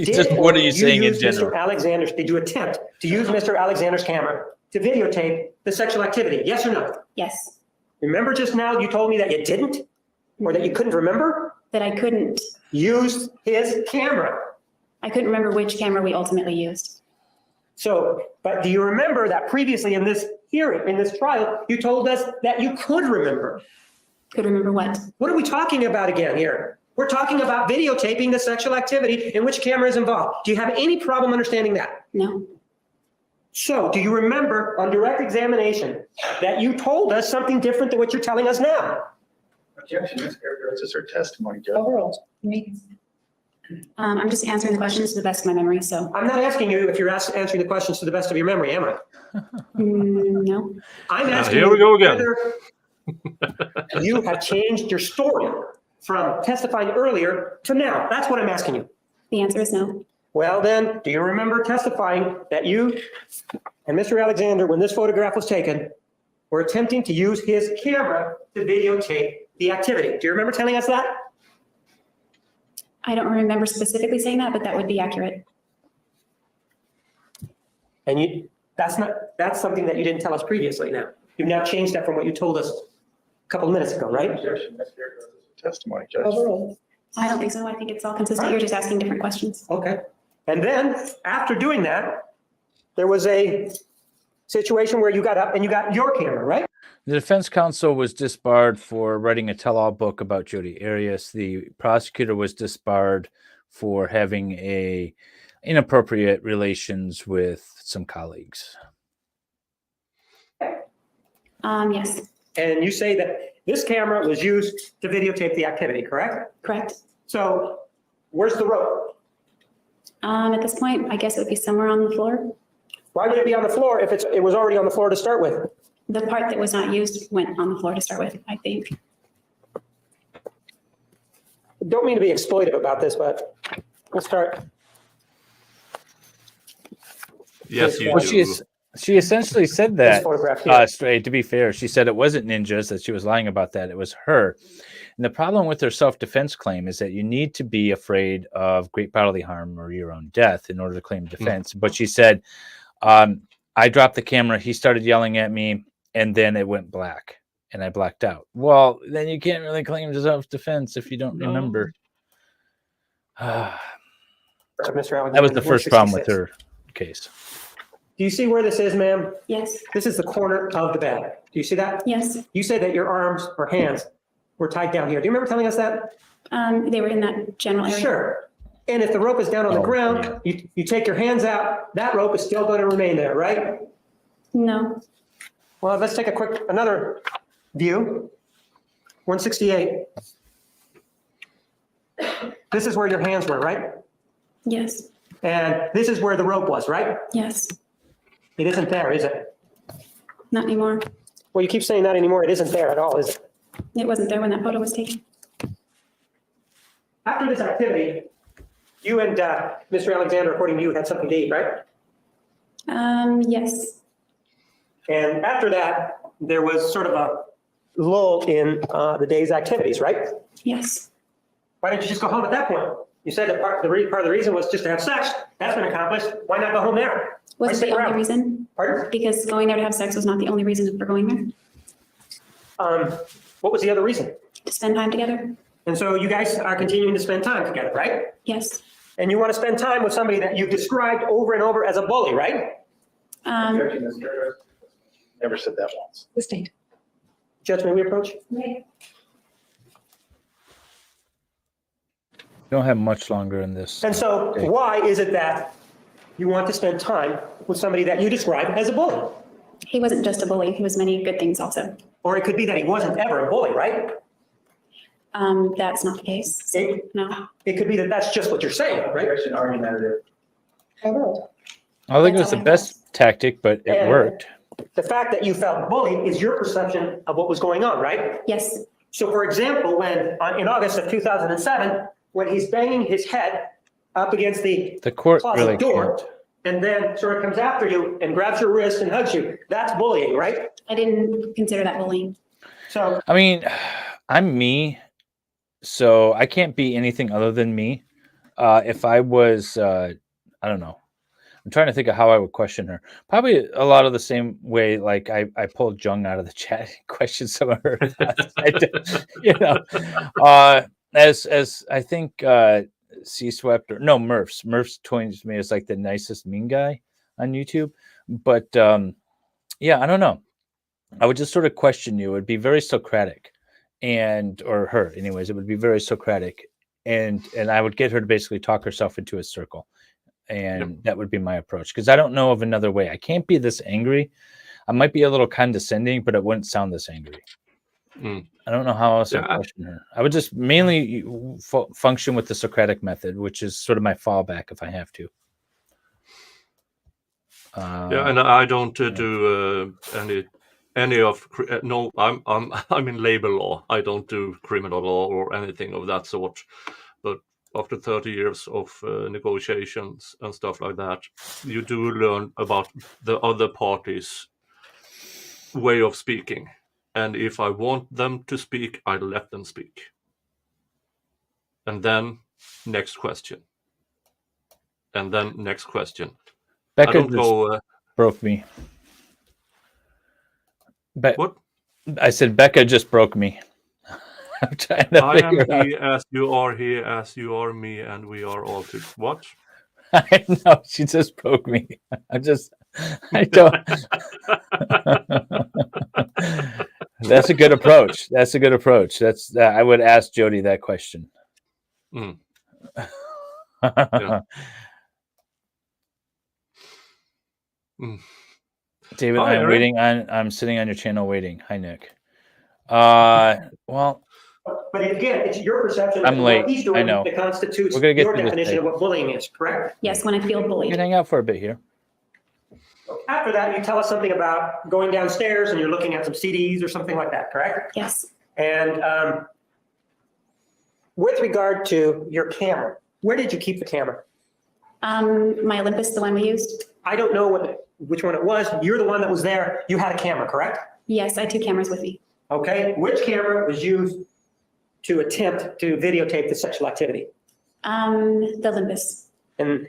you saying in general? Did you attempt to use Mr. Alexander's camera to videotape the sexual activity? Yes or no? Yes. Remember just now you told me that you didn't, or that you couldn't remember? That I couldn't. Use his camera. I couldn't remember which camera we ultimately used. So, but do you remember that previously in this hearing, in this trial, you told us that you could remember? Could remember what? What are we talking about again here? We're talking about videotaping the sexual activity in which camera is involved. Do you have any problem understanding that? No. So, do you remember on direct examination that you told us something different than what you're telling us now? Objection, this characterizes her testimony, Judge. Overruled. I'm just answering the questions to the best of my memory, so. I'm not asking you if you're answering the questions to the best of your memory, am I? No. I'm asking here we go again. whether you have changed your story from testifying earlier to now. That's what I'm asking you. The answer is no. Well, then, do you remember testifying that you and Mr. Alexander, when this photograph was taken, were attempting to use his camera to videotape the activity? Do you remember telling us that? I don't remember specifically saying that, but that would be accurate. And that's something that you didn't tell us previously now. You've now changed that from what you told us a couple of minutes ago, right? Objection, this characterizes her testimony, Judge. Overruled. I don't think so. I think it's all consistent. You're just asking different questions. Okay. And then after doing that, there was a situation where you got up and you got your camera, right? The defense counsel was disbarred for writing a tell-all book about Jodi Arias. The prosecutor was disbarred for having inappropriate relations with some colleagues. Yes. And you say that this camera was used to videotape the activity, correct? Correct. So where's the rope? At this point, I guess it would be somewhere on the floor. Why would it be on the floor if it was already on the floor to start with? The part that was not used went on the floor to start with, I think. Don't mean to be exploitive about this, but we'll start. Yes, you Well, do. she essentially said This that. photograph here. Straight, to be fair, she said it wasn't ninjas, that she was lying about that. It was her. And the problem with her self-defense claim is that you need to be afraid of great bodily harm or your own death in order to claim defense. But she said, I dropped the camera, he started yelling at me, and then it went black, and I blacked out. Well, then you can't really claim self-defense if you don't remember. Mr. Alexander, That was the first problem with 166. her case. Do you see where this is, ma'am? Yes. This is the corner of the bed. Do you see that? Yes. You said that your arms or hands were tied down here. Do you remember telling us that? They were in that general area. Sure. And if the rope is down on the Oh, ground, you take your hands out, that rope is still going to remain there, right? No. Well, let's take another view. 168. This is where your hands were, right? Yes. And this is where the rope was, right? Yes. It isn't there, is it? Not anymore. Well, you keep saying not anymore. It isn't there at all, is it? It wasn't there when that photo was taken. After this activity, you and Mr. Alexander, according to you, had something to eat, right? Yes. And after that, there was sort of a lull in the day's activities, right? Yes. Why didn't you just go home at that point? You said that part of the reason was just to have sex. That's been accomplished. Why not go home there? Why Was it stick the only around? reason? Pardon? Because going there to have sex was not the only reason for going there. What was the other reason? To spend time together. And so you guys are continuing to spend time together, right? Yes. And you want to spend time with somebody that you've described over and over as a bully, right? Objection, Mr. Chair. Never said that once. Sustained. Judge, may we approach? We don't have much longer in this. And so why is it that you want to spend time with somebody that you describe as a bully? He wasn't just a bully. He was many good things also. Or it could be that he wasn't ever a bully, right? That's not the case. No. It could be that that's just what you're saying, right? Objection, argumentative. I think it was the best tactic, but it And- worked. The fact that you felt bullied is your perception of what was going on, right? Yes. So for example, when in August of 2007, when he's banging his head up against the The court closet really door, can't. and then sort of comes after you and grabs your wrist and hugs you, that's bullying, right? I didn't consider that bullying. So I mean, I'm me, so I can't be anything other than me. If I was, I don't know. I'm trying to think of how I would question her. Probably a lot of the same way, like I pulled Jung out of the chat and questioned some of her thoughts. You know, as I think C-Swept or no Murph's twins me as like the nicest mean guy on YouTube. But yeah, I don't know. I would just sort of question you. It would be very Socratic, or her, anyways. It would be very Socratic, and I would get her to basically talk herself into a circle. And that would be my approach, because I don't know of another way. I can't be this angry. I might be a little condescending, but it wouldn't sound this angry. I don't know how else I'd question her. I would just mainly function with the Socratic method, which is sort of my fallback if I have to. And I don't do any of no. I'm in labor law. I don't do criminal law or anything of that sort. But after 30 years of negotiations and stuff like that, you do learn about the other party's way of speaking. And if I want them to speak, I let them speak. And then next question. And then next question. Becca I don't just go. broke me. What? I said Becca just broke me. I'm trying to I am figure out. he as you are he, as you are me, and we are all two. What? I know, she just broke me. I don't. That's a good approach. That's a good approach. I would ask Jodi that question. Yeah. David, Hi, I'm Eric. waiting I'm sitting on your channel waiting. Hi, Nick. Well, but again, it's your perception I'm of late. what he's doing I know. that constitutes We're gonna get your through this, definition Dave. of what bullying is, correct? Yes, when I feel you bullied. can hang out for a bit here. After that, you tell us something about going downstairs and you're looking at some CDs or something like that, correct? Yes. And with regard to your camera, where did you keep the camera? My Olympus, the one we used. I don't know which one it was. You're the one that was there. You had a camera, correct? Yes, I had 2 cameras with me. Okay. Which camera was used to attempt to videotape the sexual activity? The Olympus. And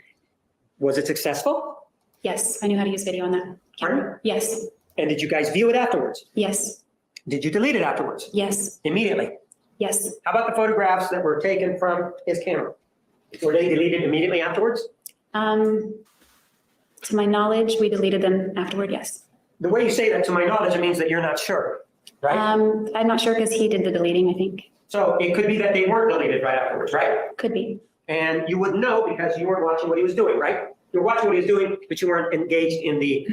was it successful? Yes, I knew how to use video on that camera. Pardon? Yes. And did you guys view it afterwards? Yes. Did you delete it afterwards? Yes. Immediately? Yes. How about the photographs that were taken from his camera? Were they deleted immediately afterwards? To my knowledge, we deleted them afterward. Yes. The way you say that, to my knowledge, it means that you're not sure, right? I'm not sure because he did the deleting, I think. So it could be that they weren't deleted right afterwards, right? Could be. And you wouldn't know because you weren't watching what he was doing, right? You're watching what he was doing, but you weren't engaged in the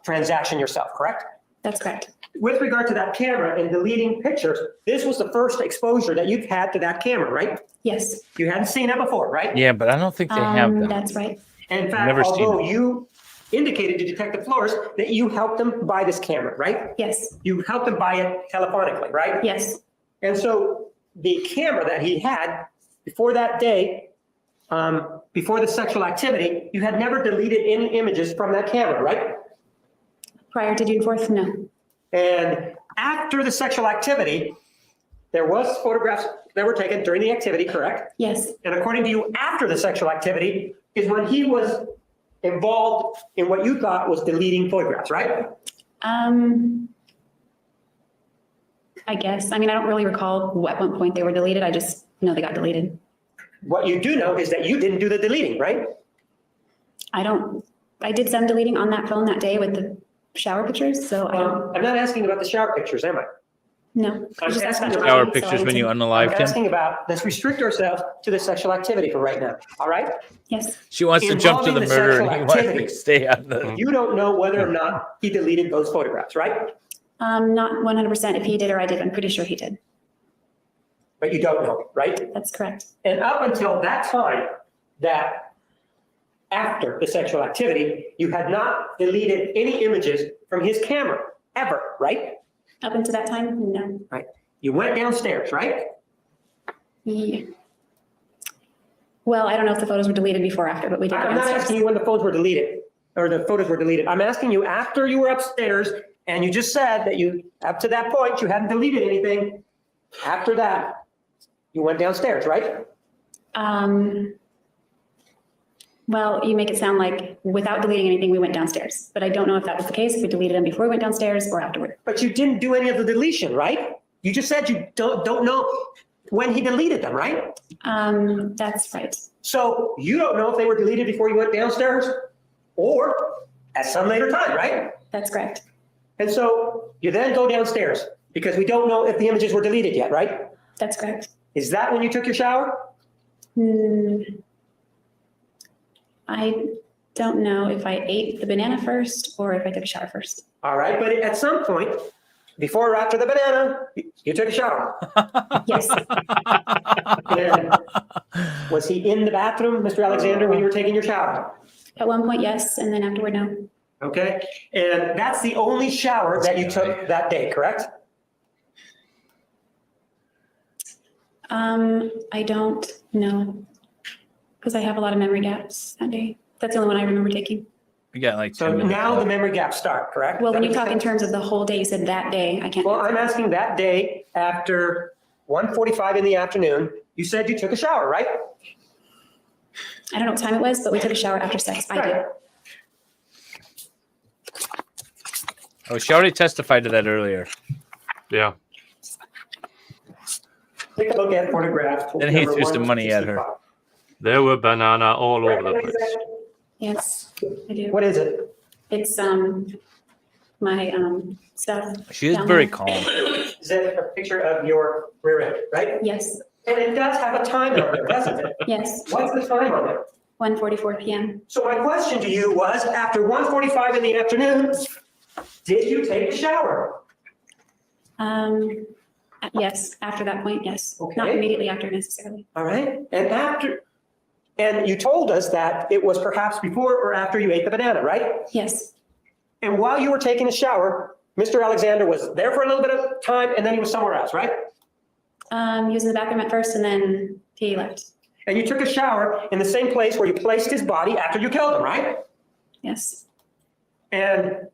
transaction yourself, correct? That's correct. With regard to that camera and deleting pictures, this was the first exposure that you've had to that camera, right? Yes. You hadn't seen it before, right? Yeah, but I don't think they have that. That's right. And in fact, Never seen although it. you indicated to Detective Flores that you helped him buy this camera, right? Yes. You helped him buy it telephonically, right? Yes. And so the camera that he had before that day, before the sexual activity, you had never deleted any images from that camera, right? Prior to June 4th, no. And after the sexual activity, there was photographs that were taken during the activity, correct? Yes. And according to you, after the sexual activity is when he was involved in what you thought was deleting photographs, right? I guess. I mean, I don't really recall at what point they were deleted. I just know they got deleted. What you do know is that you didn't do the deleting, right? I did some deleting on that phone that day with the shower pictures, so I don't, I'm not asking about the shower pictures, am I? no. I I'm just asked asking about Shower deleting, so I pictures when you answered. I'm unalived him. asking about, let's restrict ourselves to the sexual activity for right now, all right? Yes. She wants to jump to Involving the the murder, sexual and he wants activity. to stay on the. You don't know whether or not he deleted those photographs, right? Not 100% if he did or I did. I'm pretty sure he did. But you don't know, right? That's correct. And up until that time, that after the sexual activity, you had not deleted any images from his camera, ever, right? Up until that time, no. Right. You went downstairs, right? Yeah. Well, I don't know if the photos were deleted before or after, but we did go I'm not asking downstairs. you when the photos were deleted, or the photos were deleted. I'm asking you after you were upstairs, and you just said that you, up to that point, you hadn't deleted anything. After that, you went downstairs, right? Well, you make it sound like without deleting anything, we went downstairs, but I don't know if that was the case, if we deleted them before we went downstairs or afterward. But you didn't do any of the deletion, right? You just said you don't know when he deleted them, right? That's right. So you don't know if they were deleted before you went downstairs or at some later time, right? That's correct. And so you then go downstairs because we don't know if the images were deleted yet, right? That's correct. Is that when you took your shower? I don't know if I ate the banana first or if I took a shower first. All right, but at some point, before or after the banana, you took a shower. Yes. And was he in the bathroom, Mr. Alexander, when you were taking your shower? At one point, yes, and then afterward, no. Okay, and that's the only shower that you took that day, correct? I don't know, because I have a lot of memory gaps that day. That's the only one I remember taking. We got like 10 So minutes now the left. memory gaps start, correct? Well, when you talk in terms of the whole day, you said that day, I can't. Well, I'm asking that day after 1:45 in the afternoon, you said you took a shower, right? I don't know what time it was, but we took a shower after sex. I did. Right. Oh, she already testified to that earlier. Yeah. Take a look at photograph. Then he number threw some money at her. 165. There were banana all over the place. Yes, I do. What is it? It's, my, stuff. She is down very there. calm. Is that a picture of your rear end, right? Yes, And it does have a time on there, doesn't it? yes, What's the time on there? 1:44 PM. So my question to you was, after 1:45 in the afternoon, did you take a shower? Yes, after that point, yes. Not Okay. immediately after necessarily. All right, and you told us that it was perhaps before or after you ate the banana, right? Yes, And while you were taking a shower, Mr. Alexander was there for a little bit of time and then he was somewhere else, right? he was in the bathroom at first and then he left. And you took a shower in the same place where you placed his body after you killed him, right? Yes, And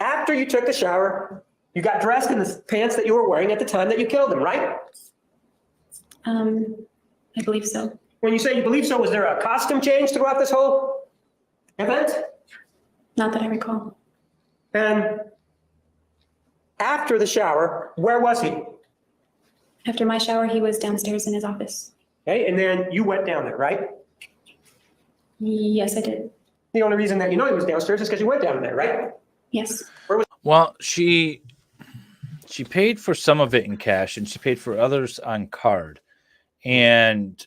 after you took the shower, you got dressed in the pants that you were wearing at the time that you killed him, right? I believe so. When you say you believe so, was there a costume change throughout this whole event? Not that I recall. And after the shower, where was he? After my shower, he was downstairs in his office. Okay, and then you went down there, right? Yes, I did. The only reason that you know he was downstairs is because you went down there, right? Yes. Well, she paid for some of it in cash and she paid for others on card. And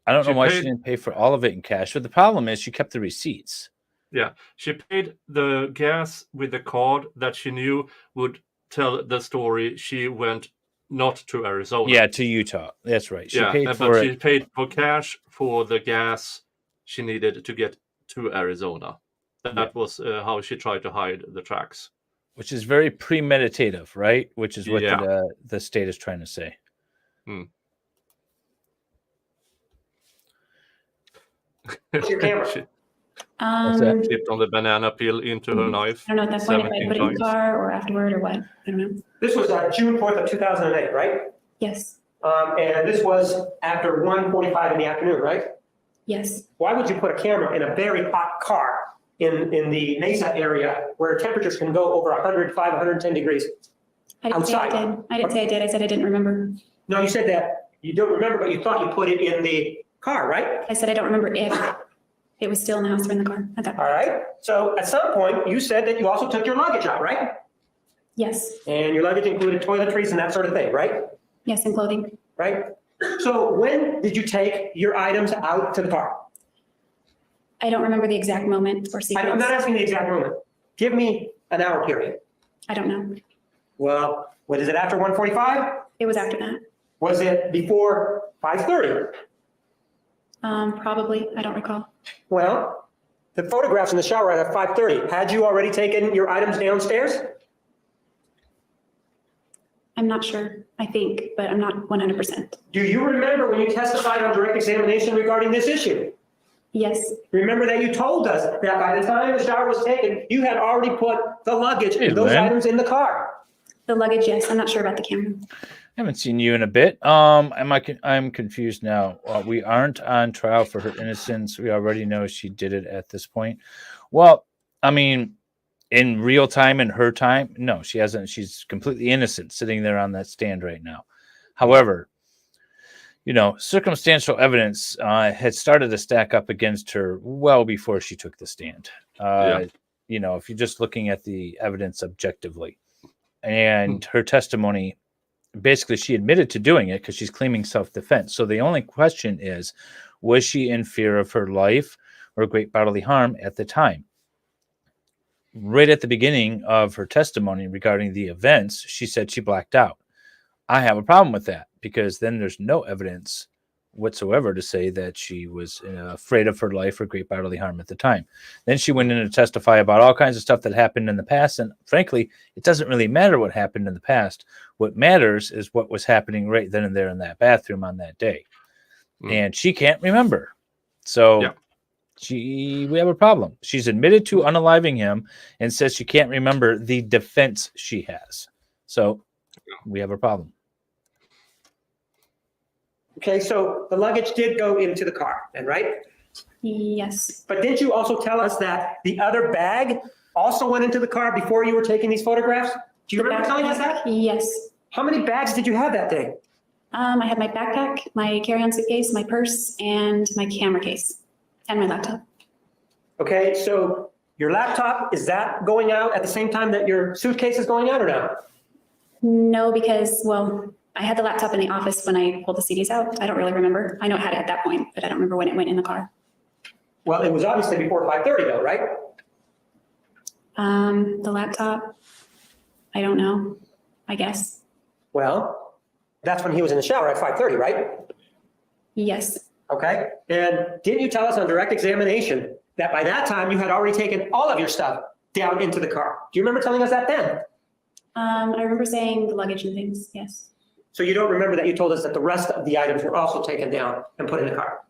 I don't know why she didn't pay for all of it in cash. But the problem is she kept the receipts. Yeah, she paid the gas with the card that she knew would tell the story. She went not to Arizona. Yeah, to Utah. That's right. She paid for but it. she paid for cash for the gas she needed to get to Arizona. That was how she tried to hide the tracks. Which is very premeditative, right? Which is what Yeah. the state is trying to say. What's your camera? She that? dipped on the banana peel into her knife. I don't know at that point if I put it in the car or afterward or what. I don't know. This was June 4th of 2008, right? Yes. And this was after 1:45 in the afternoon, right? Yes. Why would you put a camera in a very hot car in the Mesa area where temperatures can go over 105, 110 degrees? I didn't say I Outside. did. I didn't say I did. I said I didn't remember. No, you said that you don't remember, but you thought you put it in the car, right? I said I don't remember if it was still in the house or in the car at that All point. right. So at some point, you said that you also took your luggage out, right? Yes. And your luggage included toiletries and that sort of thing, right? Yes, and clothing. Right? So when did you take your items out to the car? I don't remember the exact moment or I'm sequence. not asking the exact moment. Give me an hour period. I don't know. Well, what is it after 1:45? It was after that. Was it before 5:30? Probably. I don't recall. Well, the photographs in the shower at 5:30. Had you already taken your items downstairs? I'm not sure. I think, but I'm not 100%. Do you remember when you testified on direct examination regarding this issue? Yes. Remember that you told us that by the time the shower was taken, you had already put the luggage and those Lynn. items in the car. The luggage, yes. I'm not sure about the camera. I haven't seen you in a bit. I'm confused now. We aren't on trial for her innocence. We already know she did it at this point. Well, I mean, in real time, in her time, no, she hasn't. She's completely innocent sitting there on that stand right now. However, you know, circumstantial evidence had started to stack up against her well before she took the stand. You know, if you're just looking at the evidence objectively, and her testimony, basically she admitted to doing it because she's claiming self-defense. So the only question is, was she in fear of her life or great bodily harm at the time? Right at the beginning of her testimony regarding the events, she said she blacked out. I have a problem with that because then there's no evidence whatsoever to say that she was afraid of her life or great bodily harm at the time. Then she went in to testify about all kinds of stuff that happened in the past. And frankly, it doesn't really matter what happened in the past. What matters is what was happening right then and there in that bathroom on that day. And she can't remember. So we have a problem. She's admitted to unaliving him and says she can't remember the defense she has. So we have a problem. Okay, so the luggage did go into the car, then, right? Yes. But didn't you also tell us that the other bag also went into the car before you were taking these photographs? Do you remember telling us that? Yes. How many bags did you have that day? I had my backpack, my carry-on suitcase, my purse, and my camera case, and my laptop. Okay, so your laptop, is that going out at the same time that your suitcase is going out or no? No, because, well, I had the laptop in the office when I pulled the CDs out. I don't really remember. I know I had it at that point, but I don't remember when it went in the car. Well, it was obviously before 5:30 though, right? The laptop, I don't know, I guess. Well, that's when he was in the shower at 5:30, right? Yes. Okay, and didn't you tell us on direct examination that by that time you had already taken all of your stuff down into the car? Do you remember telling us that then? I remember saying the luggage and things, yes. So you don't remember that you told us that the rest of the items were also taken down and put in the car?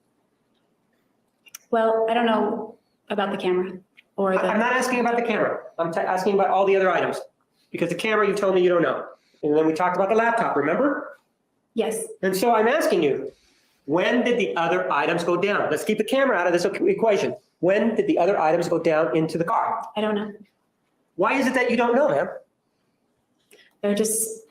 Well, I don't know about the camera or the. I'm not asking about the camera. I'm asking about all the other items. Because the camera, you told me you don't know. And then we talked about the laptop, remember? Yes. And so I'm asking you, when did the other items go down? Let's keep the camera out of this equation. When did the other items go down into the car? I don't know. Why is it that you don't know, ma'am? They're just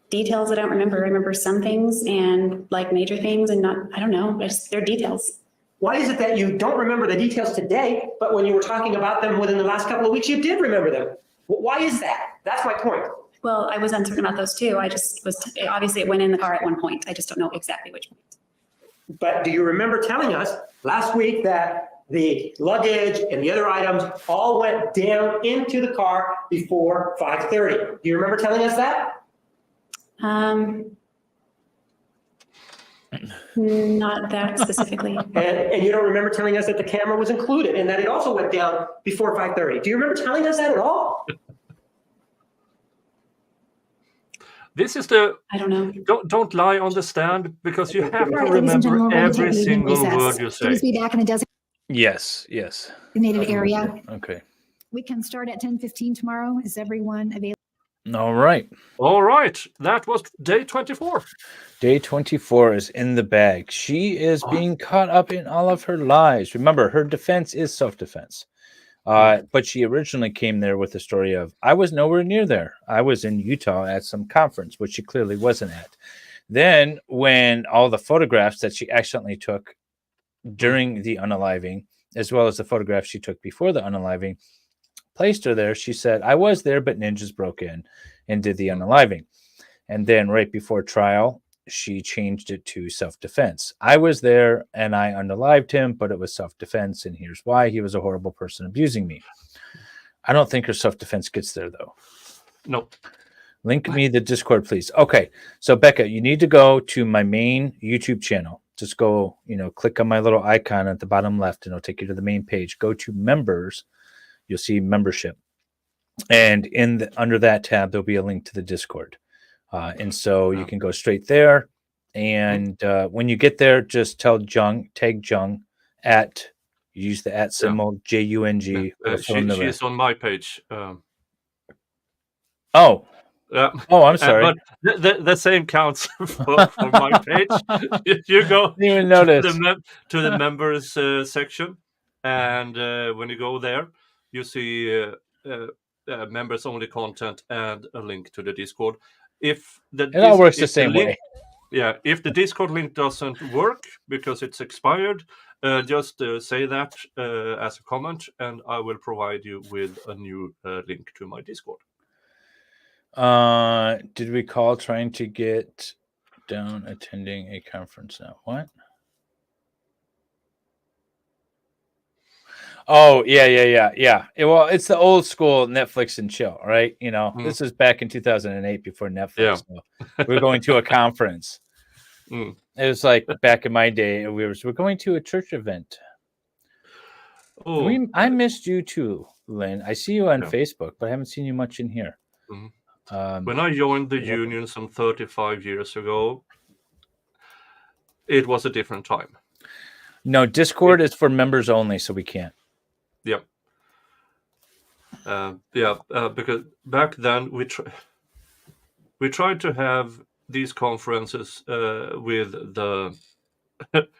details I don't remember. I remember some things and like major things and not, I don't know, they're details. Why is it that you don't remember the details today, but when you were talking about them within the last couple of weeks, you did remember them? Why is that? That's my point. Well, I was uncertain about those too. I just was, obviously it went in the car at one point. I just don't know exactly which point. But do you remember telling us last week that the luggage and the other items all went down into the car before 5:30. Do you remember telling us that? Not that specifically. And you don't remember telling us that the camera was included and that it also went down before 5:30. Do you remember telling us that at all? This is the I don't know. don't lie on the stand, because you have to All right, ladies and remember gentlemen, we're going to every take an evening single recess. word you say. Please be back in a Yes. designated area. Okay. We can start at 10:15 tomorrow. Is everyone available? All right. All right, that was day 24. Day 24 is in the bag. She is being caught up in all of her lies. Remember, her defense is self-defense. But she originally came there with the story of, I was nowhere near there. I was in Utah at some conference, which she clearly wasn't at. Then when all the photographs that she accidentally took during the unaliving, as well as the photographs she took before the unaliving, placed her there, she said, I was there, but ninjas broke in and did the unaliving. And then right before trial, she changed it to self-defense. I was there and I unalived him, but it was self-defense. And here's why: he was a horrible person abusing me. I don't think her self-defense gets there, though. Nope. Link me the Discord, please. Okay. So, Becca, you need to go to my main YouTube channel. Just go, click on my little icon at the bottom left, and it'll take you to the main page. Go to members. You'll see membership. And under that tab, there'll be a link to the Discord. And so you can go straight there. And when you get there, just tag Jung use the @ symbol, JUNG. She's on my page. Oh, Yeah. Oh, I'm sorry. But the same counts for my page. You go Didn't even notice. to the members section, and when you go there, you see members only content and a link to the Discord. It all works the same link, way. Yeah, if the Discord link doesn't work because it's expired, just say that as a comment, and I will provide you with a new link to my Discord. Did we call trying to get down attending a conference now? What? Oh, yeah. Well, it's the old school Netflix and chill, right? This is back in 2008 before Netflix. Yeah. So we're going to a conference. It was like back in my day, we're going to a church event. Oh, I missed you too, Lynn. I see you on Facebook, but I haven't seen you much in here. When I joined the union some 35 years ago, it was a different time. No, Discord is for members only, so we can't. Yeah. Because back then we tried to have these conferences with the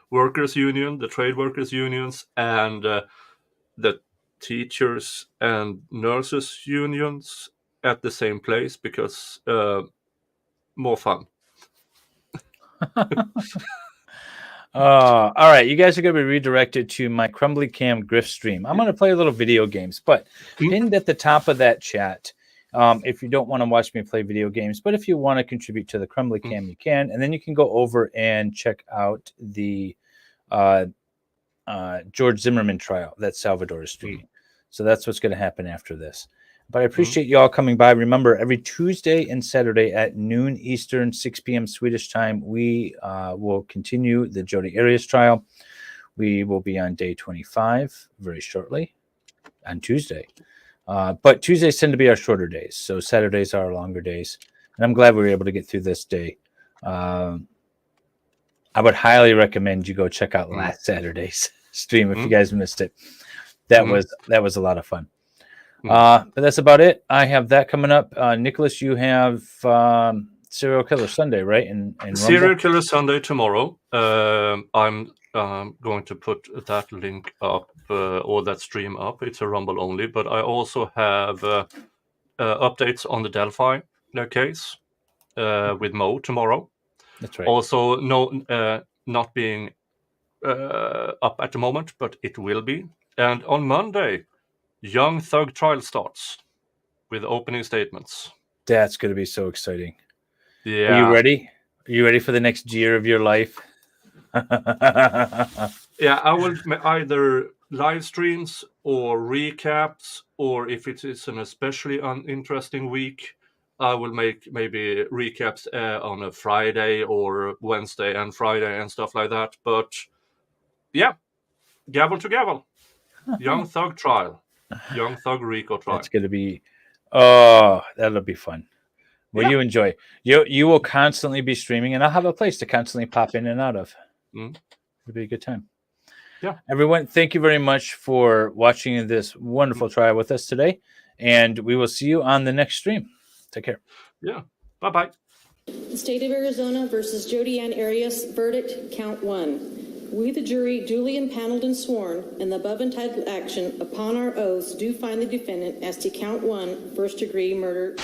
workers' union, the trade workers' unions, and the teachers and nurses' unions at the same place because more fun. All right, you guys are going to be redirected to my Crumbly Cam Griff stream. I'm going to play a little video games, but pinned at the top of that chat, if you don't want to watch me play video games, but if you want to contribute to the Crumbly Cam, you can, and then you can go over and check out the George Zimmerman trial that Salvador is streaming. So that's what's going to happen after this. But I appreciate you all coming by. Remember, every Tuesday and Saturday at noon Eastern, 6 p.m. Swedish time, we will continue the Jodi Arias trial. We will be on day 25 very shortly on Tuesday. But Tuesdays tend to be our shorter days, so Saturdays are our longer days. And I'm glad we were able to get through this day. I would highly recommend you go check out last Saturday's stream if you guys missed it. That was a lot of fun. But that's about it. I have that coming up. Nicholas, you have Serial Killer Sunday, right? And Serial Killer Sunday tomorrow. I'm going to put that link up or that stream up. It's a Rumble only, but I also have updates on the Delphi case with Mo tomorrow. That's right. Also, not being up at the moment, but it will be. And on Monday, Young Thug trial starts with opening statements. That's going to be so exciting. Yeah. Are you ready? Are you ready for the next year of your life? Yeah, I will either live streams or recaps, or if it is an especially uninteresting week, I will make maybe recaps on a Friday or Wednesday and Friday and stuff like that. But yeah, gavel to gavel. Young Thug trial. Young Thug Rico trial. It's going to be, oh, that'll be fun. Will you enjoy? You will constantly be streaming, and I'll have a place to constantly pop in and out of. It'll be a good time. Yeah. Everyone, thank you very much for watching this wonderful trial with us today, and we will see you on the next stream. Take care. Yeah. Bye-bye. The State of Arizona versus Jodi Arias, verdict, count 1. We, the jury, duly impaneled and sworn in the above entitled action upon our oaths, do find the defendant as to count 1, first-degree murder.